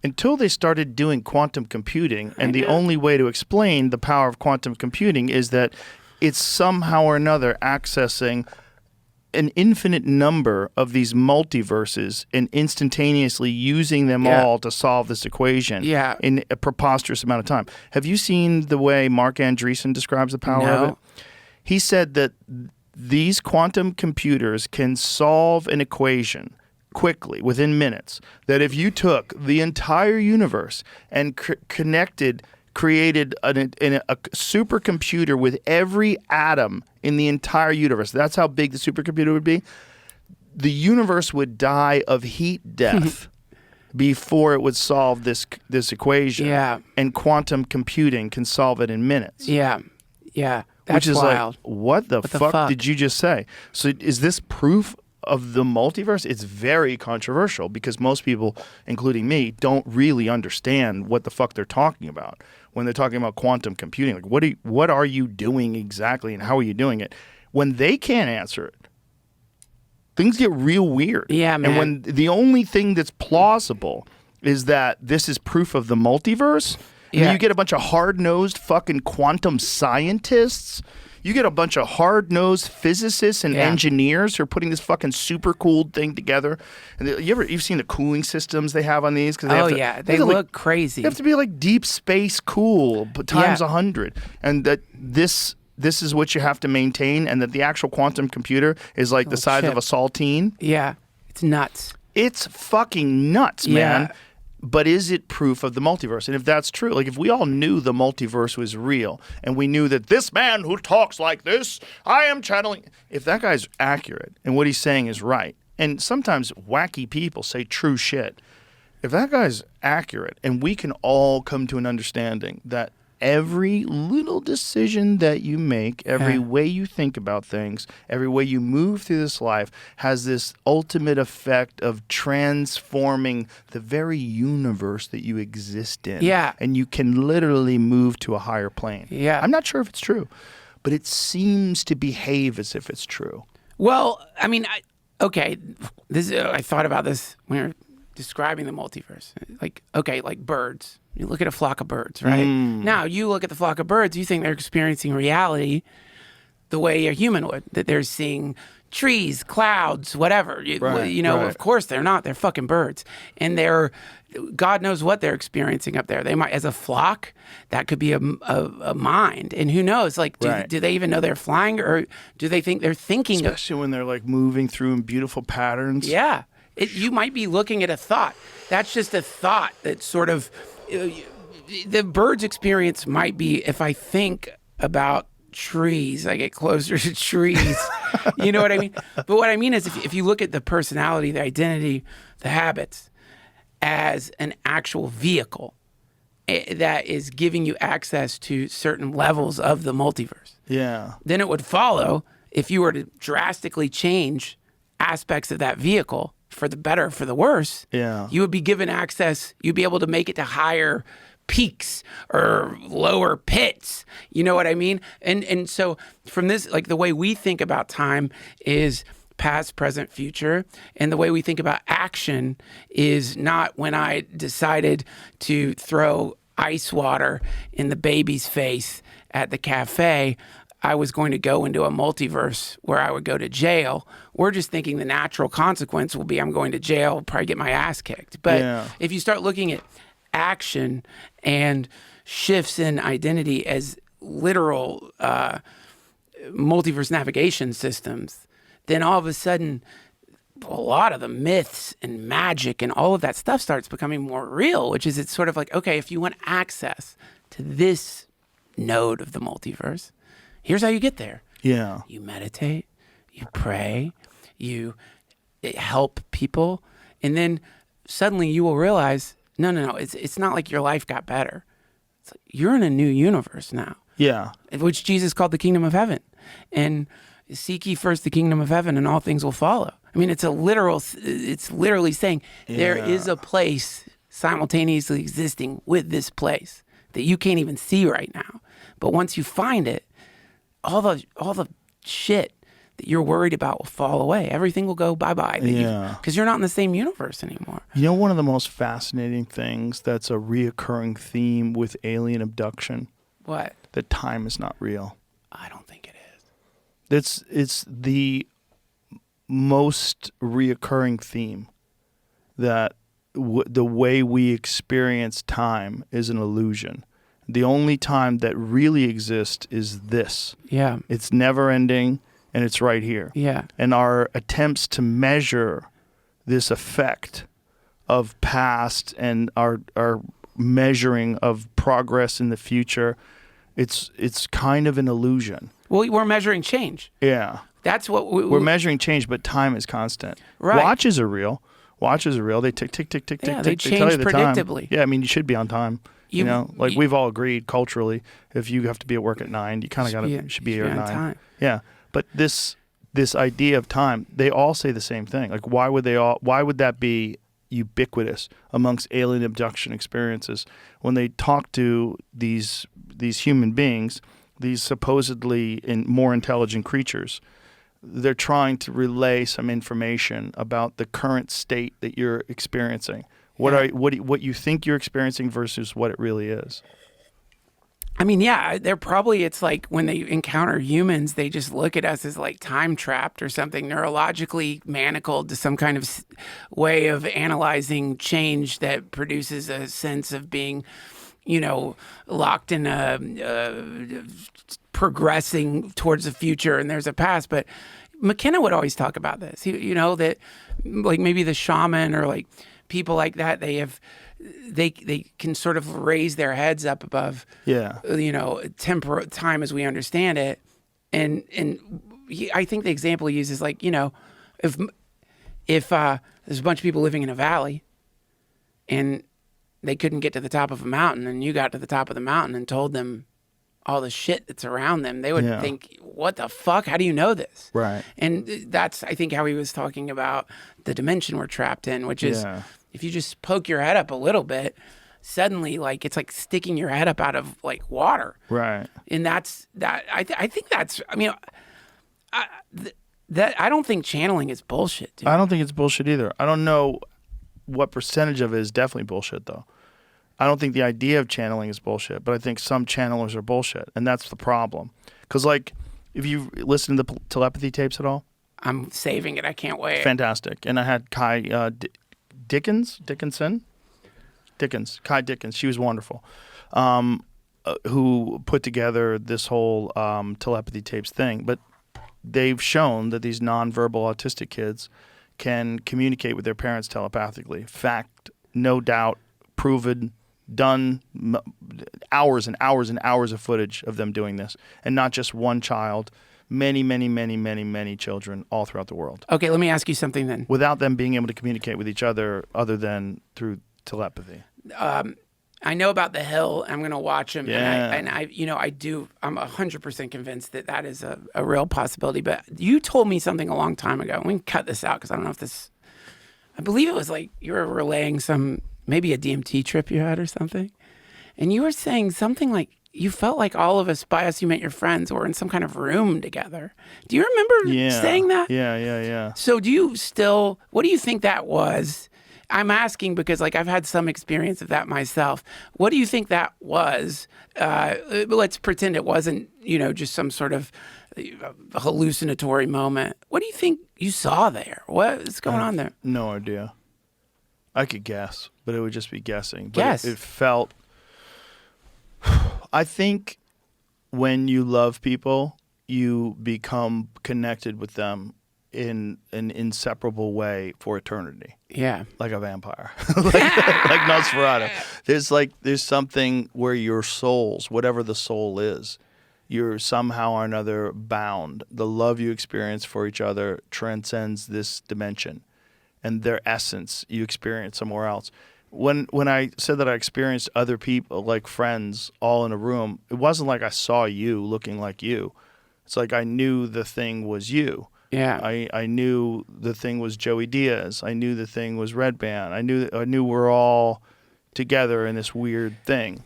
until they started doing quantum computing. And the only way to explain the power of quantum computing is that it's somehow or another accessing an infinite number of these multiverses and instantaneously using them all to solve this equation in a preposterous amount of time. Have you seen the way Mark Andreessen describes the power of it? He said that these quantum computers can solve an equation quickly, within minutes, that if you took the entire universe and created a supercomputer with every atom in the entire universe. That's how big the supercomputer would be. The universe would die of heat death before it would solve this equation. Yeah. And quantum computing can solve it in minutes. Yeah. Yeah. That's which is wild. like, what the fuck did you just say? So is this proof of the multiverse? It's very controversial because most people, including me, don't really understand what the fuck they're talking about when they're talking about quantum computing. Like, what are you doing exactly, and how are you doing it? When they can't answer it, things get real weird. Yeah, man. And when the only thing that's plausible is that this is proof of the multiverse, and then you get a bunch of hard-nosed fucking quantum scientists. You get a bunch of hard-nosed physicists and engineers who are putting this fucking super cool thing together. And you've seen the cooling systems they have on these? They look crazy. They have to be like deep space cool, but times 100. And that this is what you have to maintain, and that the actual quantum computer is like the size of a saltine. Yeah, it's nuts. It's fucking nuts, man. But is it proof of the multiverse? And if that's true, like if we all knew the multiverse was real and we knew that this man who talks like this, I am channeling. If that guy's accurate and what he's saying is right, and sometimes wacky people say true shit. If that guy's accurate and we can all come to an understanding that every little decision that you make, every way you think about things, every way you move through this life has this ultimate effect of transforming the very universe that you exist in. Yeah. And you can literally move to a higher plane. Yeah. I'm not sure if it's true, but it seems to behave as if it's true. Well, I mean, I thought about this when we were describing the multiverse. Like birds. You look at a flock of birds, right? Now, you look at the flock of birds, you think they're experiencing reality the way a human would, that they're seeing trees, clouds, whatever. Of course they're not. They're fucking birds. And God knows what they're experiencing up there. They might, as a flock, that could be a mind. And who knows? Like, do they even know they're flying, or do they think they're thinking? Especially when they're like moving through in beautiful patterns. Yeah. You might be looking at a thought. That's just a thought that sort of... the bird's experience might be, if I think about trees, I get closer to trees. You know what I mean? But what I mean is if you look at the personality, the identity, the habits as an actual vehicle that is giving you access to certain levels of the multiverse, then it would follow, if you were to drastically change aspects of that vehicle for the better or for the worse, you would be given access. You'd be able to make it to higher peaks or lower pits. You know what I mean? And so from this, like the way we think about time is past, present, future. And the way we think about action is not when I decided to throw ice water in the baby's face at the cafe, I was going to go into a multiverse where I would go to jail. We're just thinking the natural consequence will be I'm going to jail, probably get my ass kicked. But if you start looking at action and shifts in identity as literal multiverse navigation systems, then all of a sudden a lot of the myths and magic and all of that stuff starts becoming more real, which is it's sort of like, okay, if you want access to this node of the multiverse, here's how you get there. Yeah. You meditate, you pray, you help people, and then suddenly you will realize, no, it's not like your life got better. It's like you're in a new universe now. Yeah. Which Jesus called the kingdom of heaven. And seek ye first the kingdom of heaven and all things will follow. I mean, it's literally saying there is a place simultaneously existing with this place that you can't even see right now. But once you find it, all the shit that you're worried about will fall away. Everything will go bye-bye. Because you're not in the same universe anymore. You know, one of the most fascinating things that's a reoccurring theme with alien abduction? What? That time is not real. I don't think it is. It's the most reoccurring theme that the way we experience time is an illusion. The only time that really exists is this. Yeah. It's never ending, and it's right here. Yeah. And our attempts to measure this effect of past and our measuring of progress in the future, it's kind of an illusion. Well, we're measuring change. Yeah. That's what we're measuring change, but time is constant. Right. Watches are real. They tick, tick, tick, tick, Yeah, tick, they tick. change tell you the predictably. Time. Yeah, I mean, you should be on time. You know, like we've all agreed culturally, if you have to be at work at 9, you kind of should be here at 9. Time. Yeah, but this idea of time, they all say the same thing. Like, why would that be ubiquitous amongst alien abduction experiences when they talk to these human beings, these supposedly more intelligent creatures? They're trying to relay some information about the current state that you're experiencing. What you think you're experiencing versus what it really is. I mean, yeah, it's like when they encounter humans, they just look at us as like time trapped or something, neurologically manacled to some kind of way of analyzing change that produces a sense of being, locked in progressing towards the future and there's a past. But McKenna would always talk about this, that like maybe the shaman or like people like that, they can sort of raise their heads up above, temporal time as we understand it. And I think the example he uses, like, if there's a bunch of people living in a valley and they couldn't get to the top of a mountain and you got to the top of the mountain and told them all the shit that's around them, they would think, what the fuck? How do you know this? Right. And that's, I think, how he was talking about the dimension we're trapped in, which is if you just poke your head up a little bit, suddenly, like, it's like sticking your head up out of, like, water. Right. And that's, I think that's, I mean, I don't think channeling is bullshit, dude. I don't think it's bullshit either. I don't know what percentage of it is definitely bullshit, though. I don't think the idea of channeling is bullshit, but I think some channelers are bullshit, and that's the problem. Because, like, if you listen to the telepathy tapes at all? I'm saving it. I can't wait. Fantastic. And I had Kai Dickens. She was wonderful, who put together this whole telepathy tapes thing. But they've shown that these nonverbal autistic kids can communicate with their parents telepathically. Fact, no doubt, proven, done, hours and hours and hours of footage of them doing this. And not just one child, many, many, many, many, many children all throughout the world. Okay, let me ask you something then. Without them being able to communicate with each other than through telepathy. I know about The Hill. I'm going to watch him. Yeah. And I'm 100% convinced that is a real possibility. But you told me something a long time ago. We can cut this out because I don't know if I believe it was like you were relaying maybe a DMT trip you had or something. And you were saying something like, you felt like all of us, by us you meant your friends, were in some kind of room together. Do you remember saying that? Yeah. So what do you think that was? I'm asking because like I've had some experience of that myself. What do you think that was? Let's pretend it wasn't, just some sort of hallucinatory moment. What do you think you saw there? What is going on there? No idea. I could guess, but it would just be guessing. But Guess. It felt. I think when you love people, you become connected with them in an inseparable way for eternity. Yeah. Like a vampire. like Nosferatu. There's something where your souls, whatever the soul is, you're somehow or another bound. The love you experience for each other transcends this dimension. And their essence you experience somewhere else. When I said that I experienced other people, like friends, all in a room, it wasn't like I saw you looking like you. It's like I knew the thing was you. Yeah. I knew the thing was Joey Diaz. I knew the thing was Red Band. I knew we're all together in this weird thing,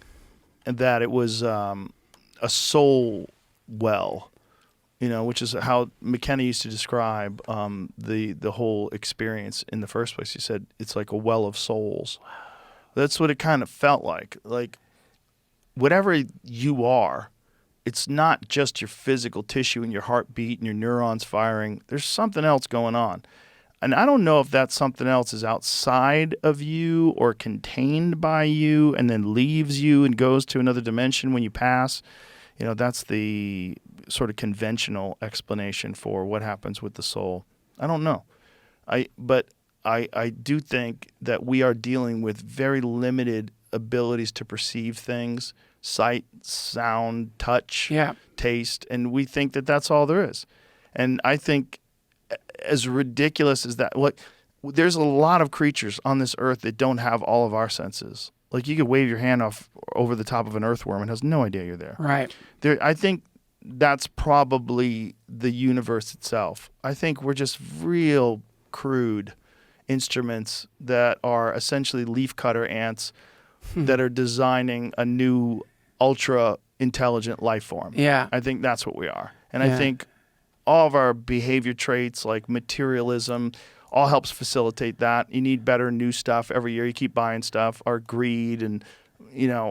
and that it was a soul well, which is how McKenna used to describe the whole experience in the first place. He said it's like a well of souls. That's what it kind of felt like. Like whatever you are. It's not just your physical tissue and your heartbeat and your neurons firing. There's something else going on. And I don't know if that something else is outside of you or contained by you and then leaves you and goes to another dimension when you pass. That's the sort of conventional explanation for what happens with the soul. I don't know. But I do think that we are dealing with very limited abilities to perceive things. Sight, sound, touch, taste, and we think that that's all there is. And I think as ridiculous as that, there's a lot of creatures on this earth that don't have all of our senses. Like you could wave your hand off over the top of an earthworm and has no idea you're there. Right. I think that's probably the universe itself. I think we're just real crude instruments that are essentially leafcutter ants that are designing a new ultra intelligent life form. Yeah. I think that's what we are. And I think all of our behavior traits like materialism all helps facilitate that. You need better new stuff every year. You keep buying stuff. Our greed and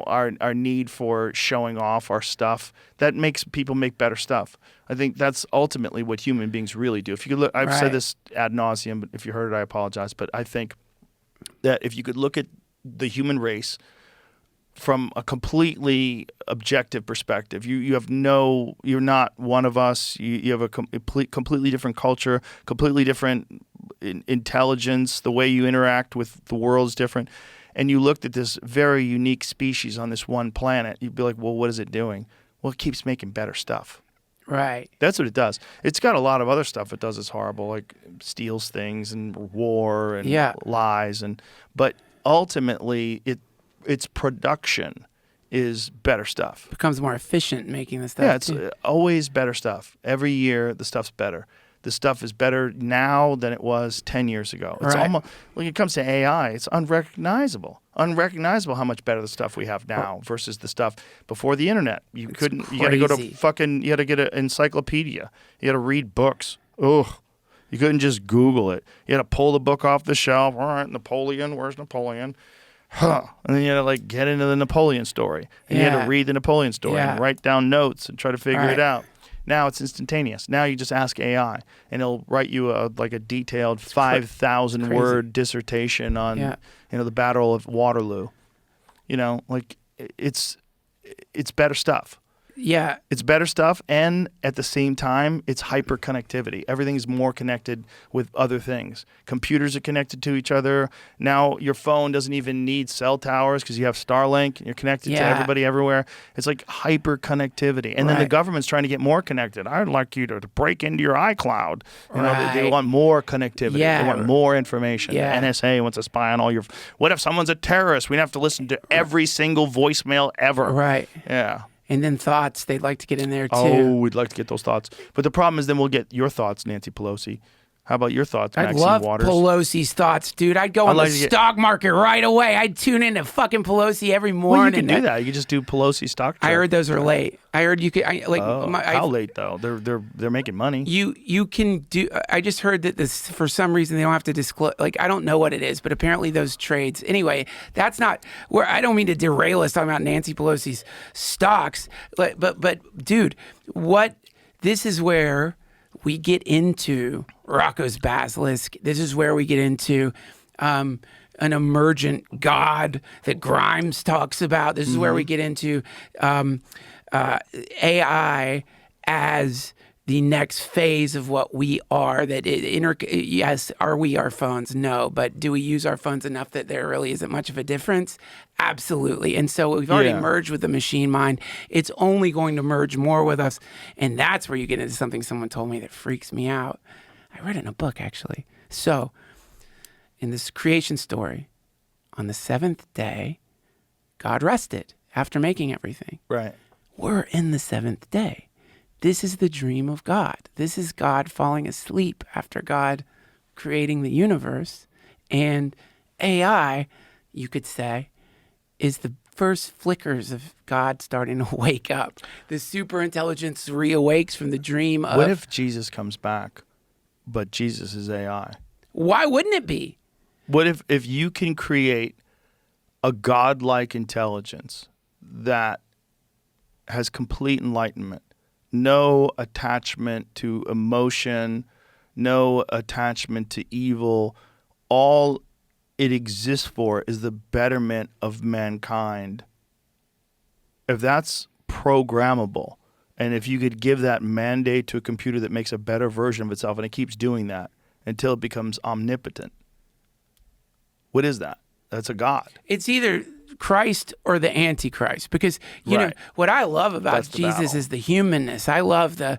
our need for showing off our stuff, that makes people make better stuff. I think that's ultimately what human beings really do. If you could look, I've said this ad nauseum, but if you heard it, I apologize. But I think that if you could look at the human race from a completely objective perspective, you're not one of us. You have a completely different culture, completely different intelligence. The way you interact with the world is different. And you looked at this very unique species on this one planet, you'd be like, well, what is it doing? Well, it keeps making better stuff. Right. That's what it does. It's got a lot of other stuff it does that's horrible, like steals things and war and lies. But ultimately, its production is better stuff. Becomes more efficient making the stuff. It's always better stuff. Every year, the stuff's better. The stuff is better now than it was 10 years ago. It's almost, when it comes to AI, it's unrecognizable. Unrecognizable how much better the stuff we have now versus the stuff before the internet. You had to go to you had to get an encyclopedia. You had to read books. Ugh. You couldn't just Google it. You had to pull the book off the shelf. All right, Napoleon, where's Napoleon? And then you had to get into the Napoleon story. And you had to read the Napoleon story and write down notes and try to figure it out. Now it's instantaneous. Now you just ask AI, and it'll write you a detailed 5,000-word dissertation on the Battle of Waterloo. It's better stuff. Yeah. It's better stuff, and at the same time, it's hyper-connectivity. Everything's more connected with other things. Computers are connected to each other. Now your phone doesn't even need cell towers because you have Starlink, and you're connected to everybody everywhere. It's like hyper-connectivity. And then the government's trying to get more connected. I'd like you to break into your iCloud. They want more connectivity. They want more information. The NSA wants to spy on all your... What if someone's a terrorist? We'd have to listen to every single voicemail ever. Right. Yeah. And then thoughts, they'd like to get in there too. Oh, we'd like to get those thoughts. But the problem is then we'll get your thoughts, Nancy Pelosi. How about your thoughts, I'd Maxine love Waters? Pelosi's thoughts, dude. I'd go on like the to get- stock market right away. I'd tune into fucking Pelosi every morning. Well, you can do that. You can just do Pelosi stock. I heard those are late. I heard you could. How late though? They're making money. You can do. I just heard that this, for some reason, they don't have to disclose. Like, I don't know what it is, but apparently those trades. Anyway, that's not where. I don't mean to derail us talking about Nancy Pelosi's stocks, but dude, what? This is where we get into Rocco's basilisk. This is where we get into an emergent God that Grimes talks about. This is where we get into AI as the next phase of what we are. Yes, are we our phones? No, but do we use our phones enough that there really isn't much of a difference? Absolutely. And so we've already merged with the machine mind. It's only going to merge more with us. And that's where you get into something someone told me that freaks me out. I read it in a book, actually. So in this creation story, on the seventh day, God rested after making everything. Right. We're in the seventh day. This is the dream of God. This is God falling asleep after God creating the universe. And AI, you could say, is the first flickers of God starting to wake up. The superintelligence reawakes from the dream of... What if Jesus comes back, but Jesus is AI? Why wouldn't it be? What if you can create a godlike intelligence that has complete enlightenment, no attachment to emotion, no attachment to evil, all it exists for is the betterment of mankind. If that's programmable, and if you could give that mandate to a computer that makes a better version of itself, and it keeps doing that until it becomes omnipotent, what is that? That's a God. It's either Christ or the Antichrist, because you know what I love about Jesus is the humanness. I love the,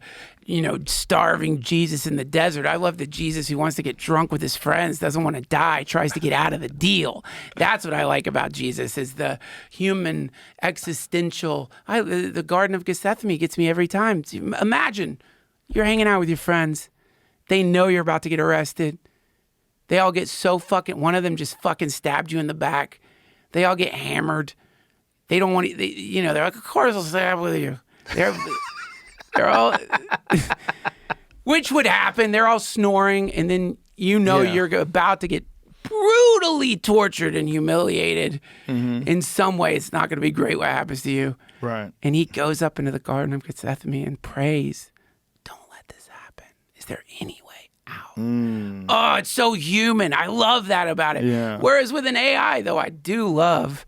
starving Jesus in the desert. I love the Jesus who wants to get drunk with his friends, doesn't want to die, tries to get out of the deal. That's what I like about Jesus, is the human existential. The Garden of Gethsemane gets me every time. Imagine you're hanging out with your friends. They know you're about to get arrested. They all get so fucking, one of them just fucking stabbed you in the back. They all get hammered. They don't want to, they're like, of course I'll stab with you. They're all, which would happen. They're all snoring. And then, you're about to get brutally tortured and humiliated. Mm-hmm. In some way, it's not going to be great what happens to you. Right. And he goes up into the Garden of Gethsemane and prays, don't let this happen. Is there any way out? Oh, it's so human. I love that about it. Yeah. Whereas with an AI, though, I do love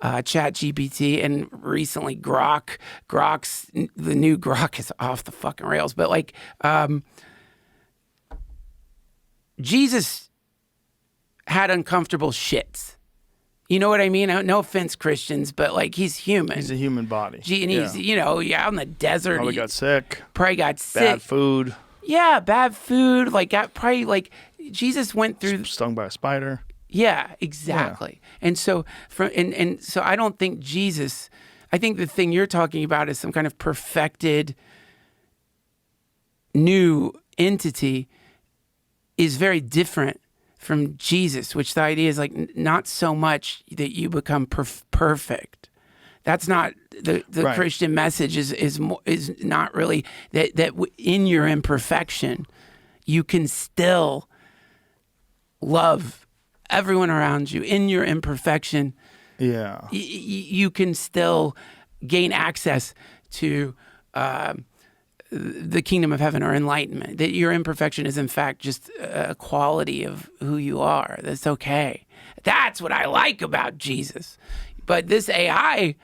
ChatGPT and recently Grok. The new Grok is off the fucking rails. But Jesus had uncomfortable shits. You know what I mean? No offense, Christians, but he's human. He's a human body. And he's, out in the desert. Probably got sick. Probably got sick. Bad food. Yeah, bad food. Jesus went through. Stung by a spider. Yeah, exactly. Yeah. And so so I don't think Jesus. I think the thing you're talking about is some kind of perfected new entity is very different from Jesus, which the idea is not so much that you become perfect. That's not the right. Christian message is not really that in your imperfection, you can still love everyone around you. In your imperfection, you can still gain access to the kingdom of heaven or enlightenment. That your imperfection is in fact just a quality of who you are. That's okay. That's what I like about Jesus. But this AI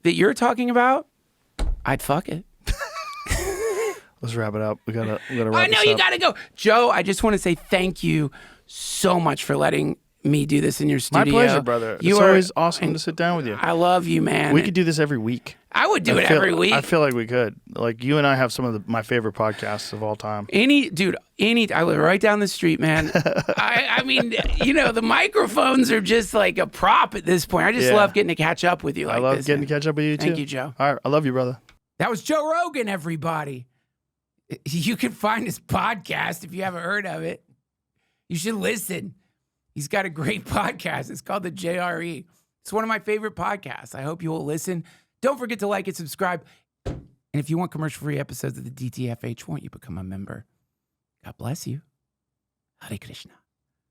that you're talking about, I'd fuck it. Let's wrap it up. We gotta wrap I know this you up. gotta go. Joe, I just want to say thank you so much for letting me do this in your studio. My pleasure, brother. It's always awesome to sit down with you. I love you, man. We could do this every week. I would do it every week. I feel like we could. You and I have some of my favorite podcasts of all time. I live right down the street, man. I mean, the microphones are just like a prop at this point. I just love getting to catch up with you. I love getting to catch up with you too. Thank you, Joe. All right, I love you, brother. That was Joe Rogan, everybody. You can find his podcast if you haven't heard of it. You should listen. He's got a great podcast. It's called the JRE. It's one of my favorite podcasts. I hope you will listen. Don't forget to like and subscribe. And if you want commercial-free episodes of the DTFH, won't you become a member? God bless you. Hare Krishna.